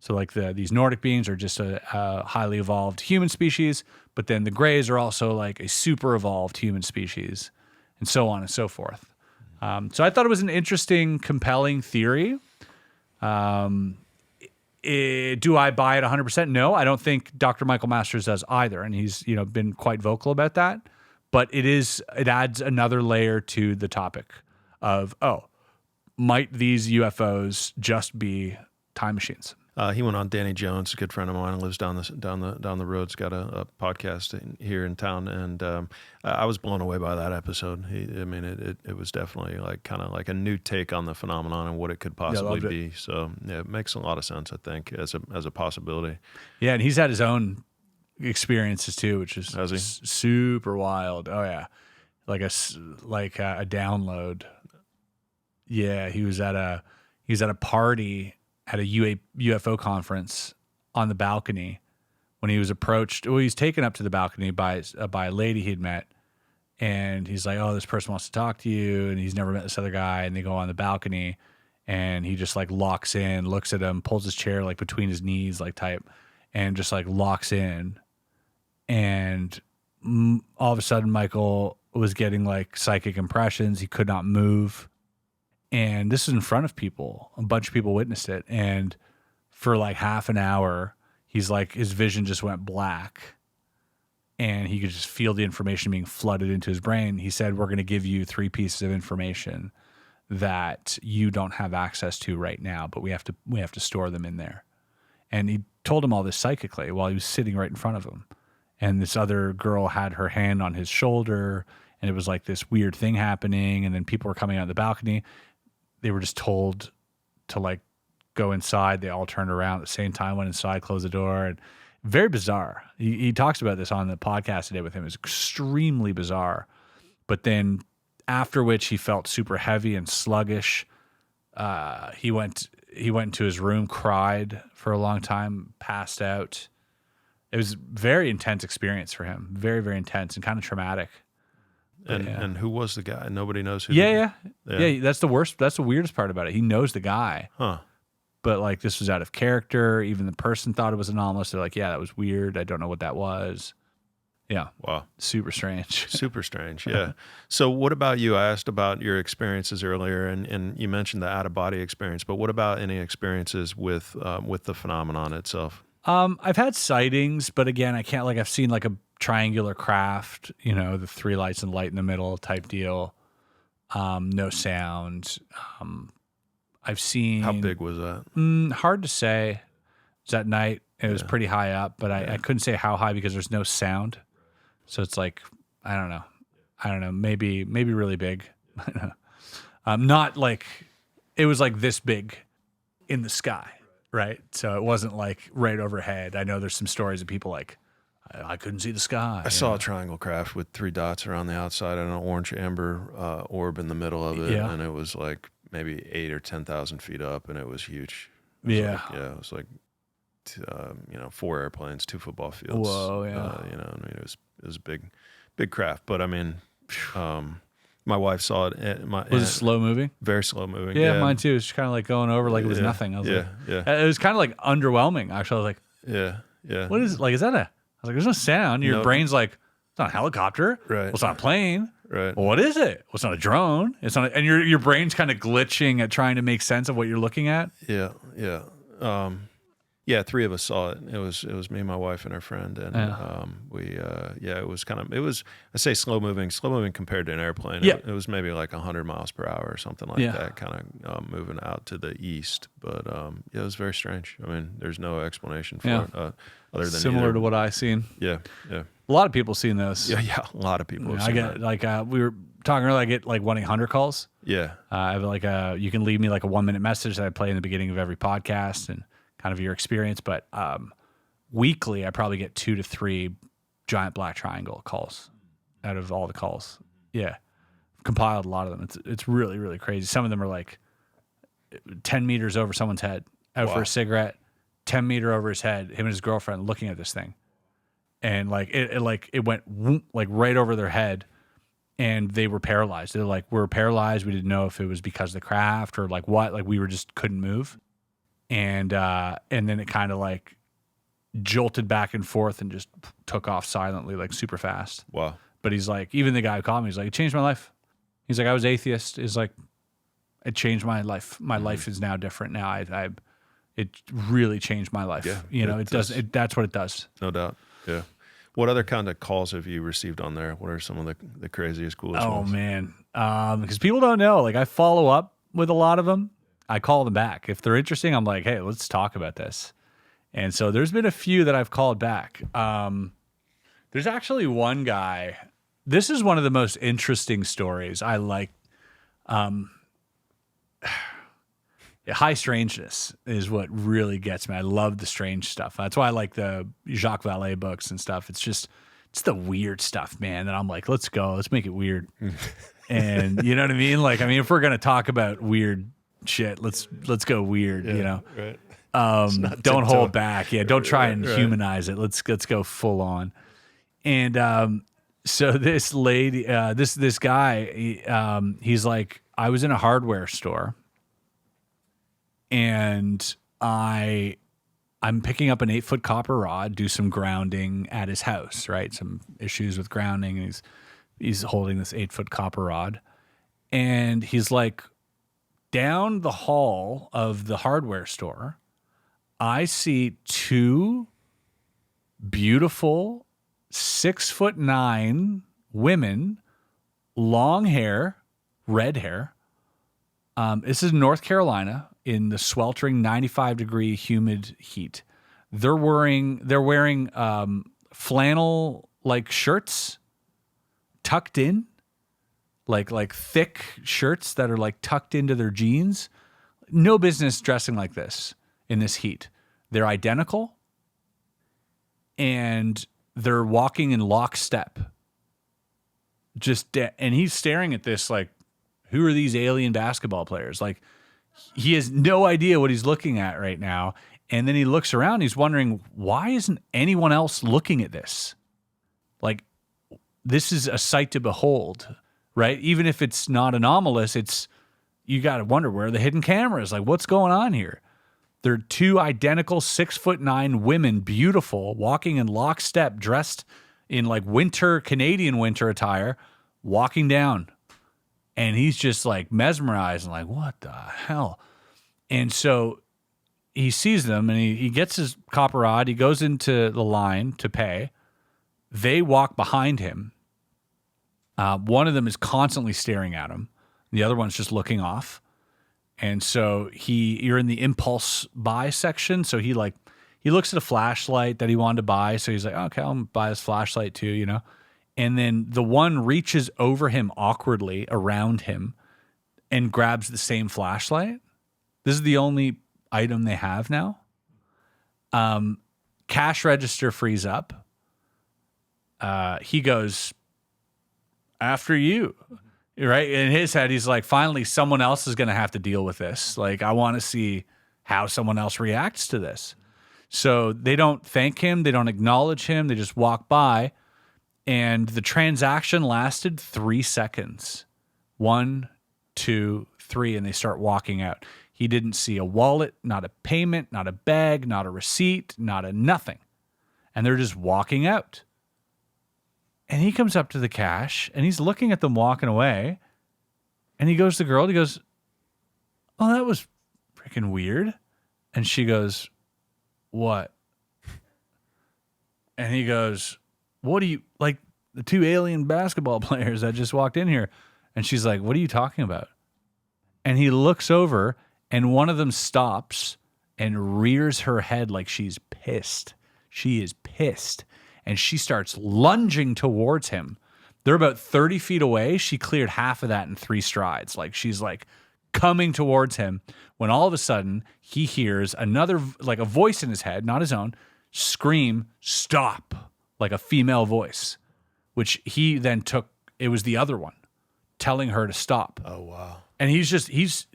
So like these Nordic beings are just a highly evolved human species, but then the Greys are also like a super evolved human species, and so on and so forth. So I thought it was an interesting, compelling theory. Do I buy it 100%? No, I don't think Dr. Michael Masters does either, and he's been quite vocal about that. But it adds another layer to the topic of, might these UFOs just be time machines? He went on Danny Jones, a good friend of mine, lives down the road. He's got a podcast here in town, and I was blown away by that episode. It was definitely like kind of like a new take on the phenomenon and what it could possibly be. So yeah, it makes a lot of sense, I think, as a possibility. Yeah, and he's had his own experiences too, which is super wild. Oh yeah, like a download. Yeah, he was at a party at a UFO conference on the balcony when he was approached. Well, he was taken up to the balcony by a lady he'd met, And he's like, oh, this person wants to talk to you. And he's never met this other guy. And they go on the balcony and he just like locks in, looks at him, pulls his chair like between his knees, like type, and just like locks in. And all of a sudden, Michael was getting like psychic impressions. He could not move. And this is in front of people. A bunch of people witnessed it. And for like half an hour, he's like, his vision just went black. And he could just feel the information being flooded into his brain. He said, we're going to give you 3 pieces of information that you don't have access to right now, but we have to store them in there. And he told him all this psychically while he was sitting right in front of him. And this other girl had her hand on his shoulder, and it was like this weird thing happening. And then people were coming out the balcony. They were just told to like go inside. They all turned around at the same time, went inside, closed the door, and very bizarre. He talks about this on the podcast today with him. It's extremely bizarre. But then after which he felt super heavy and sluggish. He went into his room, cried for a long time, passed out. It was a very intense experience for him. Very, very intense and kind of traumatic. And who was the guy? Nobody knows who. Yeah. That's the worst. That's the weirdest part about it. He knows the guy. Huh. But like this was out of character. Even the person thought it was anomalous. They're like, yeah, that was weird. I don't know what that was. Yeah. Wow. Super strange. Super strange. Yeah. So what about you? I asked about your experiences earlier, and you mentioned the out-of-body experience, but what about any experiences with the phenomenon itself? I've had sightings, but again, I can't, like, I've seen like a triangular craft, the 3 lights and light in the middle type deal. No sound. I've seen. How big was that? Hard to say. It was at night. It was pretty high up, but I couldn't say how high because there's no sound. So it's like, I don't know. Maybe really big. Not like, it was like this big in the sky, right? So it wasn't like right overhead. I know there's some stories of people like, I couldn't see the sky. I saw a triangle craft with 3 dots around the outside and an orange amber orb in the middle of it. And it was like maybe 8 or 10,000 feet up, and it was huge. It was like 4 airplanes, 2 football fields. Whoa, yeah. I mean, it was a big craft. But I mean, my wife saw it. Was it slow moving? Very slow moving. Yeah, mine too. It was kind of like going over like it was nothing. I was like, it was kind of like underwhelming. Actually, I was like, yeah. What is it? Like? Is that I was like, there's no sound. Your brain's like, it's not a helicopter. Right. Well, it's not a plane. Right. Well, what is it? Well, it's not a drone. It's not. And your brain's kind of glitching at trying to make sense of what you're looking at. Yeah. 3 of us saw it. It was me, my wife, and our friend, and it was I say slow moving compared to an airplane. Yeah. It was maybe like 100 miles per hour or something like that, kind of moving out to the east. But it was very strange. I mean, there's no explanation for it other than similar to what I seen. Yeah. A lot of people seen this. Yeah, a lot of people. I get like we were talking earlier. I get like 1-800 calls. Yeah. I have like you can leave me like a 1-minute message that I play in the beginning of every podcast and kind of your experience. But weekly, I probably get 2 to 3 giant black triangle calls out of all the calls. Yeah, I've compiled a lot of them. It's really, really crazy. Some of them are like 10 meters over someone's head, out for a cigarette. 10 meter over his head, him and his girlfriend looking at this thing. And like it went whoop, like right over their head, and they were paralyzed. They're like, we're paralyzed. We didn't know if it was because of the craft or like what. Like we were just couldn't move. And then it kind of like jolted back and forth and just took off silently, like super fast. Wow. But he's like, even the guy who called me, he's like, it changed my life. He's like, I was atheist. He's like, it changed my life. My life is now different now. It really changed my life. Yeah, it does. That's what it does. No doubt. Yeah. What other kind of calls have you received on there? What are some of the craziest, coolest ones? Oh man. Because people don't know, like I follow up with a lot of them. I call them back. If they're interesting, I'm like, hey, let's talk about this. And so there's been a few that I've called back. There's actually one guy. This is one of the most interesting stories. I like. High strangeness is what really gets me. I love the strange stuff. That's why I like the Jacques Vallée books and stuff. It's the weird stuff, man. And I'm like, let's go. Let's make it weird. And you know what I mean? Like, I mean, if we're going to talk about weird shit, let's go weird, Right. Don't hold back. Yeah. Don't try and humanize it. Let's go full on. And So this lady, this guy, he's like, I was in a hardware store, and I'm picking up an 8-foot copper rod, do some grounding at his house, right? Some issues with grounding, and he's holding this 8-foot copper rod, and he's like, down the hall of the hardware store, I see 2 beautiful 6'9" women, long hair, red hair. This is North Carolina in the sweltering 95-degree humid heat. They're wearing flannel like shirts tucked in, like thick shirts that are like tucked into their jeans. No business dressing like this in this heat. They're identical, and they're walking in lockstep. And he's staring at this like, who are these alien basketball players? Like, he has no idea what he's looking at right now. And then he looks around, he's wondering, why isn't anyone else looking at this? Like, this is a sight to behold, right? Even if it's not anomalous, you got to wonder, where are the hidden cameras? Like, what's going on here? They're 2 identical 6'9" women, beautiful, walking in lockstep, dressed in like Canadian winter attire, walking down. And he's just like mesmerized and like, what the hell? And so he sees them, and he gets his copper rod. He goes into the line to pay. They walk behind him. One of them is constantly staring at him. The other one's just looking off. And so you're in the impulse buy section. So he looks at a flashlight that he wanted to buy. So he's like, okay, I'll buy this flashlight too, you know? And then the one reaches over him awkwardly around him and grabs the same flashlight. This is the only item they have now. Cash register frees up. He goes, after you. Right? In his head, he's like, finally, someone else is going to have to deal with this. Like, I want to see how someone else reacts to this. So they don't thank him. They don't acknowledge him. They just walk by. And the transaction lasted 3 seconds. 1, 2, 3, and they start walking out. He didn't see a wallet, not a payment, not a bag, not a receipt, not a nothing. And they're just walking out. And he comes up to the cash, and he's looking at them walking away. And he goes to the girl, he goes, oh, that was freaking weird. And she goes, what? And he goes, what do you, like the 2 alien basketball players that just walked in here? And she's like, what are you talking about? And he looks over, and one of them stops and rears her head like she's pissed. She is pissed. And she starts lunging towards him. They're about 30 feet away. She cleared half of that in 3 strides. Like, she's like coming towards him, when all of a sudden he hears another, like a voice in his head, not his own, scream, stop, like a female voice, which he then took, it was the other one telling her to stop. Oh, wow. And he's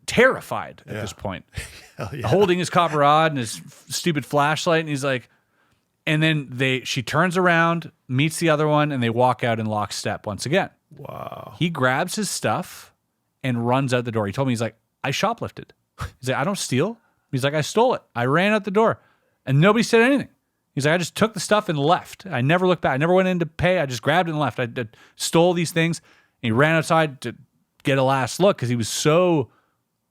terrified at this point, holding his copper rod and his stupid flashlight. And he's like, and then she turns around, meets the other one, and they walk out in lockstep once again. Wow. He grabs his stuff and runs out the door. He told me, he's like, I shoplifted. He's like, I don't steal. He's like, I stole it. I ran out the door, and nobody said anything. He's like, I just took the stuff and left. I never looked back. I never went in to pay. I just grabbed it and left. I stole these things. And he ran outside to get a last look because he was so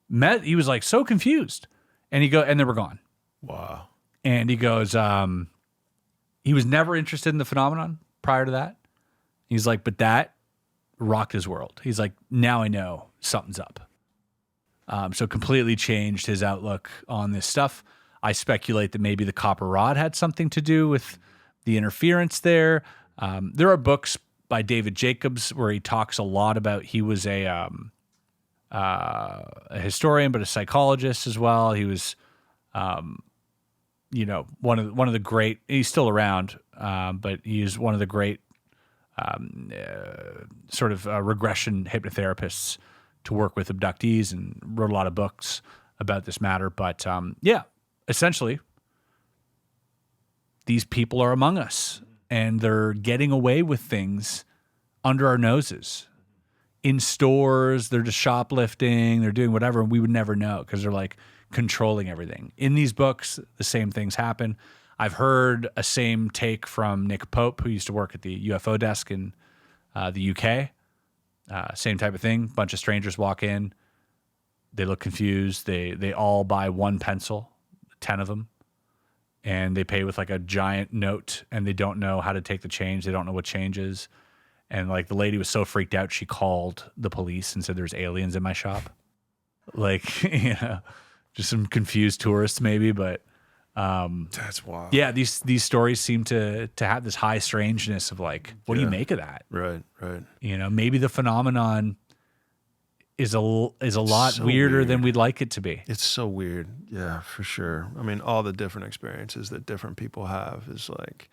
like so confused. And and they were gone. Wow. And he goes, he was never interested in the phenomenon prior to that. He's like, but that rocked his world. He's like, now I know something's up. So completely changed his outlook on this stuff. I speculate that maybe the copper rod had something to do with the interference there. There are books by David Jacobs where he talks a lot about, he was a historian, but a psychologist as well. He was, one of the great, he's still around, but he's one of the great sort of regression hypnotherapists to work with abductees, and wrote a lot of books about this matter. But essentially, these people are among us. and they're getting away with things under our noses. In stores, they're just shoplifting, they're doing whatever, and we would never know because they're like controlling everything. In these books, the same things happen. I've heard a same take from Nick Pope, who used to work at the UFO desk in the UK. Same type of thing. Bunch of strangers walk in. They look confused. They all buy one pencil, 10 of them, and they pay with like a giant note, and they don't know how to take the change. They don't know what change is. And like the lady was so freaked out, she called the police and said there's aliens in my shop. Like, you know, just some confused tourists maybe, but that's wild. yeah, these stories seem to have this high strangeness of like, what do you make of that? Right. You know, maybe the phenomenon is a lot So weirder weird. than we'd like it to be. It's so weird. Yeah, for sure. I mean, all the different experiences that different people have is like,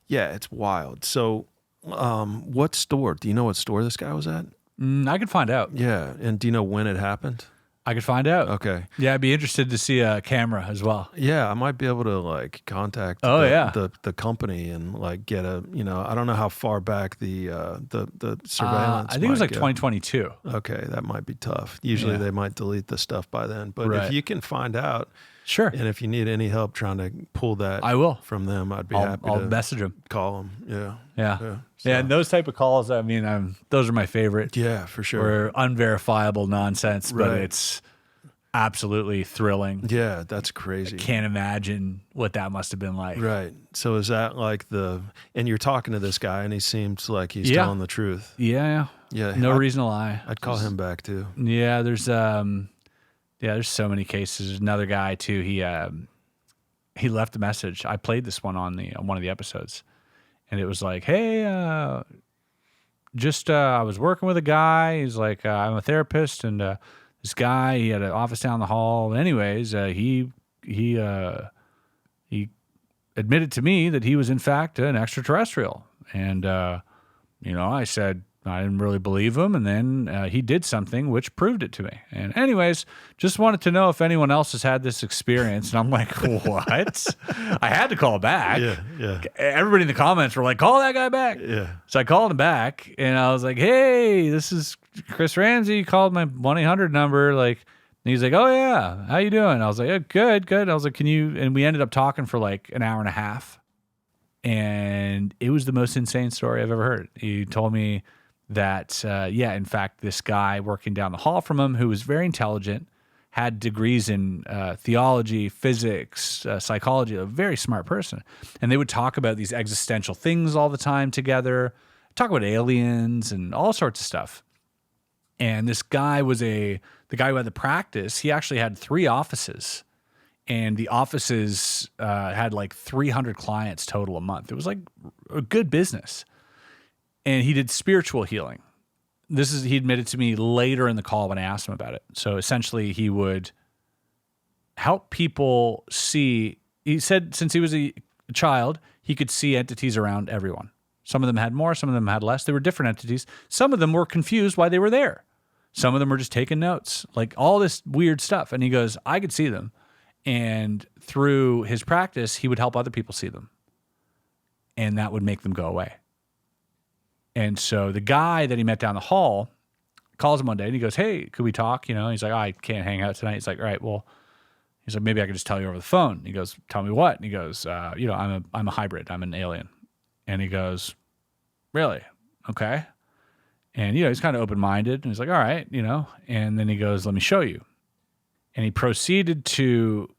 yeah, it's wild. So, what store? Do you know what store this guy was at? I could find out. Yeah. And do you know when it happened? I could find out. Okay. Yeah, I'd be interested to see a camera as well. Yeah, I might be able to like contact the company and like get a, you know, I don't know how far back the surveillance. I think it was like might go. 2022. Okay, that might be tough. Usually they might delete the stuff by then, but Right. if you can find out, Sure. and if you need any help trying to pull that, I will. from them. I'd be happy I'll to message them. call them. Yeah, Yeah. so- Yeah, and those type of calls, I mean, those are my favorite. yeah, for sure. Or unverifiable nonsense, but Right. it's absolutely thrilling. Yeah, that's crazy. Can't imagine what that must have been like. Right. So is that like and you're talking to this guy and he seems like he's Yeah. telling the truth. Yeah. Yeah. No reason to lie. I'd call him back too. Yeah, there's so many cases. There's another guy too. He left a message. I played this one on one of the episodes, and it was like, "Hey, I was working with a guy. He's like, I'm a therapist, and this guy, he had an office down the hall. Anyways, he admitted to me that he was in fact an extraterrestrial, and I said I didn't really believe him, and then he did something which proved it to me. And anyways, just wanted to know if anyone else has had this experience." And I'm like, what? I had to call back. Yeah. Everybody in the comments were like, call that guy back. Yeah. So I called him back, and I was like, hey, this is Chris Ramsay. He called my 1-800 number. Like, and he's like, oh yeah, how you doing? I was like, oh, good. I was like, can you? And we ended up talking for like an hour and a half, and it was the most insane story I've ever heard. He told me that, in fact, this guy working down the hall from him, who was very intelligent, had degrees in theology, physics, psychology, a very smart person. And they would talk about these existential things all the time together, talk about aliens and all sorts of stuff. And this guy was the guy who had the practice. He actually had 3 offices, and the offices had like 300 clients total a month. It was like a good business. And he did spiritual healing. He admitted to me later in the call when I asked him about it. So essentially he would help people see. He said since he was a child, he could see entities around everyone. Some of them had more, some of them had less. They were different entities. Some of them were confused why they were there. Some of them were just taking notes, like all this weird stuff. And he goes, I could see them. And through his practice, he would help other people see them. And that would make them go away. And so the guy that he met down the hall calls him one day and he goes, hey, could we talk? He's like, I can't hang out tonight. He's like, all right, well, he's like, maybe I could just tell you over the phone. He goes, tell me what? And he goes, I'm a hybrid. I'm an alien. And he goes, really? Okay. And, he's kind of open-minded. And he's like, all right, and then he goes, let me show you. And he proceeded to,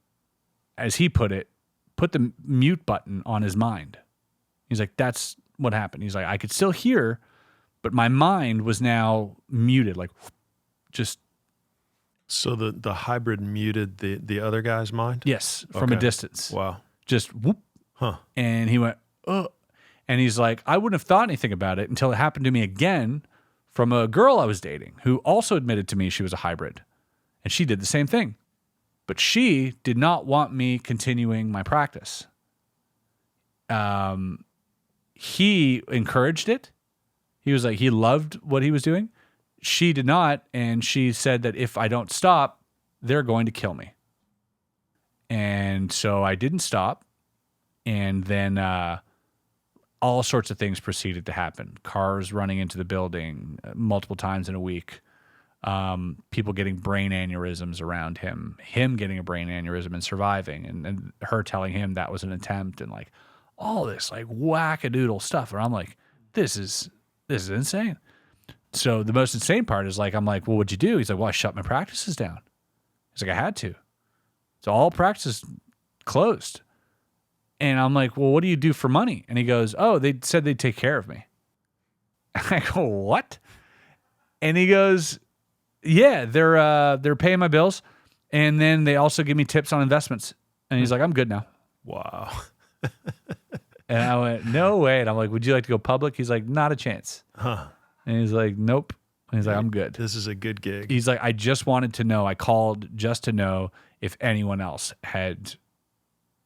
as he put it, put the mute button on his mind. He's like, that's what happened. He's like, I could still hear, but my mind was now muted, like just. So the hybrid muted the other guy's mind? Yes, from a distance. Wow. Just whoop. Huh. And he went, oh. And he's like, I wouldn't have thought anything about it until it happened to me again from a girl I was dating who also admitted to me she was a hybrid. And she did the same thing. But she did not want me continuing my practice. He encouraged it. He was like, he loved what he was doing. She did not. And she said that if I don't stop, they're going to kill me. And so I didn't stop. And then all sorts of things proceeded to happen. Cars running into the building multiple times in a week. People getting brain aneurysms around him getting a brain aneurysm and surviving, and her telling him that was an attempt, and like all this like wackadoodle stuff. And I'm like, this is insane. So the most insane part is like, I'm like, well, what'd you do? He's like, well, I shut my practices down. He's like, I had to. So all practices closed. And I'm like, well, what do you do for money? And he goes, oh, they said they'd take care of me. I go, what? And he goes, yeah, they're paying my bills, and then they also give me tips on investments. And he's like, I'm good now. Wow. And I went, no way. And I'm like, would you like to go public? He's like, not a chance. Huh. And he's like, nope. And he's like, I'm good. This is a good gig. He's like, I just wanted to know. I called just to know if anyone else had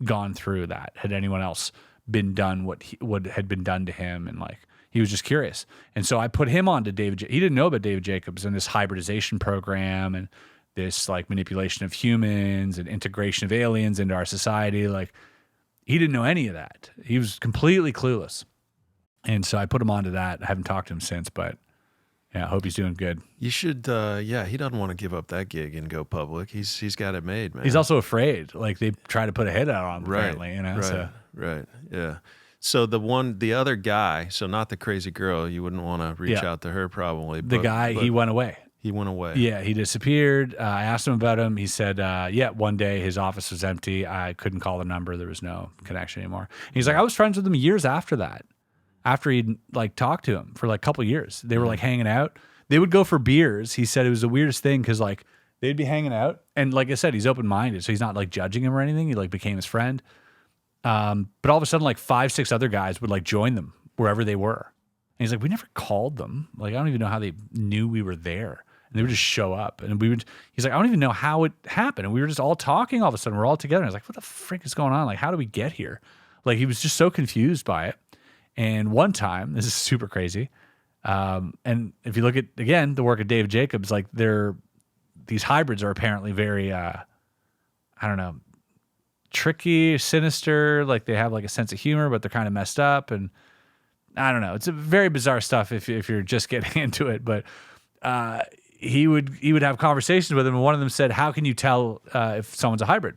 gone through that. Had anyone else been done what had been done to him? And like, he was just curious. And so I put him on to David. He didn't know about David Jacobs and this hybridization program and this like manipulation of humans and integration of aliens into our society. Like, he didn't know any of that. He was completely clueless. And so I put him onto that. I haven't talked to him since, but yeah, I hope he's doing good. You should, he doesn't want to give up that gig and go public. He's got it made, man. He's also afraid. Like, they try to put a hit out on him, right, apparently, you know? Right, so. right, yeah. So the other guy, so not the crazy girl, you wouldn't want to reach out to her probably. The guy, he went away. He went away. Yeah, he disappeared. I asked him about him. He said, one day his office was empty. I couldn't call the number. There was no connection anymore. He's like, I was friends with him years after that. After he'd like talked to him for like a couple of years. They were like hanging out. They would go for beers. He said it was the weirdest thing because like they'd be hanging out. And like I said, he's open-minded. So he's not like judging him or anything. He like became his friend. But all of a sudden like 5-6 other guys would like join them wherever they were. And he's like, we never called them. Like, I don't even know how they knew we were there. And they would just show up. And he's like, I don't even know how it happened. And we were just all talking all of a sudden. We're all together. And I was like, what the frick is going on? Like, how do we get here? Like, he was just so confused by it. And one time, this is super crazy. And if you look at, again, the work of David Jacobs, like these hybrids are apparently very, tricky, sinister. Like, they have like a sense of humor, but they're kind of messed up. And I don't know. It's a very bizarre stuff if you're just getting into it. But he would have conversations with him, and one of them said, how can you tell if someone's a hybrid?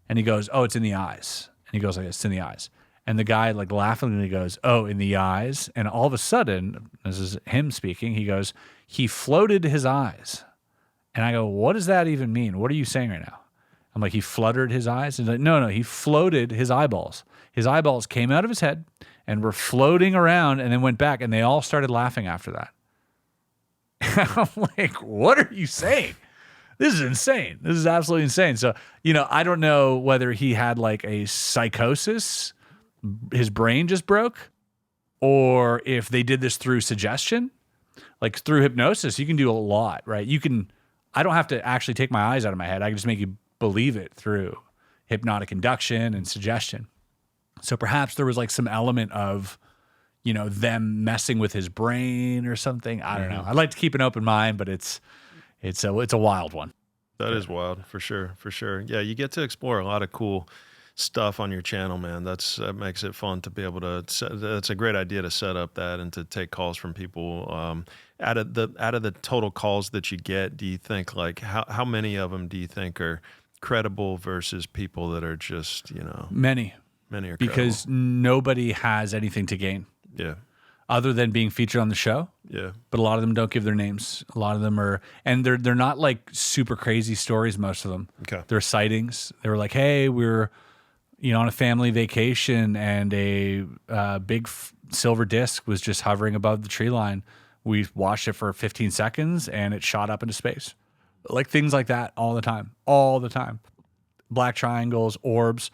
And he goes, oh, it's in the eyes. And he goes, like, it's in the eyes. And the guy like laughingly goes, oh, in the eyes. And all of a sudden, this is him speaking, he goes, he floated his eyes. And I go, what does that even mean? What are you saying right now? I'm like, he fluttered his eyes? And he's like, no, he floated his eyeballs. His eyeballs came out of his head and were floating around and then went back, and they all started laughing after that. I'm like, what are you saying? This is insane. This is absolutely insane. So, I don't know whether he had like a psychosis, his brain just broke, or if they did this through suggestion. Like, through hypnosis, you can do a lot, right? I don't have to actually take my eyes out of my head. I can just make you believe it through hypnotic induction and suggestion. So perhaps there was like some element of, them messing with his brain or something. I don't know. I'd like to keep an open mind, but it's a wild one. That is wild, for sure, for sure. Yeah, you get to explore a lot of cool stuff on your channel, man. That makes it fun to be able to. That's a great idea to set up that and to take calls from people. Out of the total calls that you get, do you think like how many of them do you think are credible versus people that are just Many are credible? Because nobody has anything to gain. Yeah. Other than being featured on the show. Yeah. But a lot of them don't give their names. A lot of them are, and they're not like super crazy stories. Most of them. Okay. They're sightings. They were like, hey, we're on a family vacation, and a big silver disc was just hovering above the tree line. We watched it for 15 seconds, and it shot up into space. Like, things like that all the time. Black triangles, orbs.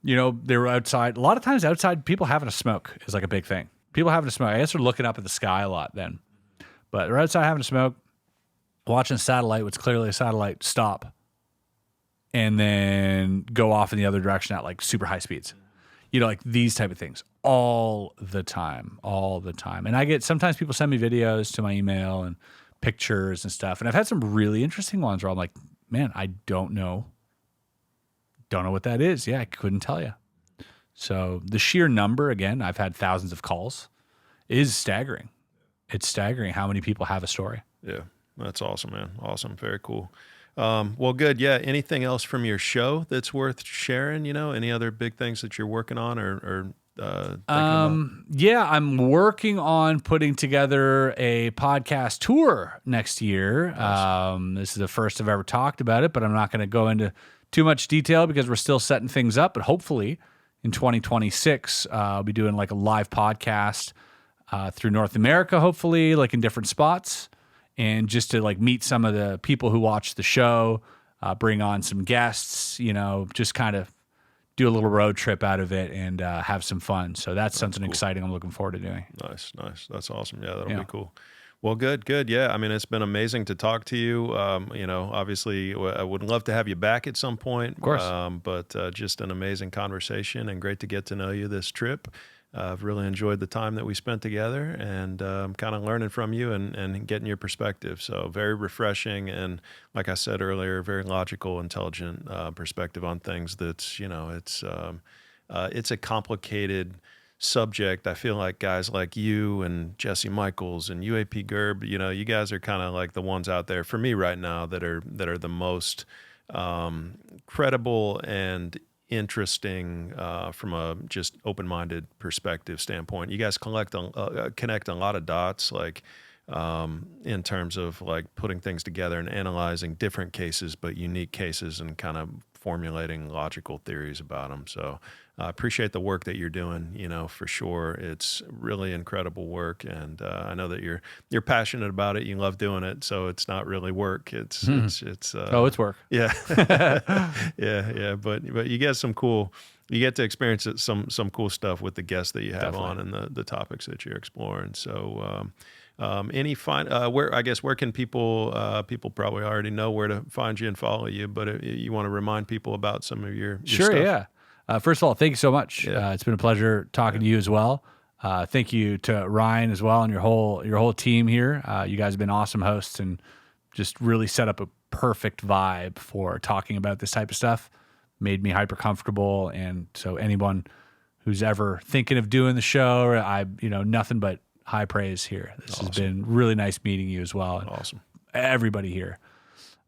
They were outside. A lot of times outside, people having a smoke is like a big thing. People having a smoke. I guess they're looking up at the sky a lot then. But they're outside having a smoke, watching a satellite, what's clearly a satellite, stop, and then go off in the other direction at like super high speeds. Like these type of things all the time. And sometimes people send me videos to my email and pictures and stuff. And I've had some really interesting ones where I'm like, man, I don't know what that is. Yeah, I couldn't tell you. So the sheer number, again, I've had thousands of calls, is staggering. It's staggering how many people have a story. Yeah, that's awesome, man. Awesome. Very cool. Well, good. Yeah. Anything else from your show that's worth sharing? Any other big things that you're working on or thinking about? Yeah, I'm working on putting together a podcast tour next year. Nice. This is the first I've ever talked about it, but I'm not going to go into too much detail because we're still setting things up. But hopefully in 2026, I'll be doing like a live podcast through North America, hopefully like in different spots, and just to like meet some of the people who watch the show, bring on some guests, just kind of do a little road trip out of it and have some fun. So that's something cool. exciting I'm looking forward to doing. Nice. That's awesome. Yeah, that'll be cool. Well, good. Yeah, I mean, it's been amazing to talk to you. Obviously, I would love to have you back at some point. Of course. But just an amazing conversation and great to get to know you this trip. I've really enjoyed the time that we spent together and kind of learning from you and getting your perspective. So very refreshing and, like I said earlier, very logical, intelligent perspective on things. That's it's a complicated subject. I feel like guys like you and Jesse Michaels and UAP Gerb, you guys are kind of like the ones out there for me right now that are the most credible and interesting from a just open-minded perspective standpoint. You guys connect a lot of dots, like in terms of like putting things together and analyzing different cases, but unique cases, and kind of formulating logical theories about them. So I appreciate the work that you're doing, for sure. It's really incredible work. And I know that you're passionate about it. You love doing it. So it's not really work. It's It's work. Yeah. Yeah. But you get you get to experience some cool stuff with the guests that you have on and the topics that you're exploring. So, any where can people probably already know where to find you and follow you, but if you want to remind people about some of your Sure, stuff. yeah. First of all, thank you so much. Yeah. It's been a pleasure talking to you as well. Thank you to Ryan as well and your whole team here. You guys have been awesome hosts and just really set up a perfect vibe for talking about this type of stuff. Made me hyper comfortable, and so anyone who's ever thinking of doing the show, nothing but high praise here. This has been really nice meeting you as well. Awesome. Everybody here.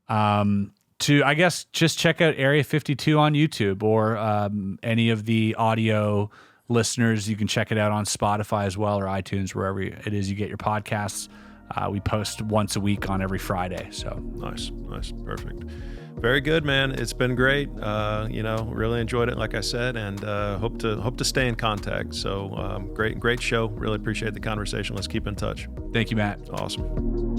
I guess just check out Area 52 on YouTube, or any of the audio listeners. You can check it out on Spotify as well, or iTunes, wherever it is you get your podcasts. We post once a week on every Friday. So nice. Perfect. Very good, man. It's been great. Really enjoyed it, like I said, and hope to stay in contact. So great show. Really appreciate the conversation. Let's keep in touch. Thank you, Matt. Awesome.